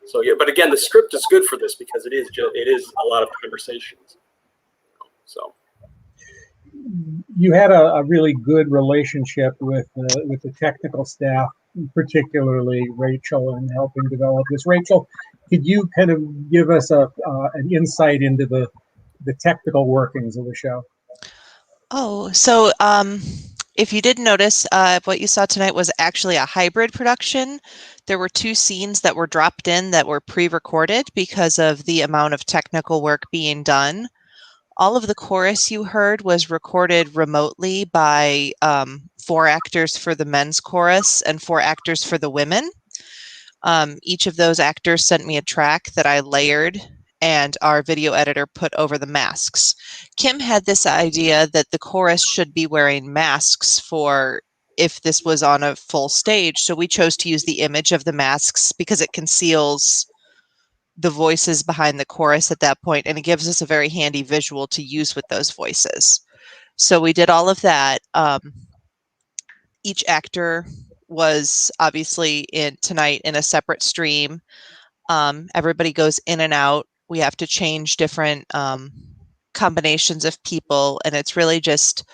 So yeah, but again, the script is good for this because it is a lot of conversations. So you had a really good relationship with the technical staff, particularly Rachel, in helping develop this. Rachel, could you kind of give us an insight into the technical workings of the show? Oh, so if you didn't notice, what you saw tonight was actually a hybrid production. There were 2 scenes that were dropped in that were pre-recorded because of the amount of technical work being done. All of the chorus you heard was recorded remotely by 4 actors for the men's chorus and 4 actors for the women. Each of those actors sent me a track that I layered, and our video editor put over the masks. Kim had this idea that the chorus should be wearing masks for if this was on a full stage, so we chose to use the image of the masks because it conceals the voices behind the chorus at that point, and it gives us a very handy visual to use with those voices. So we did all of that. Each actor was obviously tonight in a separate stream. Everybody goes in and out. We have to change different combinations of people, and it's really just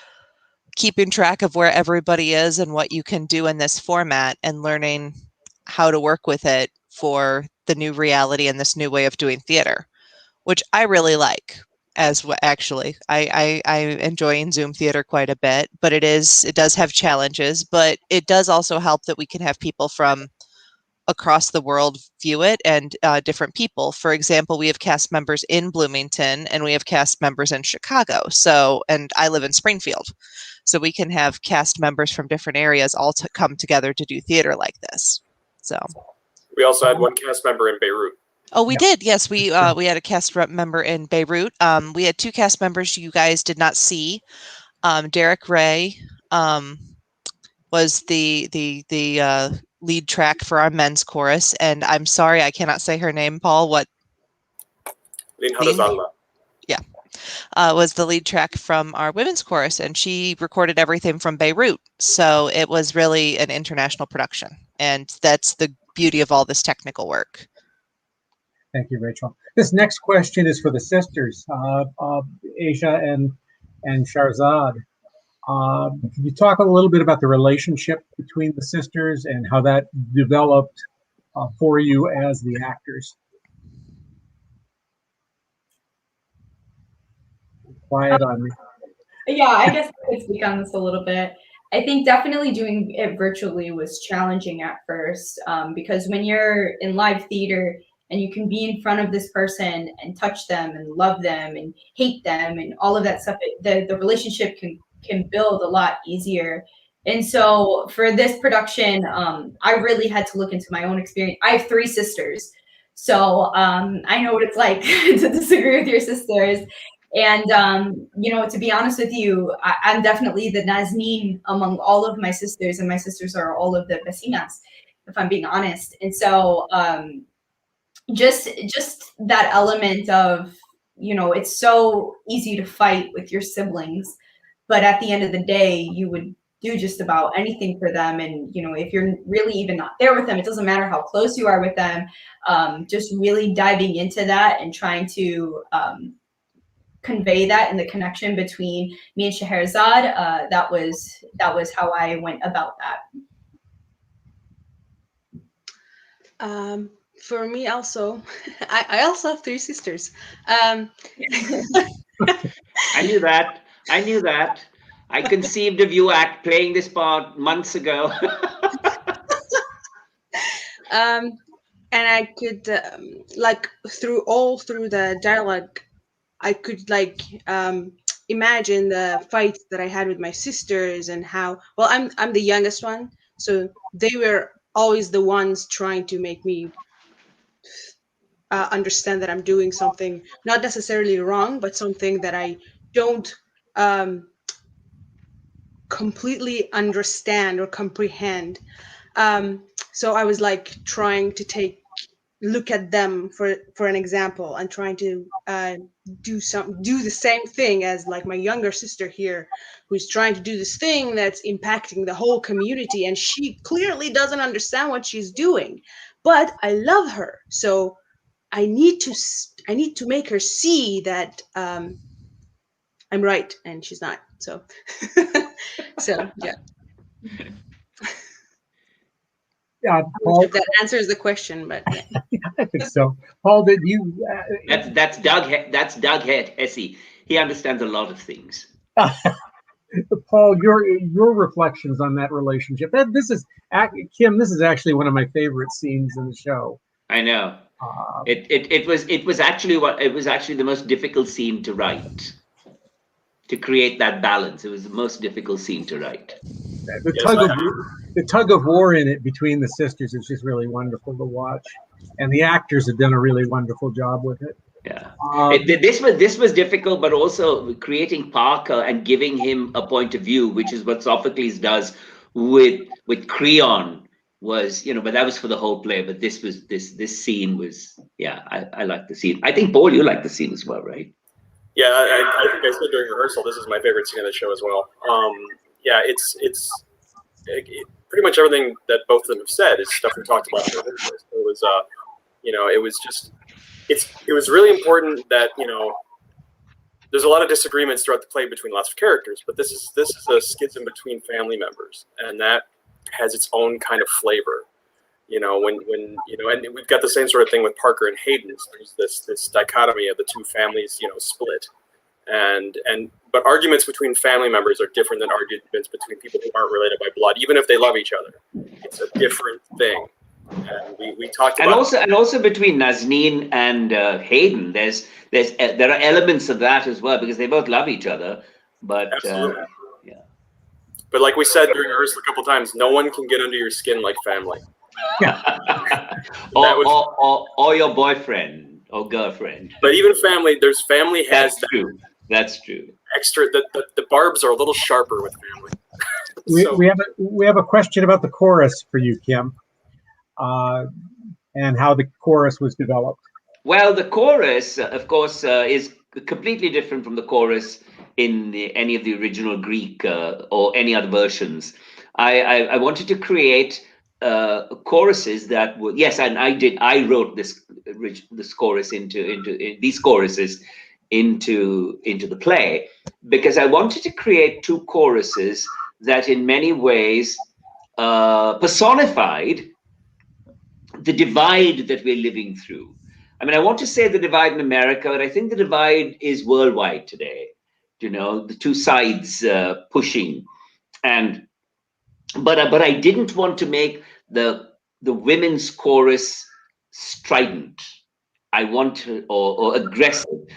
keeping track of where everybody is and what you can do in this format and learning how to work with it for the new reality and this new way of doing theater, which I really like. Actually, I enjoy in Zoom theater quite a bit, but it does have challenges, but it does also help that we can have people from across the world view it, and different people. For example, we have cast members in Bloomington and we have cast members in Chicago. And I live in Springfield. So we can have cast members from different areas all to come together to do theater like this. So we also had 1 cast member in Beirut. Oh, we did. Yes, we had a cast member in Beirut. We had 2 cast members you guys did not see. Derek Ray was the lead track for our men's chorus, and I'm sorry I cannot say her name. Paul, what? Yeah, was the lead track from our women's chorus, and she recorded everything from Beirut. So it was really an international production, and that's the beauty of all this technical work. Thank you, Rachel. This next question is for the sisters, Asia and Shahrzad. Can you talk a little bit about the relationship between the sisters and how that developed for you as the actors? Quiet on me. Yeah, I guess I could speak on this a little bit. I think definitely doing it virtually was challenging at first, because when you're in live theater and you can be in front of this person and touch them and love them and hate them and all of that stuff, the relationship can build a lot easier. And so for this production, I really had to look into my own experience. I have 3 sisters, so I know what it's like to disagree with your sisters. And, to be honest with you, I'm definitely the Nazneen among all of my sisters, and my sisters are all of the vecinas, if I'm being honest. And so just that element of, it's so easy to fight with your siblings, but at the end of the day, you would do just about anything for them. And, if you're really even not there with them, it doesn't matter how close you are with them, just really diving into that and trying to convey that and the connection between me and Scheherazade. That was how I went about that. For me also, I also have 3 sisters. I knew that. I conceived of you playing this part months ago. And I could through the dialogue, I could imagine the fights that I had with my sisters, and how, well, I'm the youngest one, so they were always the ones trying to make me understand that I'm doing something not necessarily wrong, but something that I don't completely understand or comprehend. So I was trying to look at them for an example, and trying to do the same thing as my younger sister here, who's trying to do this thing that's impacting the whole community, and she clearly doesn't understand what she's doing, but I love her, so I need to make her see that I'm right and she's not. So yeah. Yeah, Paul, if that answers the question, but yeah. I think so. Paul, did you? That's Doug. That's Doug Hesse. He understands a lot of things. Paul, your reflections on that relationship. This is Kim. This is actually one of my favorite scenes in the show. I know. It was actually the most difficult scene to write. To create that balance, it was the most difficult scene to write. The tug of war in it between the sisters is just really wonderful to watch, and the actors have done a really wonderful job with it. Yeah, this was difficult, but also creating Parker and giving him a point of view, which is what Sophocles does with Creon. Was, but that was for the whole play. But this scene was, yeah, I like the scene. I think, Paul, you like the scene as well, right? Yeah, I think I said during rehearsal, this is my favorite scene of the show as well. Yeah, it's pretty much everything that both of them have said is stuff we talked about. It was, it was really important that, there's a lot of disagreements throughout the play between lots of characters, but this is a schism between family members, and that has its own kind of flavor. When and we've got the same sort of thing with Parker and Hayden. There's this dichotomy of the two families, split, but arguments between family members are different than arguments between people who aren't related by blood, even if they love each other. It's a different thing. And we talked about, and also between Nazneen and Hayden, there are elements of that as well, because they both love each other. But absolutely. Yeah. But like we said during rehearsal a couple times, no one can get under your skin like family. or your boyfriend or girlfriend. But even family, family has that. True. That's true. Extra, the barbs are a little sharper with family. We have a question about the chorus for you, Kim, and how the chorus was developed. Well, the chorus, of course, is completely different from the chorus in any of the original Greek or any other versions. I wanted to create choruses that would, yes, and I wrote this chorus into these choruses into the play, because I wanted to create 2 choruses that in many ways personified the divide that we're living through. I mean, I want to say the divide in America, but I think the divide is worldwide today. The 2 sides pushing, but I didn't want to make the women's chorus strident. Or aggressive.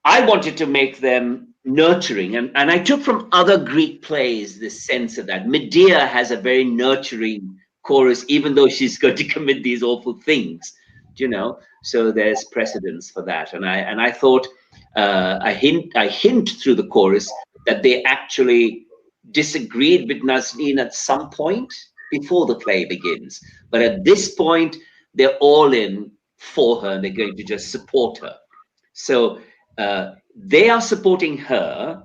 I wanted to make them nurturing, and I took from other Greek plays this sense of that. Medea has a very nurturing chorus, even though she's going to commit these awful things. you know. So there's precedence for that, and I thought I hint through the chorus that they actually disagreed with Nazneen at some point before the play begins, but at this point they're all in for her and they're going to just support her. So they are supporting her,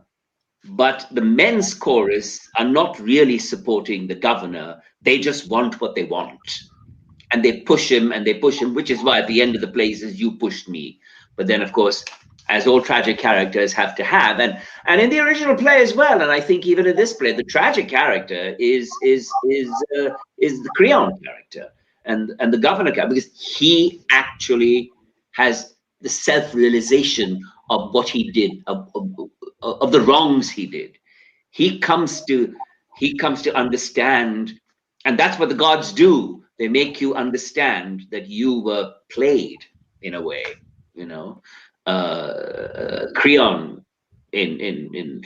but the men's chorus are not really supporting the governor. They just want what they want. And they push him and they push him, which is why at the end of the play he says, "You pushed me." But then, of course, as all tragic characters have to have, and in the original play as well, and I think even in this play, the tragic character is the Creon character and the governor character, because he actually has the self-realization of what he did, of the wrongs he did. He comes to understand, and that's what the gods do. They make you understand that you were played in a way, you know. Creon in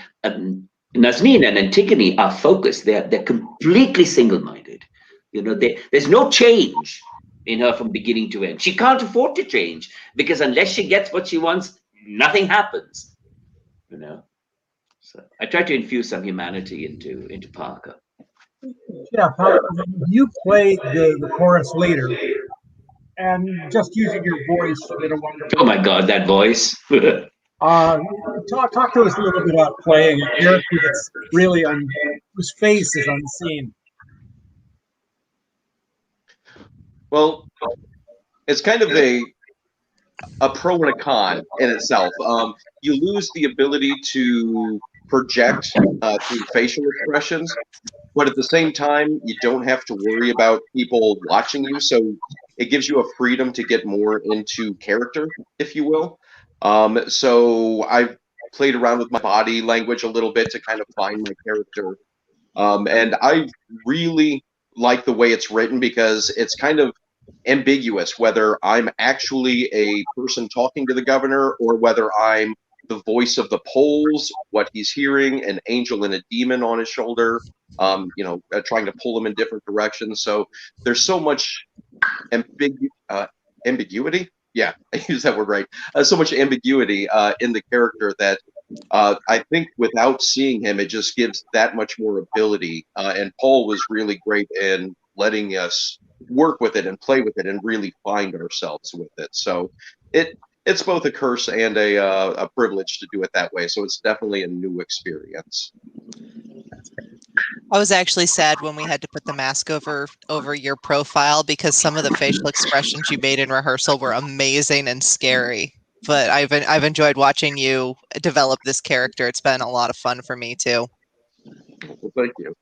Nazneen and Antigone are focused. They're completely single-minded. You know, there's no change in her from beginning to end. She can't afford to change, because unless she gets what she wants, nothing happens. You know. So I try to infuse some humanity into Parker. Yeah, you played the chorus leader, and just using your voice, you did a wonderful. Oh my God, that voice! Talk to us a little bit about playing a character that's really whose face is unseen. Well, it's kind of a pro and a con in itself. You lose the ability to project through facial expressions, but at the same time, you don't have to worry about people watching you. So it gives you a freedom to get more into character, if you will. So I've played around with my body language a little bit to kind of find my character. And I really like the way it's written, because it's kind of ambiguous whether I'm actually a person talking to the governor or whether I'm the voice of the poles, what he's hearing, an angel and a demon on his shoulder, you know, trying to pull him in different directions. So there's so much ambiguity. Yeah, I use that word right. So much ambiguity in the character that I think without seeing him, it just gives that much more ability. And Paul was really great in letting us work with it and play with it and really find ourselves with it. So it's both a curse and a privilege to do it that way. So it's definitely a new experience. I was actually sad when we had to put the mask over your profile, because some of the facial expressions you made in rehearsal were amazing and scary. But I've enjoyed watching you develop this character. It's been a lot of fun for me too. Well, thank you.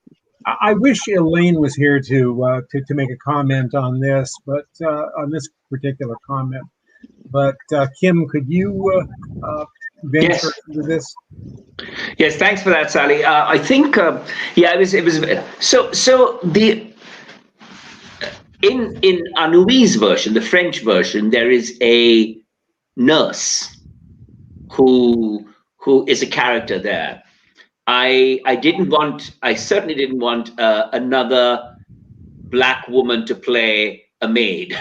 I wish Elaine was here to make a comment on this, but on this particular comment. But Kim, could you venture into this? Yes, thanks for that, Sally. I think, yeah, it was so the in Anouilh's version, the French version, there is a nurse who is a character there. I certainly didn't want another Black woman to play a maid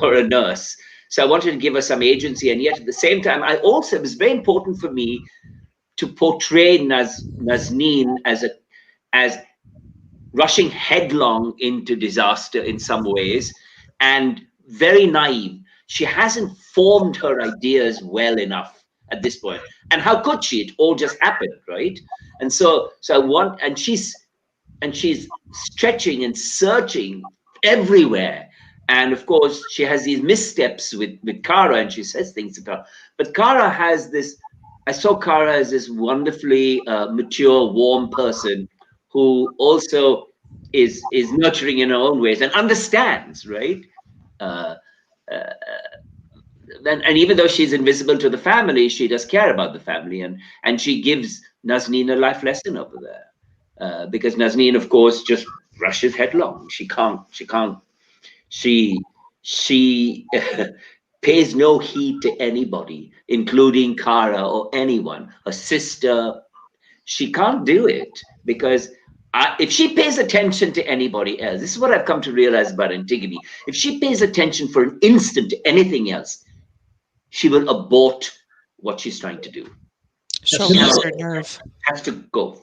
or a nurse. So I wanted to give her some agency, and yet at the same time, it was very important for me to portray Nazneen as rushing headlong into disaster in some ways, and very naive. She hasn't formed her ideas well enough at this point. And how could she? It all just happened, right? And so I want, and she's stretching and searching everywhere. And of course, she has these missteps with Kara, and she says things to Kara. But Kara has this, I saw Kara as this wonderfully mature, warm person who also is nurturing in her own ways and understands, right? And even though she's invisible to the family, she does care about the family, and she gives Nazneen a life lesson over there, because Nazneen, of course, just rushes headlong. She pays no heed to anybody, including Kara or anyone, her sister. She can't do it because if she pays attention to anybody else, this is what I've come to realize about Antigone. If she pays attention for an instant to anything else, she will abort what she's trying to do. She'll lose her nerve. Has to go.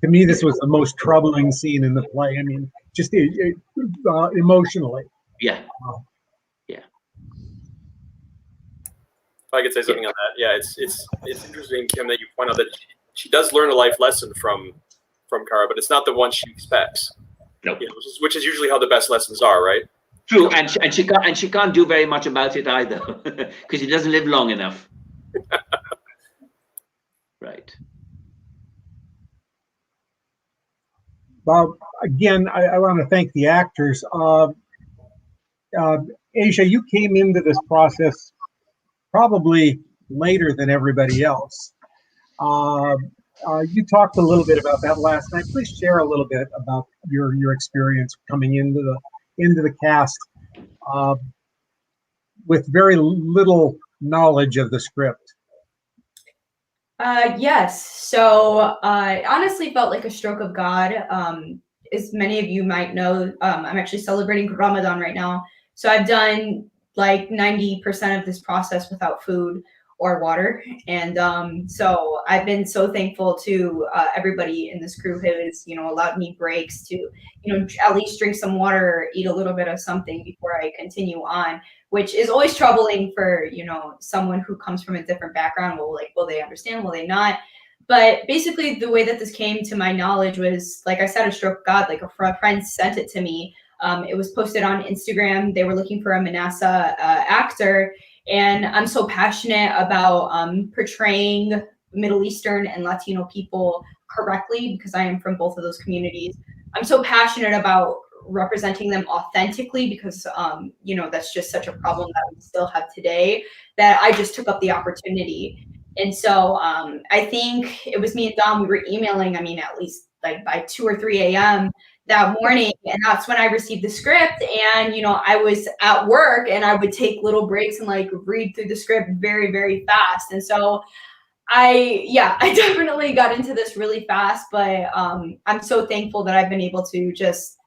To me, this was the most troubling scene in the play. I mean, just emotionally. Yeah. If I could say something on that, yeah, it's interesting, Kim, that you point out that she does learn a life lesson from Kara, but it's not the one she expects. No, which is usually how the best lessons are, right? True, and she can't do very much about it either, because she doesn't live long enough. Right. Well, again, I want to thank the actors. Asia, you came into this process probably later than everybody else. You talked a little bit about that last night. Please share a little bit about your experience coming into the cast with very little knowledge of the script. Yes. So it honestly felt like a stroke of God. As many of you might know, I'm actually celebrating Ramadan right now. So I've done like 90% of this process without food or water. And so I've been so thankful to everybody in this crew who has, allowed me breaks to, at least drink some water, eat a little bit of something before I continue on, which is always troubling for, someone who comes from a different background. Will they understand? Will they not? But basically the way that this came to my knowledge was, like I said, a stroke of God. Like a friend sent it to me. It was posted on Instagram. They were looking for a Manassa actor. And I'm so passionate about portraying Middle Eastern and Latino people correctly because I am from both of those communities. I'm so passionate about representing them authentically because, that's just such a problem that we still have today that I just took up the opportunity. And so I think it was me and Dom, we were emailing, at least like by 2 or 3 a.m. that morning. And that's when I received the script. And, I was at work and I would take little breaks and like read through the script very, very fast. And so I definitely got into this really fast, but I'm so thankful that I've been able to just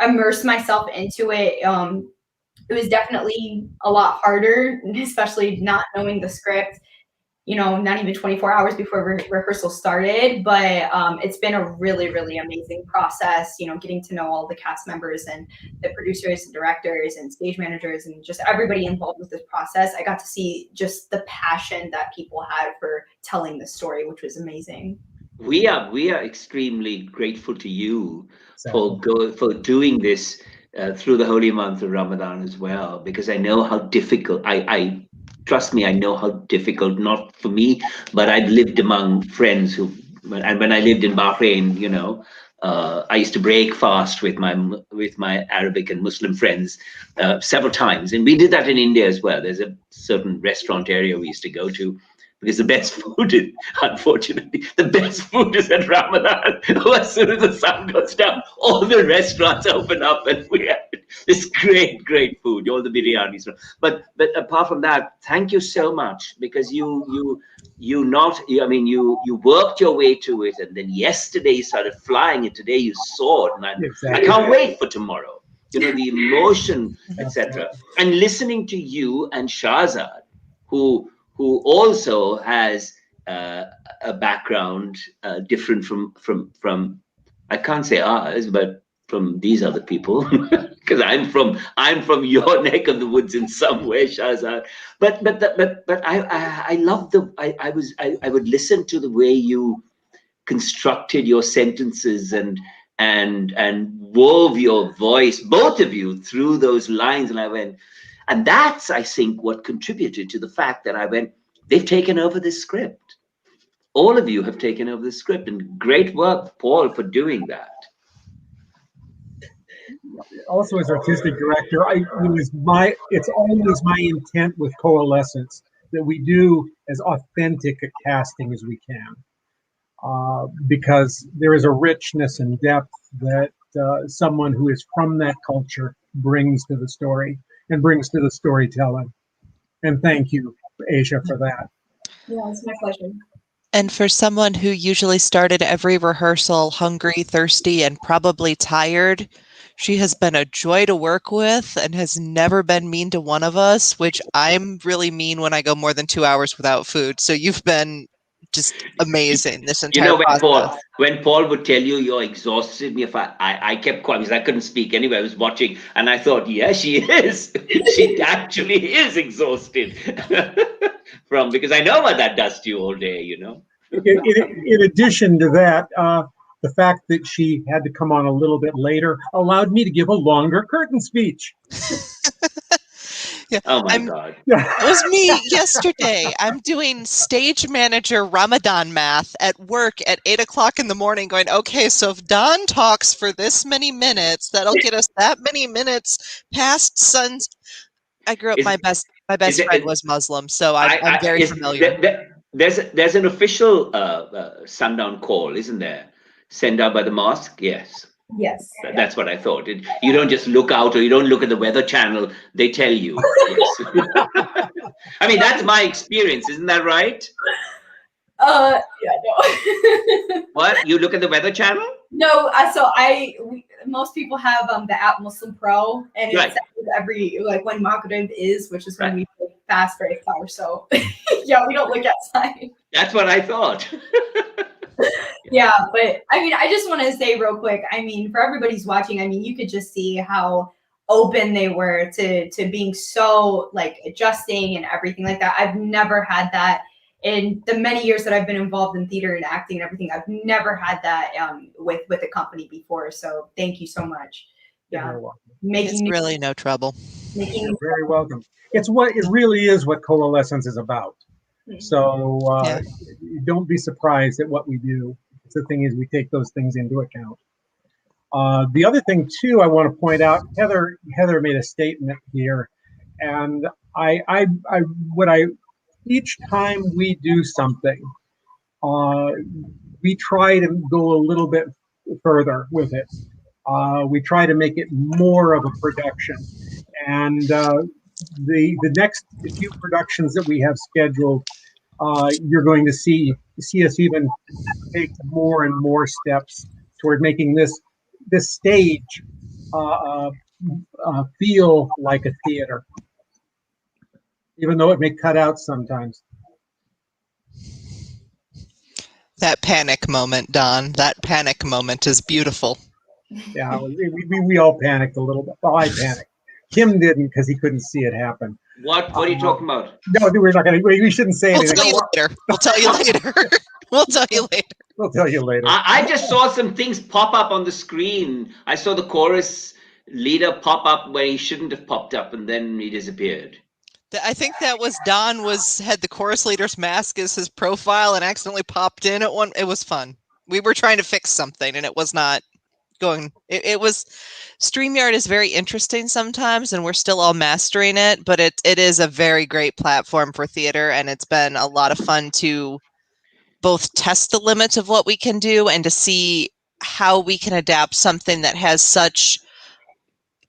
immerse myself into it. It was definitely a lot harder, especially not knowing the script, not even 24 hours before rehearsal started, but it's been a really, really amazing process, getting to know all the cast members and the producers and directors and stage managers and just everybody involved with this process. I got to see just the passion that people had for telling the story, which was amazing. We are extremely grateful to you for doing this through the holy month of Ramadan as well, because I know how difficult, trust me, I know how difficult, not for me, but I've lived among friends and when I lived in Bahrain, I used to break fast with my Arabic and Muslim friends several times. And we did that in India as well. There's a certain restaurant area we used to go to because the best food, unfortunately, the best food is at Ramadan. As soon as the sun goes down, all the restaurants open up and we have this great, great food, all the biryanis. But apart from that, thank you so much because you worked your way to it, and then yesterday you started flying, and today you soared, and I can't wait for tomorrow. The emotion, etc. And listening to you and Shahzad, who also has a background different from I can't say ours, but from these other people, because I'm from your neck of the woods in some way, Shahzad. But I love I would listen to the way you constructed your sentences and wove your voice, both of you, through those lines, and I went. And that's, I think, what contributed to the fact that I went, they've taken over this script. All of you have taken over the script, and great work, Paul, for doing that. Also, as artistic director, it's always my intent with Coalescence that we do as authentic a casting as we can, because there is a richness and depth that someone who is from that culture brings to the story and brings to the storytelling. And thank you, Asia, for that. Yeah, it's my pleasure. And for someone who usually started every rehearsal hungry, thirsty, and probably tired, she has been a joy to work with and has never been mean to one of us, which I'm really mean when I go more than 2 hours without food. So you've been just amazing this You entire know, process. when Paul would tell you you're exhausted, if I kept quiet because I couldn't speak anyway. I was watching, and I thought, yeah, she is. She actually is exhausted because I know what that does to you all day. You know. In addition to that, the fact that she had to come on a little bit later allowed me to give a longer curtain speech. Yeah, Oh my God. That was me yesterday. I'm doing stage manager Ramadan math at work at 8 o'clock in the morning going, okay, so if Don talks for this many minutes, that'll get us that many minutes past suns. I grew up, my best friend was Muslim, so I'm very familiar. There's an official sundown call, isn't there? Sent out by the mosque? Yes. Yes. That's what I thought. You don't just look out or you don't look at the weather channel. They tell you. Yes. I mean, that's my experience. Isn't that right? Yeah, no. What? You look at the weather channel? No, most people have the app Muslim Pro, and Right. it's every when Maghrib is, which is when we fast for 8 hours. So yeah, we don't look outside. That's what I thought. Yeah, but I mean, I just want to say real quick. I mean, for everybody's watching, I mean, you could just see how open they were to being so adjusting and everything like that. I've never had that in the many years that I've been involved in theater and acting and everything. I've never had that with the company before. So thank you so much. Yeah, It's really no trouble. You're very welcome. It really is what Coalescence is about. So don't be surprised at what we do. The thing is, we take those things into account. The other thing too, I want to point out, Heather made a statement here, and each time we do something, we try to go a little bit further with it. We try to make it more of a production, and the next few productions that we have scheduled, you're going to see us even take more and more steps toward making this stage feel like a theater, even though it may cut out sometimes. That panic moment, Don, that panic moment is beautiful. Yeah, we all panicked a little bit. Well, I panicked. Kim didn't because he couldn't see it happen. What are you talking about? No, we're not going to. We shouldn't say anything. We'll tell you later. We'll tell you later. We'll tell you later. I just saw some things pop up on the screen. I saw the chorus leader pop up where he shouldn't have popped up, and then he disappeared. I think that was Don had the chorus leader's mask as his profile and accidentally popped in at one. It was fun. We were trying to fix something, and it was not going. It was. StreamYard is very interesting sometimes, and we're still all mastering it, but it is a very great platform for theater, and it's been a lot of fun to both test the limits of what we can do and to see how we can adapt something that has such.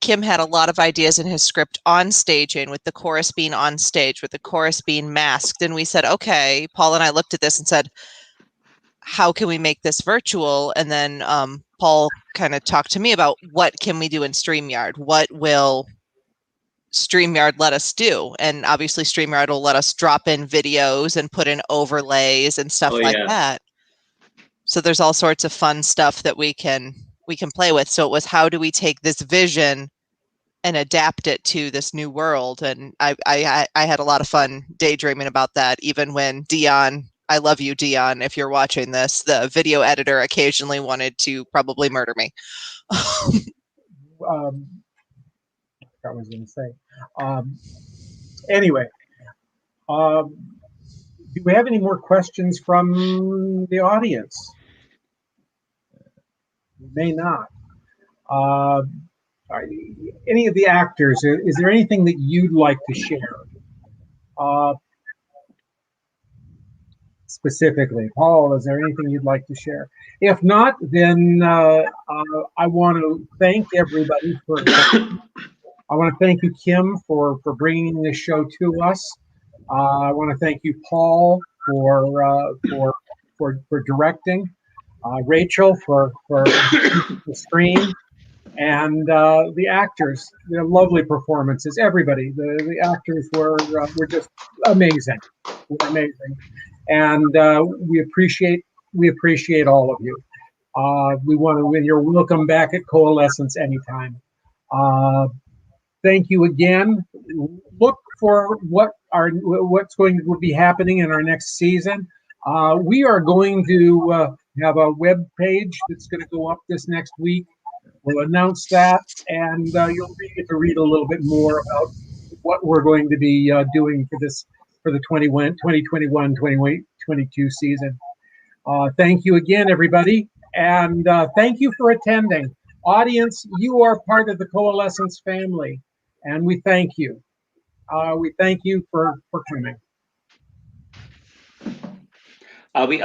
Kim had a lot of ideas in his script on staging, with the chorus being on stage, with the chorus being masked, and we said, okay, Paul and I looked at this and said, how can we make this virtual? And then Paul kind of talked to me about what can we do in StreamYard? What will StreamYard let us do? And obviously StreamYard will let us drop in videos and put in overlays and stuff that. So there's all sorts of fun stuff that we can play with. So it was, how do we take this vision and adapt it to this new world? And I had a lot of fun daydreaming about that, even when Dion, I love you, Dion, if you're watching this, the video editor occasionally wanted to probably murder me. I forgot what I was going to say. Anyway, do we have any more questions from the audience? We may not. Any of the actors, is there anything that you'd like to share? Specifically, Paul, is there anything you'd like to share? If not, then I want to thank everybody for. I want to thank you, Kim, for bringing this show to us. I want to thank you, Paul, for directing, Rachel for the screen, and the actors. Their lovely performances. Everybody, the actors were just amazing, and we appreciate all of you. We want to win. You're welcome back at Coalescence anytime. Thank you again. Look for what's going to be happening in our next season. We are going to have a web page that's going to go up this next week. We'll announce that, and you'll get to read a little bit more about what we're going to be doing for the 2021-2022 season. Thank you again, everybody, and thank you for attending. Audience, you are part of the Coalescence family, and we thank you. We thank you for coming. Are we